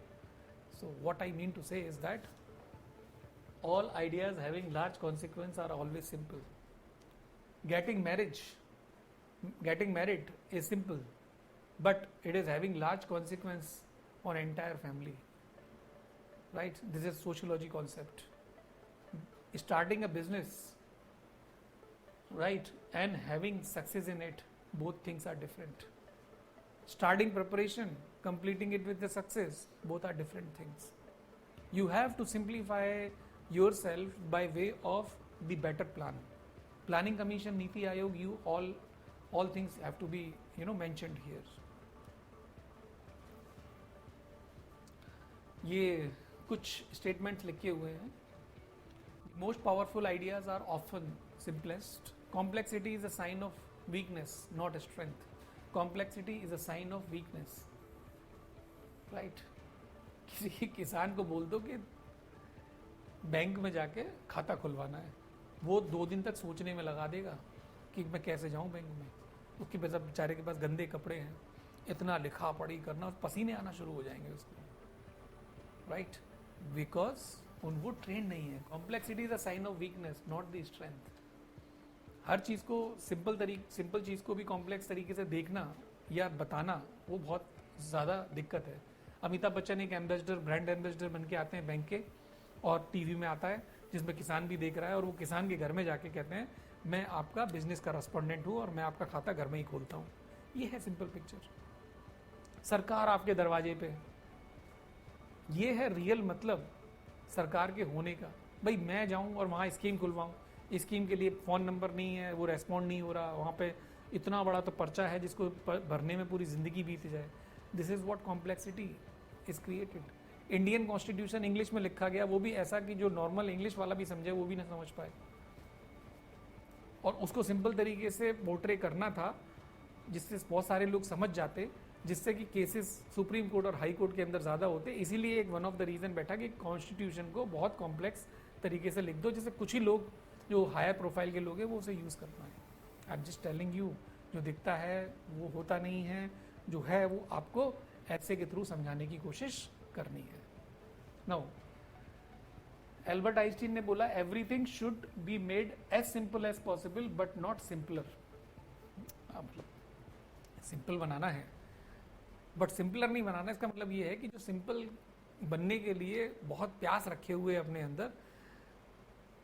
[SPEAKER 1] so what I mean to say is that all ideas having large consequence are always simple. Getting married is simple, but it is having large consequence on entire family, right? This is sociology concept. Starting a business, right, and having success in it, both things are different. Starting preparation, completing it with the success, both are different things. You have to simplify yourself by way of the better plan. Planning Commission, Niti Aayog, you all things have to be mentioned here. ये कुछ statements लिखे हुए हैं। Most powerful ideas are often simplest. Complexity is a sign of weakness, not a strength. Complexity is a sign of weakness, right? किसी किसान को बोल दो कि बैंक में जाके खाता खुलवाना है, वो 2 दिन तक सोचने में लगा देगा कि मैं कैसे जाऊं बैंक में। उसके पास बेचारे के पास गंदे कपड़े हैं, इतना लिखा पढ़ी करना, पसीने आना शुरू हो जाएंगे उसको, राइट? बिकॉज वो ट्रेन नहीं है। Complexity is a sign of weakness, not the strength. हर चीज को सिंपल चीज को भी कॉम्प्लेक्स तरीके से देखना या बताना, वो बहुत ज्यादा दिक्कत है। अमिताभ बच्चन एक एम्बेसडर, ब्रांड एम्बेसडर बन के आते हैं बैंक के, और टीवी में आता है जिसमें किसान भी देख रहा है, और वो किसान के घर में जाके कहते हैं मैं आपका बिजनेस का रेस्पोंडेंट हूँ और मैं आपका खाता घर में ही खोलता हूँ। ये है सिंपल पिक्चर। सरकार आपके दरवाजे पे, ये है रियल मतलब सरकार के होने का। भाई मैं जाऊँ और वहाँ स्कीम खुलवाऊँ, स्कीम के लिए फ़ोन नंबर नहीं है, वो रेस्पॉन्ड नहीं हो रहा, वहाँ पे इतना बड़ा तो पर्चा है जिसको भरने में पूरी ज़िंदगी बीत जाए। This is what complexity is created. Indian constitution English में लिखा गया, वो भी ऐसा कि जो नॉर्मल इंग्लिश वाला भी समझे वो भी ना समझ पाए, और उसको सिंपल तरीके से पोर्ट्रे करना था जिससे बहुत सारे लोग समझ जाते, जिससे कि केसेस सुप्रीम कोर्ट और हाई कोर्ट के अंदर ज़्यादा होते। इसीलिए एक वन ऑफ द रीज़न बैठा कि कॉन्स्टिट्यूशन को बहुत कॉम्प्लेक्स तरीके से लिख दो, जिससे कुछ ही लोग जो हायर प्रोफाइल के लोग हैं वो उसे यूज़ कर पाएँ। I am just telling you, जो दिखता है वो होता नहीं है, जो है वो आपको ऐसे के थ्रू समझाने की कोशिश करनी है। नाउ एल्बर्ट आइंस्टीन ने बोला everything should be made as simple as possible but not simpler. मतलब सिंपल बनाना है बट सिंपलर नहीं बनाना। इसका मतलब ये है कि जो सिंपल बनने के लिए बहुत प्यास रखे हुए अपने अंदर,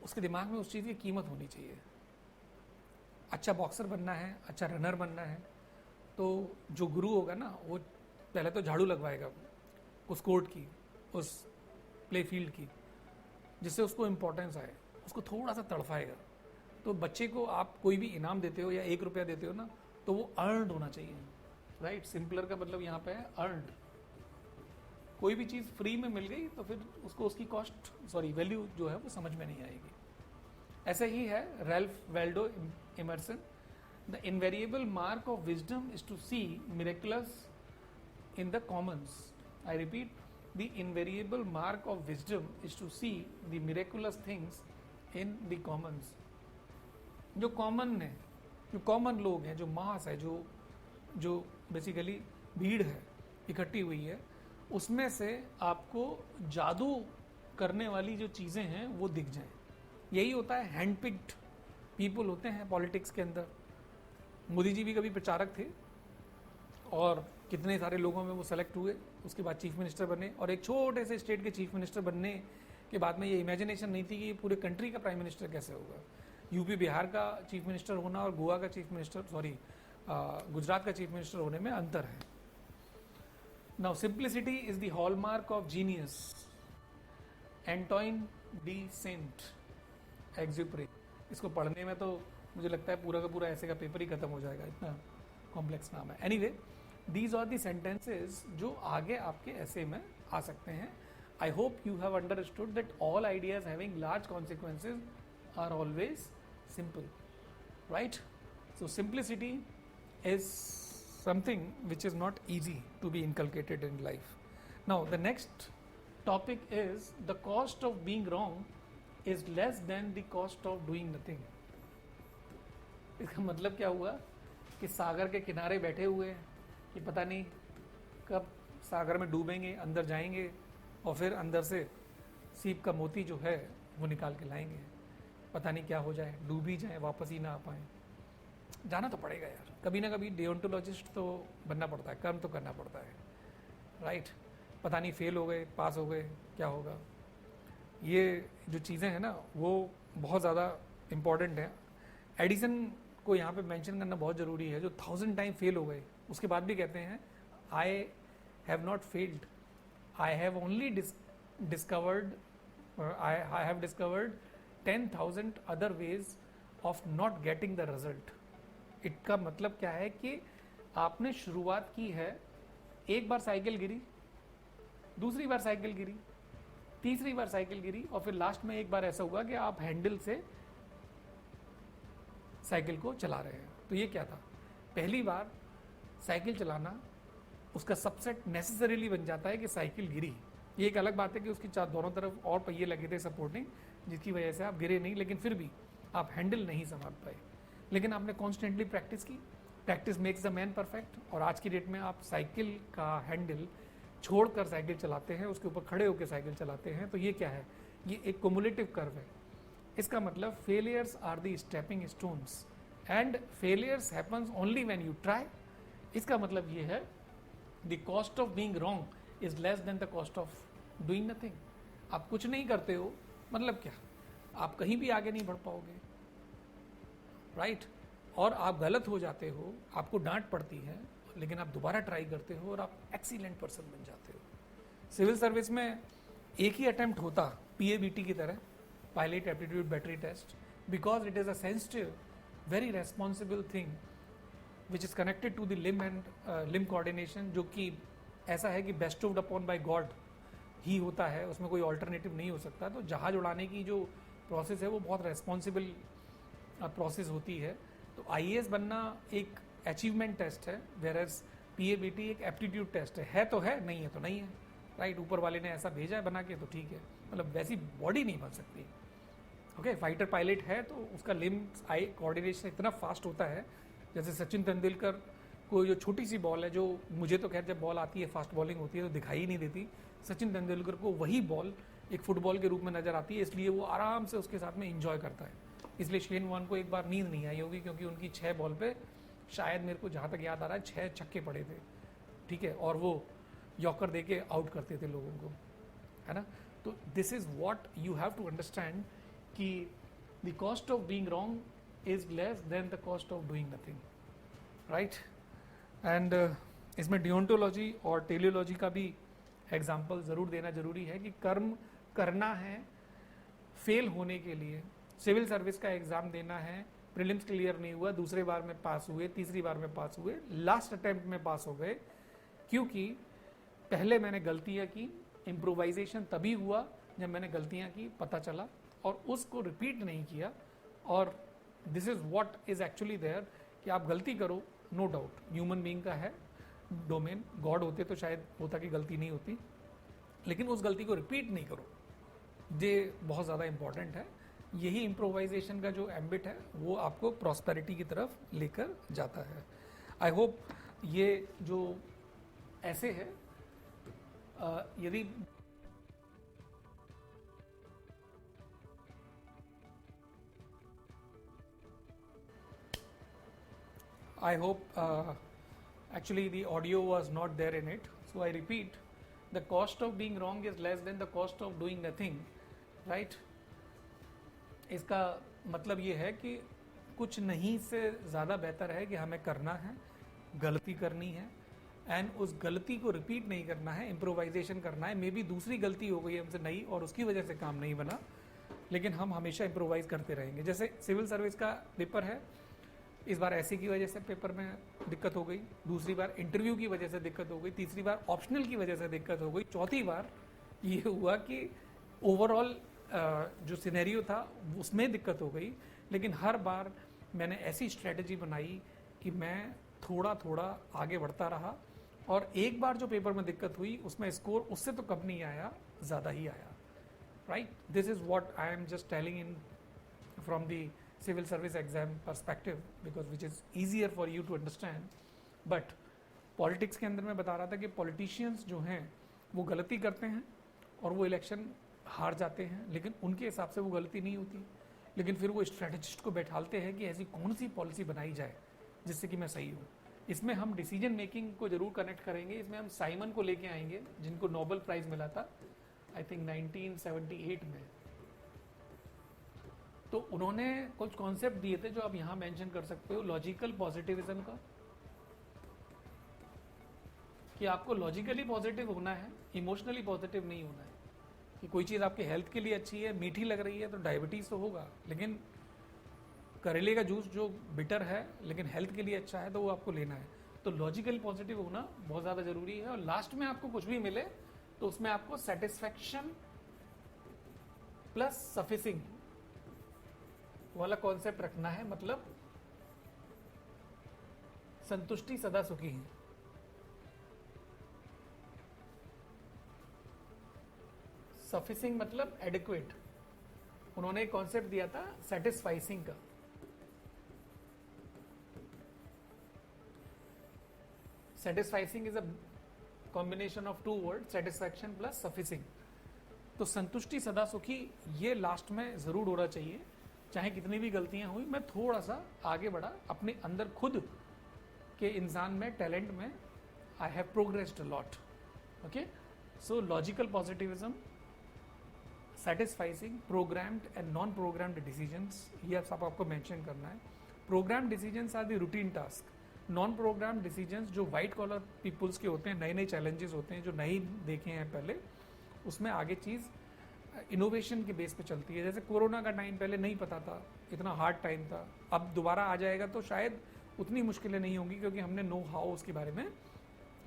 [SPEAKER 1] उसके दिमाग में उस चीज़ की कीमत होनी चाहिए। अच्छा बॉक्सर बनना है, अच्छा रनर बनना है, तो जो गुरु होगा ना वो पहले तो झाड़ू लगवाएगा उस कोर्ट की, उस प्ले फील्ड की, जिससे उसको इम्पोर्टेंस आए, उसको थोड़ा सा तड़फाएगा। तो बच्चे को आप कोई भी इनाम देते हो या 1 रुपया देते हो ना, तो वो अर्नड होना चाहिए, राइट। सिंपलर का मतलब यहाँ पे है अर्नड। कोई भी चीज़ फ्री में मिल गई तो फिर उसको उसकी वैल्यू जो है वो समझ में नहीं आएगी। ऐसे ही है Ralph Waldo Emerson, the invariable mark of wisdom is to see miraculous in the commons. I repeat, the invariable mark of wisdom is to see the miraculous things in the commons. जो common है, जो common लोग हैं, जो मास है, जो basically भीड़ है इकट्ठी हुई है, उसमें से आपको जादू करने वाली जो चीज़ें हैं वो दिख जाएं। यही होता है, हैंड पिक्ड पीपल होते हैं पॉलिटिक्स के अंदर। मोदी जी भी कभी प्रचारक थे और कितने सारे लोगों में वो सेलेक्ट हुए, उसके बाद चीफ मिनिस्टर बने, और एक छोटे से स्टेट के चीफ मिनिस्टर बनने के बाद में ये इमेजिनेशन नहीं थी कि ये पूरे कंट्री का प्राइम मिनिस्टर कैसे होगा। यूपी बिहार का चीफ मिनिस्टर होना और गोवा का चीफ मिनिस्टर गुजरात का चीफ मिनिस्टर होने में अंतर है। Now simplicity is the hallmark of genius, Antoine de Saint Exupery. इसको पढ़ने में तो मुझे लगता है पूरा का पूरा ऐसे का पेपर ही खत्म हो जाएगा, इतना कॉम्प्लेक्स नाम है। Anyway, these are the sentences जो आगे आपके ऐसे में आ सकते हैं। I hope you have understood that all ideas having large consequences are always simple, right. So simplicity is something which is not easy to be inculcated in life. Now the next topic is the cost of being wrong is less than the cost of doing nothing. इसका मतलब क्या हुआ कि सागर के किनारे बैठे हुए हैं कि पता नहीं कब सागर में डूबेंगे, अंदर जाएंगे और फिर अंदर से सीप का मोती जो है वो निकाल के लाएंगे। पता नहीं क्या हो जाए, डूब ही जाए, वापस ही ना आ पाए। जाना तो पड़ेगा यार, कभी ना कभी डिओन्टोलॉजिस्ट तो बनना पड़ता है, कर्म तो करना पड़ता है, राइट। पता नहीं फेल हो गए, पास हो गए, क्या होगा। ये जो चीज़ें हैं ना वो बहुत ज़्यादा इम्पॉर्टेंट है। एडिसन को यहाँ पे मेंशन करना बहुत ज़रूरी है, जो 1000 टाइम फेल हो गए, उसके बाद भी कहते हैं I have not failed, I have only discovered 10,000 other ways of not getting the result. इसका मतलब क्या है कि आपने शुरुआत की है, एक बार साइकिल गिरी, दूसरी बार साइकिल गिरी, तीसरी बार साइकिल गिरी, और फिर लास्ट में एक बार ऐसा हुआ कि आप हैंडल से साइकिल को चला रहे हैं। तो ये क्या था, पहली बार साइकिल चलाना उसका सबसेट नेसेसरीली बन जाता है कि साइकिल गिरी। ये एक अलग बात है कि उसकी दोनों तरफ और पहिए लगे थे सपोर्टिंग, जिसकी वजह से आप गिरे नहीं, लेकिन फिर भी आप हैंडल नहीं संभाल पाए। लेकिन आपने कॉन्स्टेंटली प्रैक्टिस की, practice makes the man perfect. और आज की डेट में आप साइकिल का हैंडल छोड़कर साइकिल चलाते हैं, उसके ऊपर खड़े होकर साइकिल चलाते हैं। तो ये क्या है, ये एक कुमुलेटिव कर्व है। इसका मतलब failures are the stepping stones and failures happens only when you try. इसका मतलब ये है the cost of being wrong is less than the cost of doing nothing. आप कुछ नहीं करते हो मतलब क्या, आप कहीं भी आगे नहीं बढ़ पाओगे, राइट। और आप गलत हो जाते हो, आपको डांट पड़ती है, लेकिन आप दोबारा ट्राई करते हो और आप एक्सीलेंट पर्सन बन जाते हो। सिविल सर्विस में एक ही अटेम्प्ट होता PABT की तरह, pilot aptitude battery test, because it is a sensitive very responsible thing which is connected to the limb and limb coordination, जो कि ऐसा है कि बेस्टोव्ड अपॉन बाय गॉड ही होता है, उसमें कोई ऑल्टरनेटिव नहीं हो सकता। तो जहाज उड़ाने की जो प्रोसेस है वो बहुत रेस्पॉन्सिबल प्रोसेस होती है। तो IAS बनना एक अचीवमेंट टेस्ट है, वेयरएज PABT एक एप्टीट्यूड टेस्ट है तो है, नहीं है तो नहीं है, राइट। ऊपर वाले ने ऐसा भेजा है बना के तो ठीक है, मतलब वैसी बॉडी नहीं बन सकती। ओके, फाइटर पायलट है तो उसका लिम्ब आई कोऑर्डिनेशन इतना फास्ट होता है, जैसे सचिन तेंदुलकर को जो छोटी सी बॉल है, जो मुझे तो खैर जब बॉल आती है फास्ट बॉलिंग होती है तो दिखाई ही नहीं देती, सचिन तेंदुलकर को वही बॉल एक फुटबॉल के रूप में नजर आती है, इसलिए वो आराम से उसके साथ में इंजॉय करता है। इसलिए शेन वॉर्न को एक बार नींद नहीं आई होगी, क्योंकि उनकी 6 बॉल पे शायद मेरे को जहाँ तक याद आ रहा है 6 छक्के पड़े थे, ठीक है, और वो यॉर्कर दे के आउट करते थे लोगों को। है ना। तो this is what you have to understand कि the cost of being wrong is less than the cost of doing nothing, right. And इसमें डियोंटोलॉजी और टेलियोलॉजी का भी एग्जाम्पल ज़रूर देना जरूरी है कि कर्म करना है फेल होने के लिए। सिविल सर्विस का एग्ज़ाम देना है, प्रीलिम्स क्लियर नहीं हुआ, दूसरे बार में पास हुए, तीसरी बार में पास हुए, लास्ट अटेम्प्ट में पास हो गए, क्योंकि पहले मैंने गलतियाँ की। इम्प्रोवाइजेशन तभी हुआ जब मैंने गलतियाँ की, पता चला और उसको रिपीट नहीं किया। और this is what is actually there कि आप गलती करो, नो डाउट ह्यूमन बीइंग का है डोमेन, गॉड होते तो शायद होता कि गलती नहीं होती, लेकिन उस गलती को रिपीट नहीं करो, ये बहुत ज़्यादा इंपॉर्टेंट है। यही इम्प्रोवाइजेशन का जो एम्बिट है वो आपको प्रॉस्पेरिटी की तरफ लेकर जाता है। आई होप ये जो ऐसे है, यदि I hope actually the audio was not there in it. So I repeat, the cost of being wrong is less than the cost of doing nothing, right? इसका मतलब ये है कि कुछ नहीं से ज़्यादा बेहतर है कि हमें करना है, गलती करनी है एंड उस गलती को रिपीट नहीं करना है, इम्प्रोवाइजेशन करना है। मे बी दूसरी गलती हो गई हमसे नई और उसकी वजह से काम नहीं बना, लेकिन हम हमेशा इम्प्रोवाइज करते रहेंगे। जैसे सिविल सर्विस का पेपर है, इस बार ऐसी की वजह से पेपर में दिक्कत हो गई, दूसरी बार इंटरव्यू की वजह से दिक्कत हो गई, तीसरी बार ऑप्शनल की वजह से दिक्कत हो गई, चौथी बार ये हुआ कि ओवरऑल जो सिनेरियो था उसमें दिक्कत हो गई। लेकिन हर बार मैंने ऐसी स्ट्रेटजी बनाई कि मैं थोड़ा थोड़ा आगे बढ़ता रहा और एक बार जो पेपर में दिक्कत हुई उसमें स्कोर उससे तो कम नहीं आया, ज़्यादा ही आया, right. This is what I am just telling in from the civil service exam perspective, because which is easier for you to understand. But politics के अंदर मैं बता रहा था कि पॉलिटिशियंस जो हैं वो गलती करते हैं और वो इलेक्शन हार जाते हैं, लेकिन उनके हिसाब से वो गलती नहीं होती। लेकिन फिर वो स्ट्रेटजिस्ट को बैठालते हैं कि ऐसी कौन सी पॉलिसी बनाई जाए जिससे कि मैं सही हूँ। इसमें हम डिसीजन मेकिंग को जरूर कनेक्ट करेंगे। इसमें हम साइमन को लेके आएंगे जिनको नोबेल प्राइज मिला था आई थिंक 1978 में। तो उन्होंने कुछ कॉन्सेप्ट दिए थे जो आप यहाँ मेंशन कर सकते हो, लॉजिकल पॉजिटिविज्म का, कि आपको लॉजिकली पॉजिटिव होना है, इमोशनली पॉजिटिव नहीं होना है। कि कोई चीज़ आपके हेल्थ के लिए अच्छी है, मीठी लग रही है तो डायबिटीज़ तो होगा, लेकिन करेले का जूस जो बिटर है लेकिन हेल्थ के लिए अच्छा है तो वो आपको लेना है। तो लॉजिकली पॉजिटिव होना बहुत ज़्यादा ज़रूरी है। और लास्ट में आपको कुछ भी मिले तो उसमें आपको सेटिस्फैक्शन प्लस सफिसिंग वाला कॉन्सेप्ट रखना है, मतलब संतुष्टि सदा सुखी है। सफिसिंग मतलब एडिक्वेट। उन्होंने एक कॉन्सेप्ट दिया था सेटिस्फाइसिंग का। Satisficing is a combination of two word, satisfaction plus sufficing. तो संतुष्टि सदा सुखी ये लास्ट में जरूर होना चाहिए। चाहे कितनी भी गलतियां हुई, मैं थोड़ा सा आगे बढ़ा अपने अंदर, खुद के इंसान में, टैलेंट में I have progressed a lot. Okay, so logical positivism, satisficing, programmed and non programmed decisions, ये सब आपको मेंशन करना है। Programmed decisions are the routine task. Non programmed decisions जो वाइट कॉलर पीपल्स के होते हैं, नए नए चैलेंजेस होते हैं जो नहीं देखे हैं पहले, उसमें आगे चीज़ इनोवेशन के बेस पे चलती है। जैसे कोरोना का टाइम पहले नहीं पता था, इतना हार्ड टाइम था, अब दोबारा आ जाएगा तो शायद उतनी मुश्किलें नहीं होंगी क्योंकि हमने नो हाउ उसके बारे में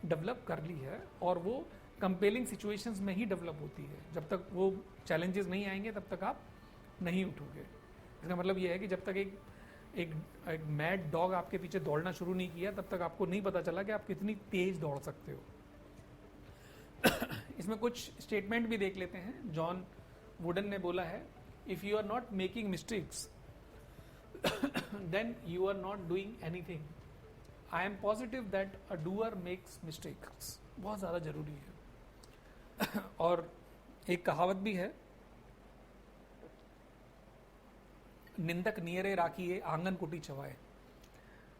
[SPEAKER 1] डेवलप कर ली है और वो कंपेलिंग सिचुएशंस में ही डेवलप होती है। जब तक वो चैलेंजेस नहीं आएंगे तब तक आप नहीं उठोगे। इसका मतलब ये है कि जब तक एक मैड डॉग आपके पीछे दौड़ना शुरू नहीं किया तब तक आपको नहीं पता चला कि आप कितनी तेज दौड़ सकते हो। इसमें कुछ स्टेटमेंट भी देख लेते हैं। जॉन वुडन ने बोला है, if you are not making mistakes then you are not doing anything. I am positive that a doer makes mistakes. बहुत ज़्यादा जरूरी है। और एक कहावत भी है, निंदक नियरे राखिए आंगन कुटी छवाए।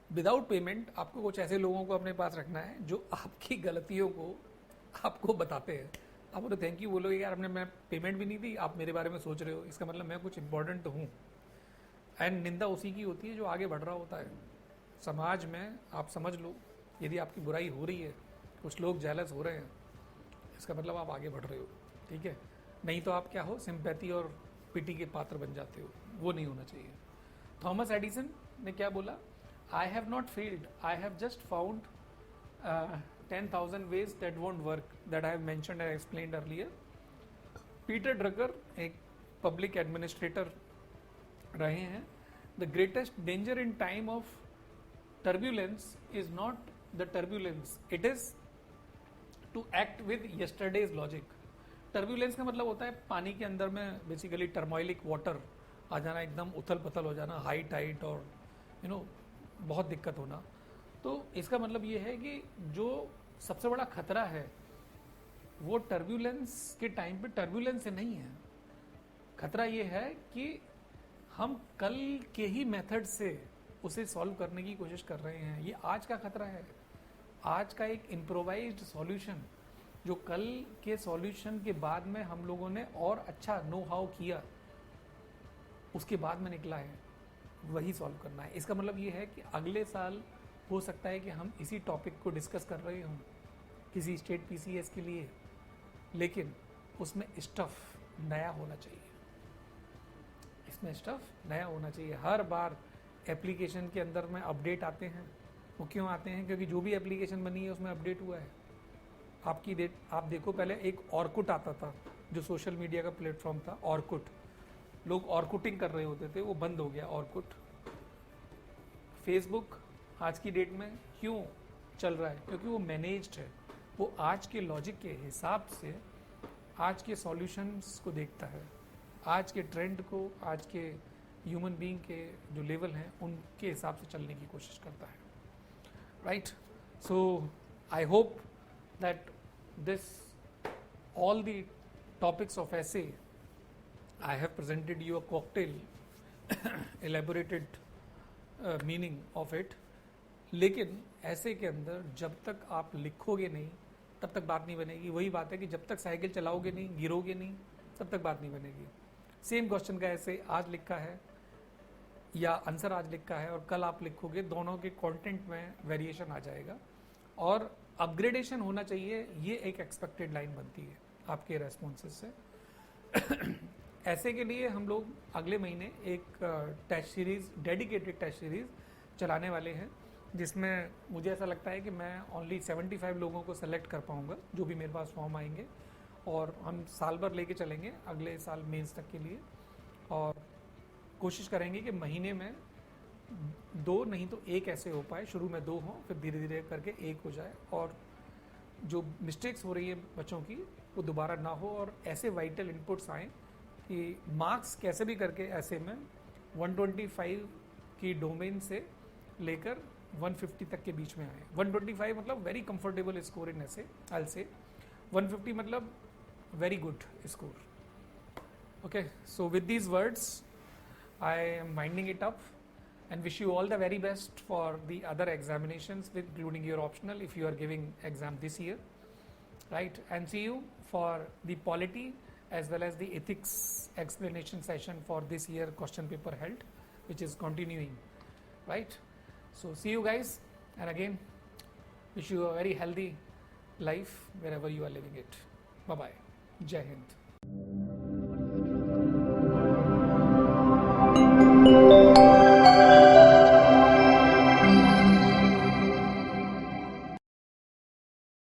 [SPEAKER 1] विदाउट पेमेंट आपको कुछ ऐसे लोगों को अपने पास रखना है जो आपकी गलतियों को आपको बताते हैं। आप बोलो थैंक यू, बोलोगे यार हमने मैं पेमेंट भी नहीं दी, आप मेरे बारे में सोच रहे हो, इसका मतलब मैं कुछ इंपॉर्टेंट हूँ। एंड निंदा उसी की होती है जो आगे बढ़ रहा होता है समाज में। आप समझ लो, यदि आपकी बुराई हो रही है, कुछ लोग जेलस हो रहे हैं, इसका मतलब आप आगे बढ़ रहे हो, ठीक है। नहीं तो आप क्या हो, सिंपैथी और पिटी के पात्र बन जाते हो, वो नहीं होना चाहिए। थॉमस एडिसन ने क्या बोला, I have not failed, I have just found 10,000 ways that won't work, that I have mentioned and explained earlier. Peter Drucker एक पब्लिक एडमिनिस्ट्रेटर रहे हैं। The greatest danger in time of turbulence is not the turbulence, it is to act with yesterday's logic. Turbulence का मतलब होता है पानी के अंदर में बेसिकली टर्मोइलिक वाटर आ जाना, एकदम उथल पथल हो जाना, हाई टाइड और बहुत दिक्कत होना। तो इसका मतलब ये है कि जो सबसे बड़ा खतरा है वो टर्ब्यूलेंस के टाइम पे टर्ब्यूलेंस से नहीं है। खतरा ये है कि हम कल के ही मेथड से उसे सॉल्व करने की कोशिश कर रहे हैं। ये आज का खतरा है, आज का एक इम्प्रोवाइज्ड सॉल्यूशन जो कल के सॉल्यूशन के बाद में हम लोगों ने और अच्छा नो हाउ किया, उसके बाद में निकला है, वही सॉल्व करना है। इसका मतलब ये है कि अगले साल हो सकता है कि हम इसी टॉपिक को डिस्कस कर रहे हों किसी स्टेट पीसीएस के लिए, लेकिन उसमें स्टफ नया होना चाहिए, इसमें स्टफ नया होना चाहिए। हर बार एप्लीकेशन के अंदर में अपडेट आते हैं, वो क्यों आते हैं? क्योंकि जो भी एप्लीकेशन बनी है उसमें अपडेट हुआ है। आपकी डेट आप देखो, पहले एक ऑर्कुट आता था जो सोशल मीडिया का प्लेटफॉर्म था, ऑर्कुट, लोग ऑर्कुटिंग कर रहे होते थे, वो बंद हो गया ऑर्कुट। फेसबुक आज की डेट में क्यों चल रहा है? क्योंकि वो मैनेज्ड है, वो आज के लॉजिक के हिसाब से आज के सॉल्यूशंस को देखता है, आज के ट्रेंड को, आज के ह्यूमन बीइंग के जो लेवल हैं उनके हिसाब से चलने की कोशिश करता है, right. So I hope that this all the topics of essay I have presented you a cocktail elaborated meaning of it। लेकिन ऐसे के अंदर जब तक आप लिखोगे नहीं तब तक बात नहीं बनेगी। वही बात है कि जब तक साइकिल चलाओगे नहीं, गिरोगे नहीं, तब तक बात नहीं बनेगी। सेम क्वेश्चन का ऐसे आज लिखा है या आंसर आज लिखा है और कल आप लिखोगे, दोनों के कंटेंट में वेरिएशन आ जाएगा और अपग्रेडेशन होना चाहिए। ये एक एक्सपेक्टेड लाइन बनती है आपके रेस्पॉन्सेस से। ऐसे के लिए हम लोग अगले महीने एक test series, dedicated test series चलाने वाले हैं, जिसमें मुझे ऐसा लगता है कि मैं ओनली 75 लोगों को सेलेक्ट कर पाऊंगा जो भी मेरे पास फॉर्म आएंगे, और हम साल भर लेके चलेंगे अगले साल मेंस तक के लिए। और कोशिश करेंगे कि महीने में 2 नहीं तो 1 ऐसे हो पाए, शुरू में 2 हों, फिर धीरे धीरे करके 1 हो जाए, और जो मिस्टेक्स हो रही है बच्चों की वो दोबारा ना हो, और ऐसे वाइटल इनपुट्स आएँ कि मार्क्स कैसे भी करके ऐसे में 125 की डोमेन से लेकर 150 तक के बीच में आए। 125 मतलब वेरी कंफर्टेबल स्कोर इन ऐसे, आई से 150 मतलब very good score. Okay, so with these words I am winding it up and wish you all the very best for the other examinations, including your optional if you are giving exam this year, right? And see you for the polity as well as the ethics explanation session for this year question paper held, which is continuing, right? So see you guys, and again wish you a very healthy life wherever you are living it. Bye bye. Jai Hind.